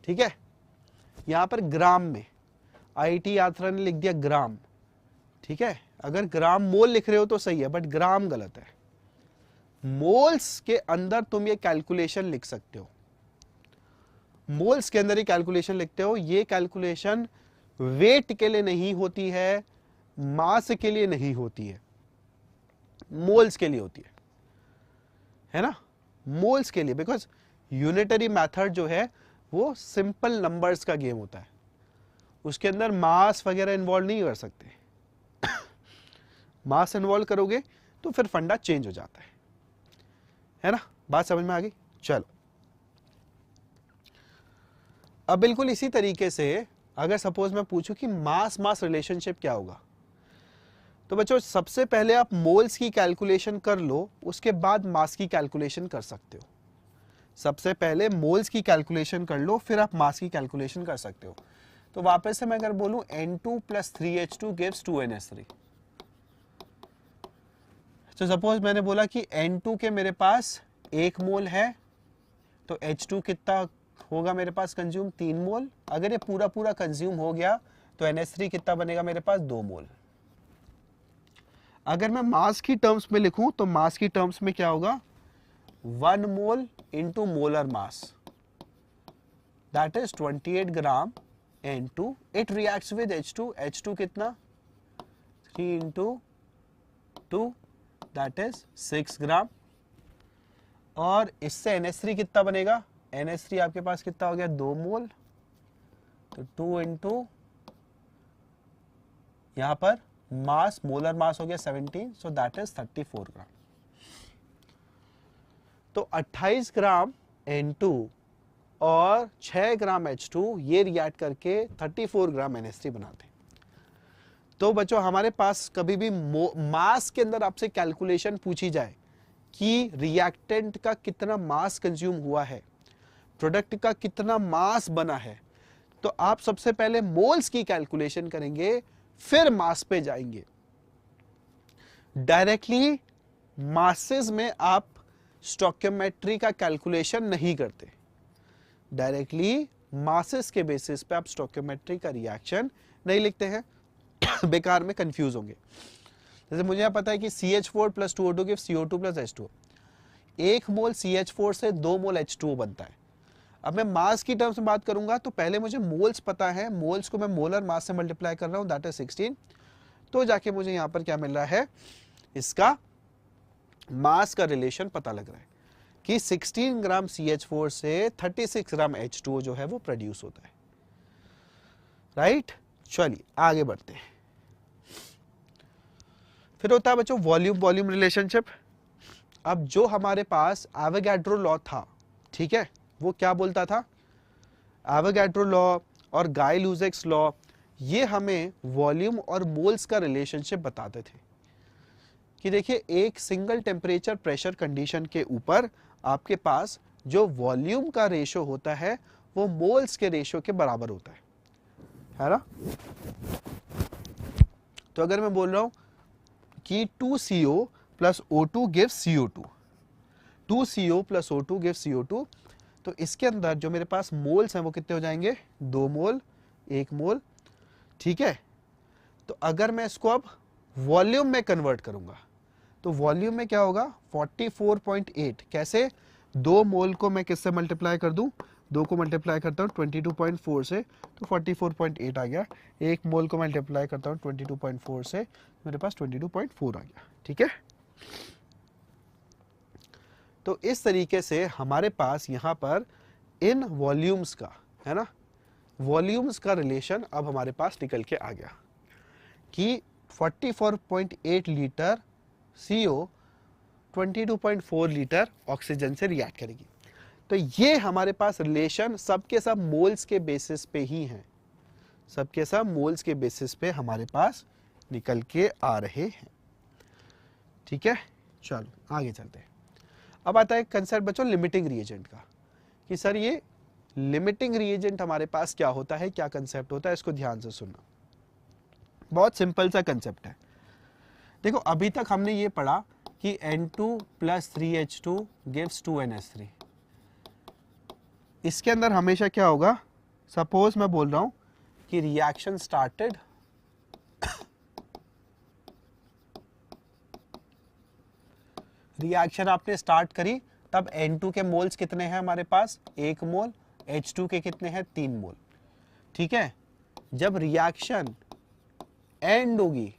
[SPEAKER 1] ठीक है। यहां पर ग्राम में IIT यात्रा ने लिख दिया ग्राम, ठीक है। अगर ग्राम मोल लिख रहे हो तो सही है, बट ग्राम गलत है। मोल्स के अंदर तुम ये कैलकुलेशन लिख सकते हो, मोल्स के अंदर ही कैलकुलेशन लिखते हो। ये कैलकुलेशन वेट के लिए नहीं होती है, मास के लिए नहीं होती है, मोल्स के लिए होती है ना, मोल्स के लिए। बिकॉज यूनिटरी मेथड जो है वो सिंपल नंबर्स का गेम होता है, उसके अंदर मास वगैरह इन्वॉल्व नहीं कर सकते। मास इन्वॉल्व करोगे तो फिर फंडा चेंज हो जाता है ना। बात समझ में आ गई? चलो, अब बिल्कुल इसी तरीके से अगर सपोज मैं पूछूं कि मास मास रिलेशनशिप क्या होगा, तो बच्चों सबसे पहले आप मोल्स की कैलकुलेशन कर लो, उसके बाद मास की कैलकुलेशन कर सकते हो। सबसे पहले मोल्स की कैलकुलेशन कर लो, फिर आप मास की कैलकुलेशन कर सकते हो। तो वापस से मैं अगर बोलूं N2 plus 3H2 gives 2NH3, तो सपोज मैंने बोला कि N2 के मेरे पास 1 मोल है, तो H2 कितना होगा मेरे पास कंज्यूम? 3 मोल। अगर ये पूरा पूरा कंज्यूम हो गया तो NH3 कितना बनेगा मेरे पास? 2 मोल। अगर मैं मास की टर्म्स में लिखूं तो मास की टर्म्स में क्या होगा? 1 mole into molar mass, that is 28 gram N2। It reacts with H2, H2 कितना? 3 इंटू 2, दैट इज 6 ग्राम। और इससे NH3 कितना बनेगा? NH3 आपके पास कितना हो गया? 2 मोल, तो 2 इंटू यहां पर मास, मोलर मास हो गया 17, सो दैट इज 34 ग्राम। तो 28 ग्राम N2 और 6 ग्राम H2 ये रिएक्ट करके 34 ग्राम NH3 बनाते हैं। तो बच्चों हमारे पास कभी भी मास के अंदर आपसे कैलकुलेशन पूछी जाए कि रिएक्टेंट का कितना मास कंज्यूम हुआ है, प्रोडक्ट का कितना मास बना है, तो आप सबसे पहले मोल्स की कैलकुलेशन करेंगे, फिर मास पे जाएंगे। डायरेक्टली मासेस में आप स्टोइकियोमेट्री का कैलकुलेशन नहीं करते, डायरेक्टली मासेस के बेसिस पे आप स्टोइकियोमेट्री का रिएक्शन नहीं लिखते हैं। बेकार में कंफ्यूज होंगे। जैसे मुझे यहां पता है कि CH4 plus 2O2 gives CO2 plus H2, 1 मोल CH4 से 2 मोल H2O बनता है। अब मैं मास की टर्म्स में बात करूंगा तो पहले मुझे मोल्स पता है, मोल्स को मैं मोलर मास से मल्टीप्लाई कर रहा हूं, दैट इज 16, तो जाके मुझे यहां पर क्या मिल रहा है? इसका मास का रिलेशन पता लग रहा है कि 16 ग्राम CH4 से 36 ग्राम H2O जो है वो प्रोड्यूस होता है, राइट? चलिए आगे बढ़ते हैं। फिर होता है बच्चों वॉल्यूम वॉल्यूम रिलेशनशिप। अब जो हमारे पास एवोगैड्रो लॉ था, ठीक है, वो क्या बोलता था? एवोगैड्रो लॉ और गाय-लुसेक्स लॉ ये हमें वॉल्यूम और मोल्स का रिलेशनशिप बताते थे। कि देखिए एक सिंगल टेम्परेचर प्रेशर कंडीशन के ऊपर आपके पास जो वॉल्यूम का रेशो होता है वो मोल्स के रेशो के बराबर होता है ना। तो अगर मैं बोल रहा हूं कि 2CO plus O2 gives CO2, 2CO plus O2 gives CO2, तो इसके अंदर जो मेरे पास मोल्स हैं वो कितने हो जाएंगे, 2 मोल, 1 मोल, ठीक है। तो अगर मैं इसको अब वॉल्यूम में कन्वर्ट करूंगा तो वॉल्यूम में क्या होगा, 44.8। कैसे, 2 मोल को मैं किससे मल्टीप्लाई कर दूं, 2 को मल्टीप्लाई करता हूं 22.4 से तो 44.8 आ गया। 1 मोल को मल्टीप्लाई करता हूं 22.4 से, मेरे पास 22.4 आ गया, ठीक है। तो इस तरीके से हमारे पास यहाँ पर इन वॉल्यूम्स का, है ना, वॉल्यूम्स का रिलेशन अब हमारे पास निकल के आ गया कि 44.8 लीटर CO 22.4 लीटर ऑक्सीजन से रिएक्ट करेगी। तो ये हमारे पास रिलेशन सबके सब मोल्स के बेसिस पे ही हैं, सबके सब मोल्स के बेसिस पे हमारे पास निकल के आ रहे हैं, ठीक है। चलो आगे चलते हैं। अब आता है कंसेप्ट बच्चों लिमिटिंग रिएजेंट का, कि सर ये लिमिटिंग रिएजेंट हमारे पास क्या होता है, क्या कंसेप्ट होता है, इसको ध्यान से सुनना। बहुत सिंपल सा कंसेप्ट है। देखो अभी तक हमने ये पढ़ा कि N2 plus 3H2 gives 2NH3। इसके अंदर हमेशा क्या होगा, सपोज मैं बोल रहा हूं कि रिएक्शन स्टार्टेड, रिएक्शन आपने स्टार्ट करी, तब N2 के मोल्स कितने हैं हमारे पास, 1 मोल, H2 के कितने हैं, 3 मोल, ठीक है। जब रिएक्शन एंड होगी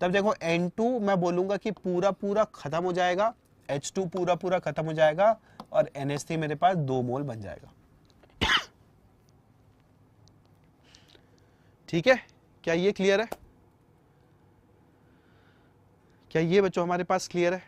[SPEAKER 1] तब देखो N2 मैं बोलूंगा कि पूरा पूरा खत्म हो जाएगा, H2 पूरा पूरा खत्म हो जाएगा और NH3 मेरे पास 2 मोल बन जाएगा, ठीक है। क्या ये क्लियर है, क्या ये बच्चों हमारे पास क्लियर है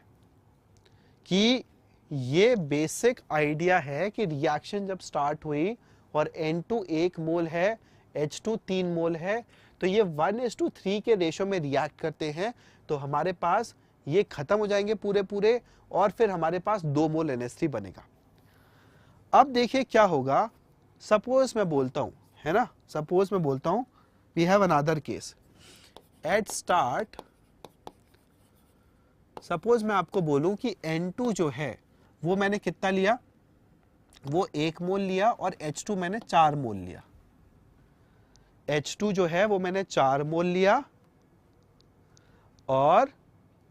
[SPEAKER 1] कि ये बेसिक आइडिया है कि रिएक्शन जब स्टार्ट हुई और N2 1 मोल है, H2 3 मोल है, तो ये 1:3 के रेशो में रिएक्ट करते हैं, तो हमारे पास ये खत्म हो जाएंगे पूरे पूरे और फिर हमारे पास 2 मोल NH3 बनेगा। अब देखिए क्या होगा, सपोज मैं बोलता हूं, है ना, सपोज मैं बोलता हूं we have another case at start, suppose मैं आपको बोलूं कि N2 जो है वो मैंने कितना लिया, वो 1 मोल लिया और H2 मैंने 4 मोल लिया, H2 जो है वो मैंने 4 मोल लिया और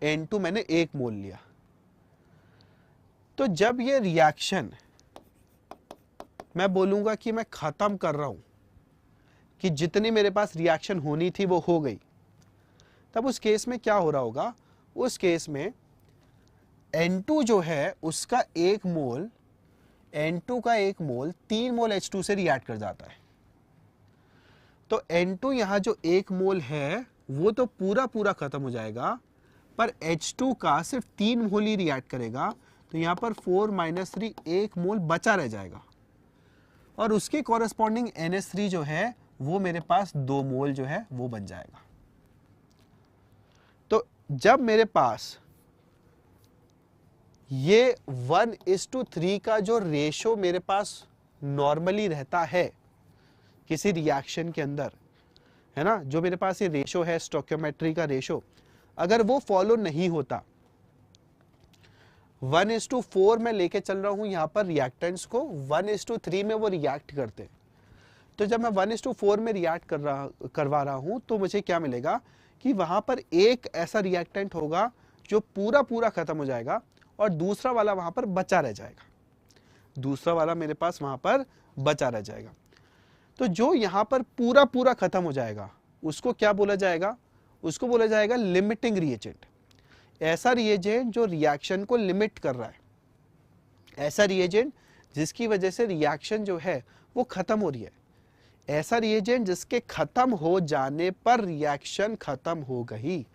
[SPEAKER 1] N2 मैंने 1 मोल लिया। तो जब ये रिएक्शन मैं बोलूंगा कि मैं खत्म कर रहा हूं, कि जितनी मेरे पास रिएक्शन होनी थी वो हो गई, तब उस केस में क्या हो रहा होगा, उस केस में N2 जो है उसका 1 मोल, N2 का 1 मोल 3 मोल H2 से रिएक्ट कर जाता है। तो N2 यहां जो 1 मोल है वो तो पूरा पूरा खत्म हो जाएगा, पर H2 का सिर्फ 3 मोल ही रिएक्ट करेगा, तो यहां पर 4 - 3 1 मोल बचा रह जाएगा और उसके कॉरेस्पॉन्डिंग NH3 जो है वो मेरे पास 2 मोल जो है वो बन जाएगा। तो जब मेरे पास ये 1:3 का जो रेशो मेरे पास नॉर्मली रहता है किसी रिएक्शन के अंदर, है ना, जो मेरे पास ये रेशो है स्टोइकियोमेट्री का रेशो, अगर वो फॉलो नहीं होता, 1:4 में लेके चल रहा हूं यहां पर रिएक्टेंट्स को, 1:3 में वो रिएक्ट करते हैं, तो जब मैं 1:4 में रिएक्ट करवा रहा हूं तो मुझे क्या मिलेगा कि वहां पर एक ऐसा रिएक्टेंट होगा जो पूरा पूरा खत्म हो जाएगा और दूसरा वाला वहां पर बचा रह जाएगा, दूसरा वाला मेरे पास वहां पर बचा रह जाएगा। तो जो यहां पर पूरा पूरा खत्म हो जाएगा उसको क्या बोला जाएगा, उसको बोला जाएगा लिमिटिंग रिएजेंट। ऐसा रिएजेंट जो रिएक्शन को लिमिट कर रहा है, ऐसा रिएजेंट जिसकी वजह से रिएक्शन जो है वो खत्म हो रही है, ऐसा रिएजेंट जिसके खत्म हो जाने पर रिएक्शन खत्म हो गई,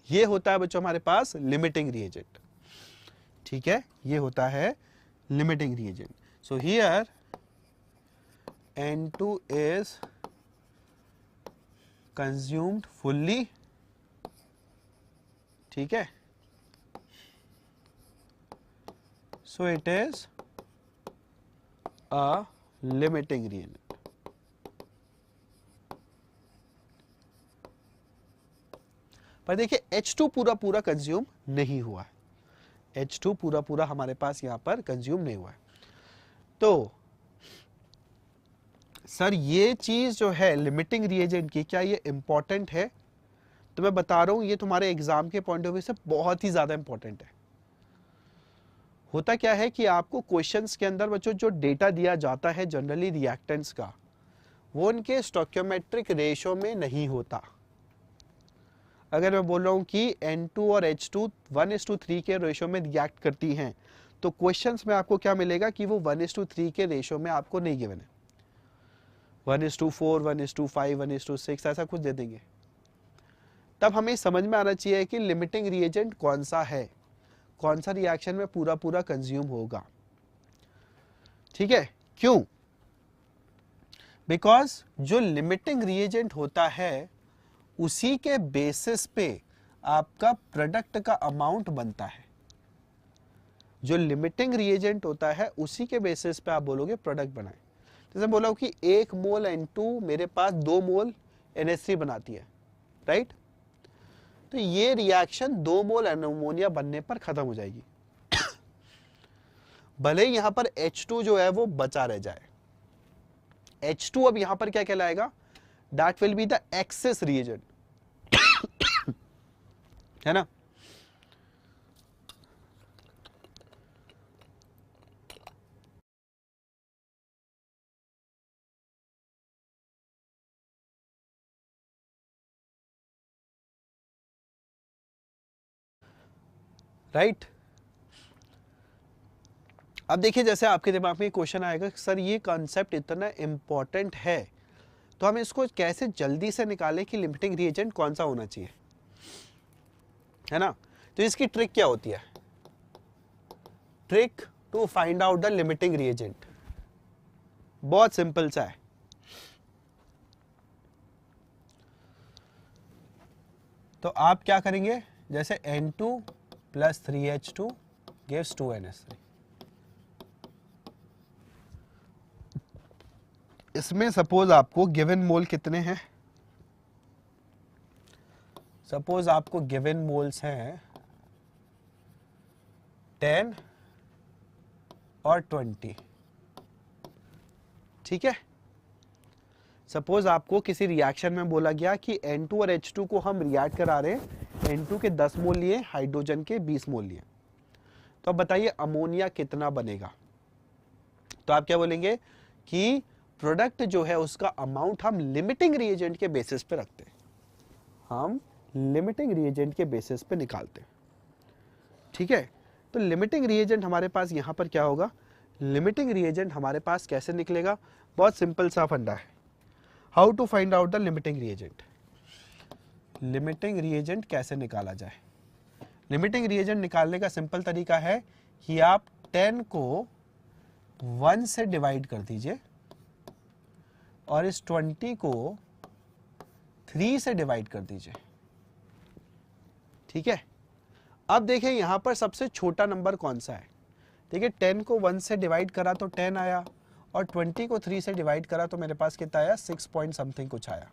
[SPEAKER 1] ये होता है बच्चों हमारे पास लिमिटिंग रिएजेंट, ठीक है, ये होता है limiting reagent. So here N2 is consumed fully, ठीक है, so it is a limiting reagent. पर देखिए H2 पूरा पूरा कंज्यूम नहीं हुआ है, H2 पूरा पूरा हमारे पास यहां पर कंज्यूम नहीं हुआ है। तो सर ये चीज जो है लिमिटिंग रिएजेंट की, क्या ये इंपॉर्टेंट है? तो मैं बता रहा हूं ये तुम्हारे एग्जाम के पॉइंट ऑफ व्यू से बहुत ही ज्यादा इंपॉर्टेंट है। होता क्या है कि आपको क्वेश्चंस के अंदर बच्चों जो डेटा दिया जाता है जनरली रिएक्टेंट्स का, वो उनके स्टोइकियोमेट्रिक रेशो में नहीं होता। अगर मैं बोल रहा हूं कि N2 और H2 1:3 के रेशो में रिएक्ट करती हैं, तो क्वेश्चंस में आपको क्या मिलेगा कि वो 1:3 के रेशो में आपको नहीं गिवन है, 1:4, 1:5, 1:6 ऐसा कुछ दे देंगे। तब हमें समझ में आना चाहिए कि लिमिटिंग रिएजेंट कौन सा है, कौन सा रिएक्शन में पूरा पूरा कंज्यूम होगा, ठीक है। क्यों? बिकॉज जो लिमिटिंग रिएजेंट होता है उसी के बेसिस पे आपका प्रोडक्ट का अमाउंट बनता है। जो लिमिटिंग रिएजेंट होता है उसी के बेसिस पे आप बोलोगे प्रोडक्ट बनाए। जैसे बोला कि 1 मोल N2 मेरे पास 2 मोल NH3 बनाती है, राइट? तो ये रिएक्शन 2 मोल अमोनिया बनने पर खत्म हो जाएगी। भले ही यहां पर H2 जो है वो बचा रह जाए। H2 अब यहां पर क्या कहलाएगा? That will be the access reagent, है ना? राइट? अब देखिए जैसे आपके दिमाग में क्वेश्चन आएगा सर ये कॉन्सेप्ट इतना इंपॉर्टेंट है तो हम इसको कैसे जल्दी से निकालें कि लिमिटिंग रिएजेंट कौन सा होना चाहिए, है ना? तो इसकी ट्रिक क्या होती है? Trick to find out the limiting reagent बहुत सिंपल सा है। तो आप क्या करेंगे, जैसे N2 + 3H2 gives 2NH3, इसमें सपोज आपको गिवन मोल कितने हैं? सपोज आपको गिवन मोल्स हैं 10 और 20, ठीक है। सपोज आपको किसी रिएक्शन में बोला गया कि N2 और H2 को हम रिएक्ट करा रहे हैं, N2 के 10 मोल लिए, हाइड्रोजन के 20 मोल लिए, तो अब बताइए अमोनिया कितना बनेगा? तो आप क्या बोलेंगे कि प्रोडक्ट जो है उसका अमाउंट हम लिमिटिंग रिएजेंट के बेसिस पे रखते हैं, हम लिमिटिंग रिएजेंट के बेसिस पे निकालते हैं, ठीक है। तो लिमिटिंग रिएजेंट हमारे पास यहां पर क्या होगा? लिमिटिंग रिएजेंट हमारे पास कैसे निकलेगा? बहुत सिंपल सा फंडा है। How to find out the limiting reagent? Limiting reagent कैसे निकाला जाए? लिमिटिंग रिएजेंट निकालने का सिंपल तरीका है कि आप 10 को 1 से डिवाइड कर दीजिए और इस 20 को 3 से डिवाइड कर दीजिए, ठीक है। अब देखिए यहां पर सबसे छोटा नंबर कौन सा है? देखिए 10 को 1 से डिवाइड करा तो 10 आया और 20 को 3 से डिवाइड करा तो मेरे पास कितना आया? 6 पॉइंट समथिंग कुछ आया।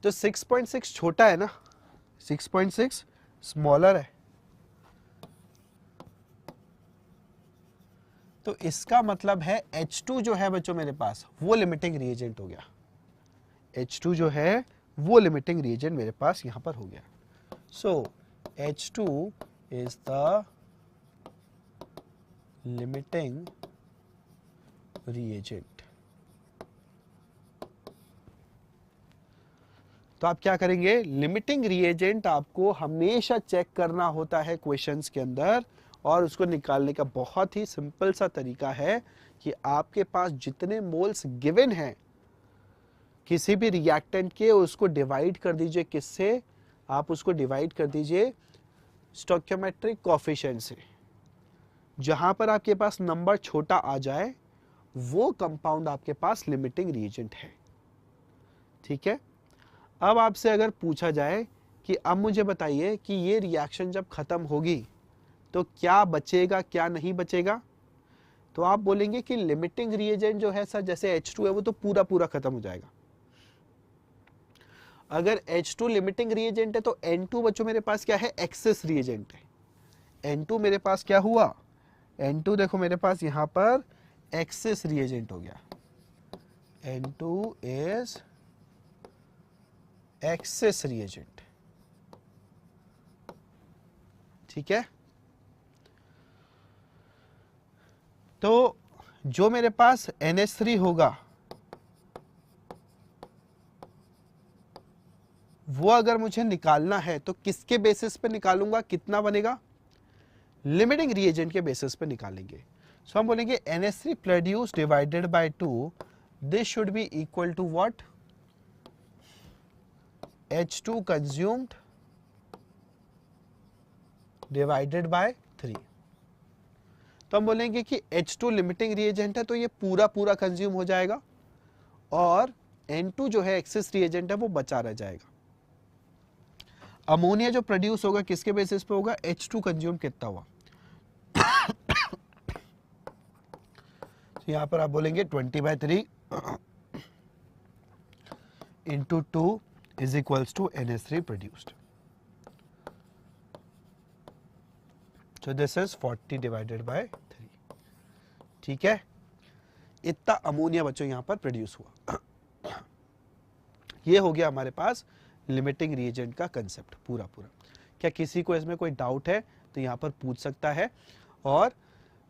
[SPEAKER 1] तो 6.6 छोटा है ना, 6.6 स्मॉलर है, तो इसका मतलब है H2 जो है बच्चों मेरे पास वो लिमिटिंग रिएजेंट हो गया। H2 जो है वो लिमिटिंग रिएजेंट मेरे पास यहां पर हो गया। सो H2 is the limiting reagent. तो आप क्या करेंगे? लिमिटिंग रिएजेंट आपको हमेशा चेक करना होता है क्वेश्चंस के अंदर, और उसको निकालने का बहुत ही सिंपल सा तरीका है कि आपके पास जितने मोल्स गिवन हैं किसी भी रिएक्टेंट के, उसको डिवाइड कर दीजिए किससे? आप उसको डिवाइड कर दीजिए स्टोइकियोमेट्रिक कोएफिशिएंट से। जहां पर आपके पास नंबर छोटा आ जाए वो कंपाउंड आपके पास लिमिटिंग रिएजेंट है। ठीक है। अब आपसे अगर पूछा जाए कि अब मुझे बताइए कि ये रिएक्शन जब खत्म होगी तो क्या बचेगा क्या नहीं बचेगा, तो आप बोलेंगे कि लिमिटिंग रिएजेंट जो है सर जैसे H2 है वो तो पूरा पूरा खत्म हो जाएगा। अगर H2 लिमिटिंग रिएजेंट है तो N2 बच्चों मेरे पास क्या है, एक्सेस रिएजेंट है। N2 मेरे पास क्या हुआ, N2 देखो मेरे पास यहां पर एक्सेस रिएजेंट हो गया। N2 इज एक्सेस रिएजेंट, ठीक है। तो जो मेरे पास NH3 होगा वो अगर मुझे निकालना है तो किसके बेसिस पे निकालूंगा, कितना बनेगा, लिमिटिंग रिएजेंट के बेसिस पे निकालेंगे। सो हम बोलेंगे NH3 produce divided by 2, this should be equal to what, H2 consumed divided by 3। तो हम बोलेंगे कि H2 लिमिटिंग रिएजेंट है तो ये पूरा पूरा कंज्यूम हो जाएगा और N2 जो है एक्सेस रिएजेंट है वो बचा रह जाएगा। अमोनिया जो प्रोड्यूस होगा किसके बेसिस पे होगा, H2 कंज्यूम कितना हुआ। तो यहां पर आप बोलेंगे 20/3 into 2 is equals to NH3 produced. So this is 40 divided by 3, ठीक है। इतना अमोनिया बच्चों यहां पर प्रोड्यूस हुआ। ये हो गया हमारे पास लिमिटिंग रिएजेंट का कंसेप्ट पूरा पूरा। क्या किसी को इसमें कोई डाउट है तो यहां पर पूछ सकता है। और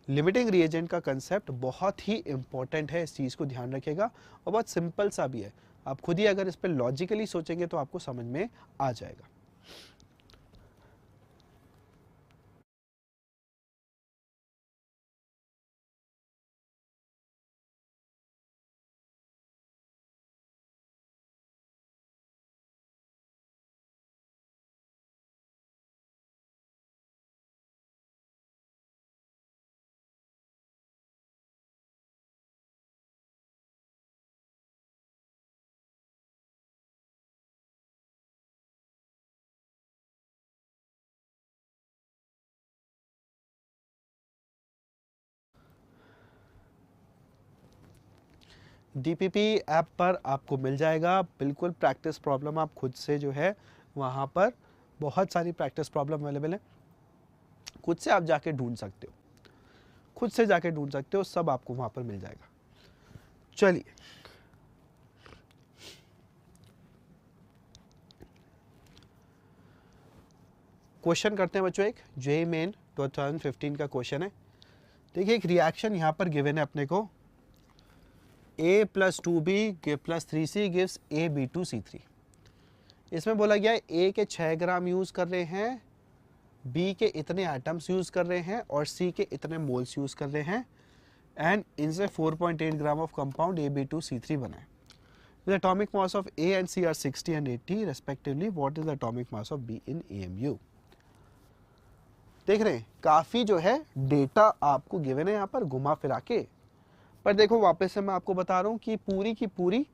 [SPEAKER 1] लिमिटिंग रिएजेंट का कंसेप्ट बहुत ही इंपॉर्टेंट है, इस चीज को ध्यान रखिएगा और बहुत सिंपल सा भी है। आप खुद ही अगर इस पर लॉजिकली सोचेंगे तो आपको समझ में आ जाएगा। DPP ऐप पर आपको मिल जाएगा बिल्कुल प्रैक्टिस प्रॉब्लम, आप खुद से जो है वहाँ पर बहुत सारी प्रैक्टिस प्रॉब्लम अवेलेबल है, खुद से आप जाके ढूंढ सकते हो, खुद से जाके ढूंढ सकते हो, सब आपको वहाँ पर मिल जाएगा। चलिए क्वेश्चन करते हैं बच्चों, एक JEE मेन 2015 का क्वेश्चन है। देखिए एक रिएक्शन यहाँ पर गिवन है अपने को, A + 2B + 3C gives AB2C3। इसमें बोला गया है A के 6 ग्राम यूज कर रहे हैं, B के इतने एटम्स यूज कर रहे हैं और C के इतने मोल्स यूज कर रहे हैं एंड इनसे 4.8 ग्राम ऑफ कंपाउंड AB2C3 बना है। The atomic mass of A and C are 60 and 80 respectively. What is the atomic mass of B in AMU? देख रहे हैं काफी जो है डेटा आपको गिवन है यहाँ पर घुमा फिरा के, पर देखो वापस से मैं आपको बता रहा हूँ कि पूरी की पूरी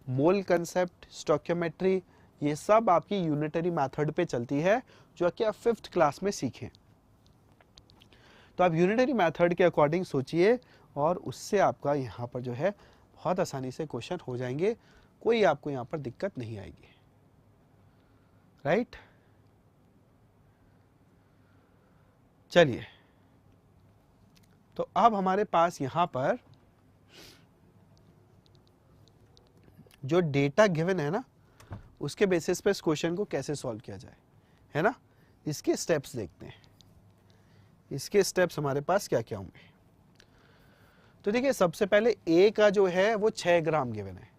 [SPEAKER 1] मोल कंसेप्ट, स्टोइकियोमेट्री, ये सब आपकी यूनिटरी मेथड पे चलती है जो कि आप 5th क्लास में सीखें। तो आप यूनिटरी मेथड के अकॉर्डिंग सोचिए और उससे आपका यहाँ पर जो है बहुत आसानी से क्वेश्चन हो जाएंगे, कोई आपको यहाँ पर दिक्कत नहीं आएगी, राइट। चलिए तो अब हमारे पास यहाँ पर जो डेटा गिवन है ना उसके बेसिस पे इस क्वेश्चन को कैसे सॉल्व किया जाए, है ना, इसके स्टेप्स देखते हैं। इसके स्टेप्स हमारे पास क्या क्या होंगे। तो देखिए सबसे पहले A का जो है वो 6 ग्राम गिवन है,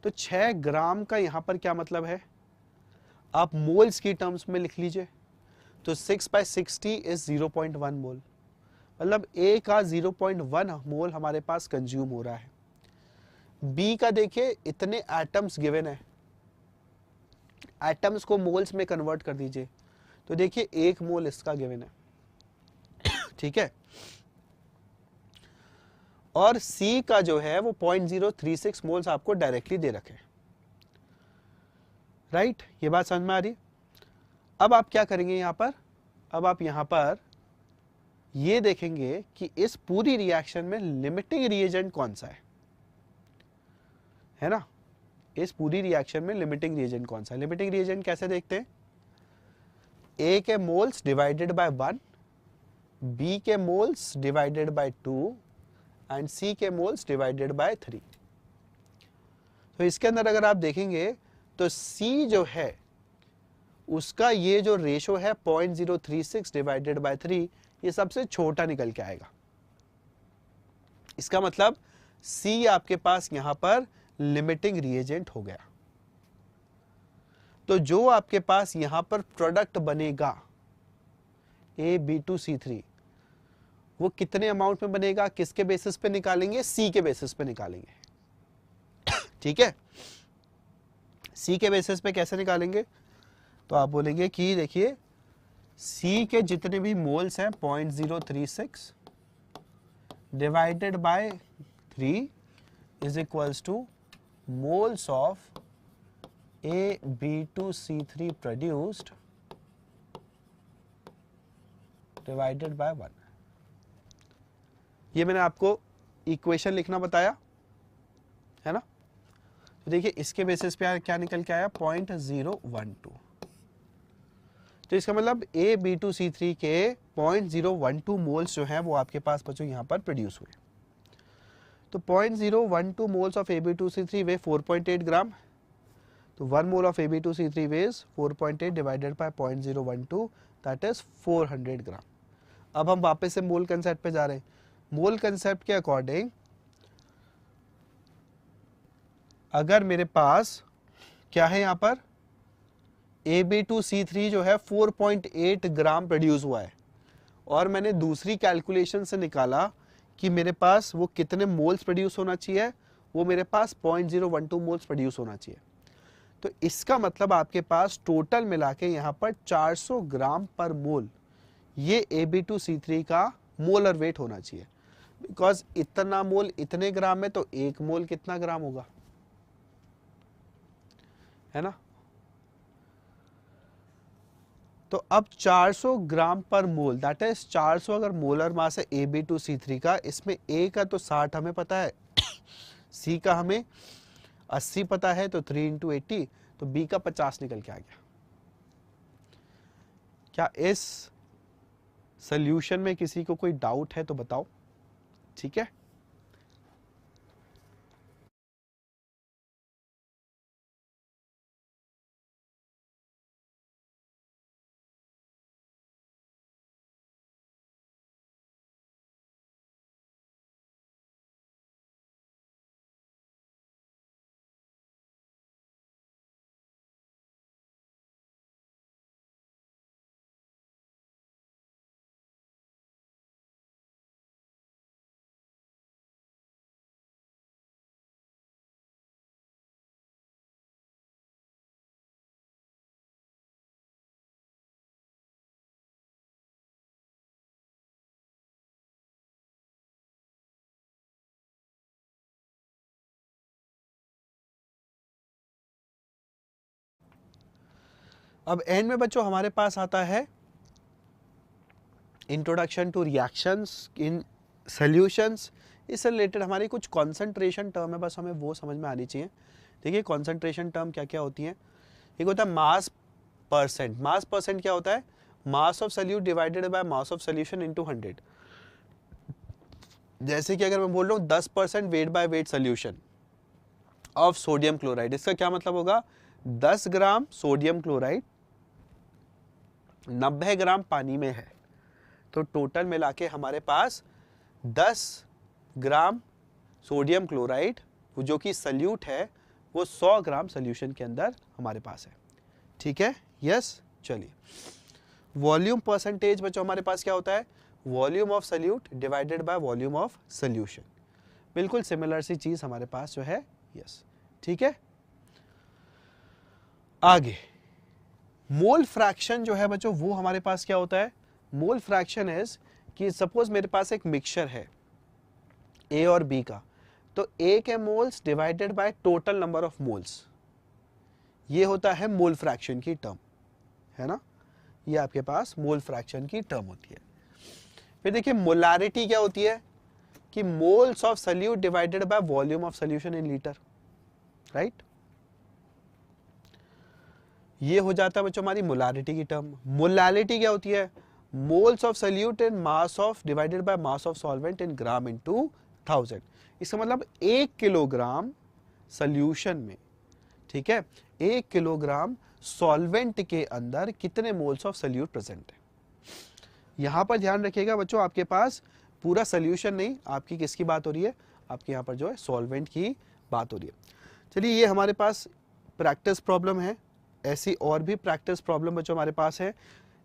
[SPEAKER 1] तो 6 ग्राम का यहाँ पर क्या मतलब है, आप मोल्स की टर्म्स में लिख लीजिए। तो 6/60 इज 0.1 मोल, मतलब A का 0.1 मोल हमारे पास कंज्यूम हो रहा है। B का देखिए इतने एटम्स गिवन है, एटम्स को मोल्स में कन्वर्ट कर दीजिए, तो देखिए 1 मोल इसका गिवन है, ठीक है। और C का जो है वो 0.036 मोल्स आपको डायरेक्टली दे रखे, राइट, ये बात समझ में आ रही है। अब आप क्या करेंगे यहाँ पर, अब आप यहाँ पर ये देखेंगे कि इस पूरी रिएक्शन में लिमिटिंग रिएजेंट कौन सा है ना, इस पूरी रिएक्शन में लिमिटिंग रिएजेंट कौन सा है। लिमिटिंग रिएजेंट कैसे देखते हैं, ए के मोल्स डिवाइडेड बाय 1, बी के मोल्स डिवाइडेड बाय 2 एंड सी के मोल्स डिवाइडेड बाय 3। तो इसके अंदर अगर आप देखेंगे तो सी जो है उसका ये जो रेशो है 0.036 डिवाइडेड बाय 3, ये सबसे छोटा निकल के आएगा। इसका मतलब सी आपके पास यहां पर लिमिटिंग रिएजेंट हो गया। तो जो आपके पास यहां पर प्रोडक्ट बनेगा AB2C3, वो कितने अमाउंट में बनेगा, किसके बेसिस पे निकालेंगे, सी के बेसिस पे निकालेंगे। ठीक है, सी के बेसिस पे कैसे निकालेंगे, तो आप बोलेंगे कि देखिए सी के जितने भी मोल्स हैं 0.036 divided by 3 is equals two moles of AB2C3 produced divided by 1। ये मैंने आपको इक्वेशन लिखना बताया है ना। तो देखिए इसके बेसिस पे क्या निकल के आया 0.012। तो इसका मतलब AB2C3 के 0.012 मोल्स जो हैं वो आपके पास बच्चों यहाँ पर प्रोड्यूस हुए। तो 0.012 moles of AB2C3 way 4.8 gram. तो 1 mole of AB2C3 weighs 4.8 divided by 0.012 that is 400 gram. अब हम वापस से मोल कंसेप्ट पे जा रहे हैं। मोल कंसेप्ट के अकॉर्डिंग अगर मेरे पास क्या है यहाँ पर AB2C3 जो है 4.8 ग्राम प्रोड्यूस हुआ है और मैंने दूसरी कैलकुलेशन से निकाला कि मेरे पास वो कितने मोल्स प्रोड्यूस होना चाहिए, वो मेरे पास 0.012 मोल्स प्रोड्यूस होना चाहिए। तो इसका मतलब आपके पास टोटल मिला के यहाँ पर 400 ग्राम पर मोल ये AB2C3 का मोलर वेट होना चाहिए। बिकॉज इतना मोल इतने ग्राम में, तो एक मोल कितना ग्राम होगा, है ना। तो अब 400 ग्राम पर मोल दैट इज 400 अगर मोलर मास है AB2C3 का, इसमें A का तो 60 हमें पता है, C का हमें 80 पता है, तो 3 × 80, तो B का 50 निकल के आ गया। क्या इस सॉल्यूशन में किसी को कोई डाउट है तो बताओ, ठीक है। अब एंड में बच्चों हमारे पास आता है introduction two reactions in solutions. इससे रिलेटेड हमारी कुछ कॉन्सेंट्रेशन टर्म है, बस हमें वो समझ में आनी चाहिए। देखिए कॉन्सेंट्रेशन टर्म क्या क्या होती हैं। एक होता है मास परसेंट। मास परसेंट क्या होता है, mass of solute divided by mass of solution into 100। जैसे कि अगर मैं बोल रहा हूँ 10% weight by weight solution of sodium chloride, इसका क्या मतलब होगा, 10 ग्राम सोडियम क्लोराइड 90 ग्राम पानी में है, तो टोटल मिला के हमारे पास 10 ग्राम सोडियम क्लोराइड जो कि सल्यूट है वो 100 ग्राम सोल्यूशन के अंदर हमारे पास है, ठीक है। यस, चलिए वॉल्यूम परसेंटेज बच्चों हमारे पास क्या होता है, volume of solute divided by volume of solution. बिल्कुल सिमिलर सी चीज हमारे पास जो है, यस, ठीक है। आगे मोल फ्रैक्शन जो है बच्चों वो हमारे पास क्या होता है, मोल फ्रैक्शन इज कि सपोज मेरे पास एक मिक्सचर है ए और बी का, तो ए के moles divided by total number of moles, ये होता है मोल फ्रैक्शन की टर्म, है ना, ये आपके पास मोल फ्रैक्शन की टर्म होती है। फिर देखिए मोलारिटी क्या होती है कि moles of solute divided by volume of solution in litre, right. ये हो जाता है बच्चों हमारी मोलारिटी की टर्म। मोलालिटी क्या होती है, moles of solute in mass of divided by mass of solvent in gram into 1000। इसका मतलब 1 किलोग्राम सॉल्यूशन में, ठीक है, 1 किलोग्राम सॉल्वेंट के अंदर कितने मोल्स ऑफ सॉल्यूट प्रेजेंट है। यहां पर ध्यान रखिएगा बच्चों, आपके पास पूरा सॉल्यूशन नहीं, आपकी किसकी बात हो रही है, आपके यहाँ पर जो है सॉल्वेंट की बात हो रही है। चलिए ये हमारे पास प्रैक्टिस प्रॉब्लम है, ऐसी और भी प्रैक्टिस प्रॉब्लम बच्चों हमारे पास है,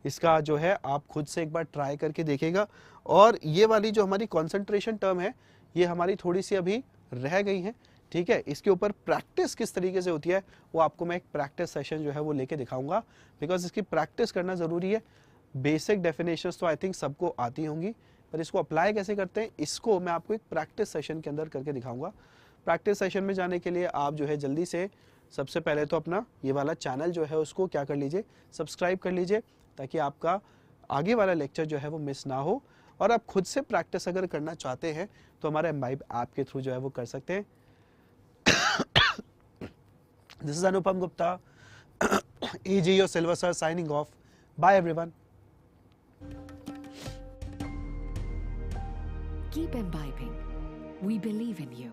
[SPEAKER 1] इसका जो है आप खुद से एक बार ट्राई करके देखिएगा। और ये वाली जो हमारी कॉन्सेंट्रेशन टर्म है, ये हमारी थोड़ी सी अभी रह गई है, ठीक है। इसके ऊपर प्रैक्टिस किस तरीके से होती है वो आपको मैं एक प्रैक्टिस सेशन जो है वो लेके दिखाऊंगा, बिकॉज इसकी प्रैक्टिस करना ज़रूरी है। बेसिक डेफिनेशंस तो आई थिंक सबको आती होंगी, पर इसको अप्लाई कैसे करते हैं इसको मैं आपको एक प्रैक्टिस सेशन के अंदर करके दिखाऊंगा। प्रैक्टिस सेशन में जाने के लिए आप जो है जल्दी से सबसे पहले तो अपना ये वाला चैनल जो है उसको क्या कर लीजिए, सब्सक्राइब कर लीजिए, ताकि आपका आगे वाला लेक्चर जो है वो मिस ना हो। और आप खुद से प्रैक्टिस अगर करना चाहते हैं तो हमारे एम्बाइब ऐप के थ्रू जो है वो कर सकते हैं। This is Anupam Gupta, AG your silver sir, signing off. Bye everyone.
[SPEAKER 2] Keep imbibing. We believe in you.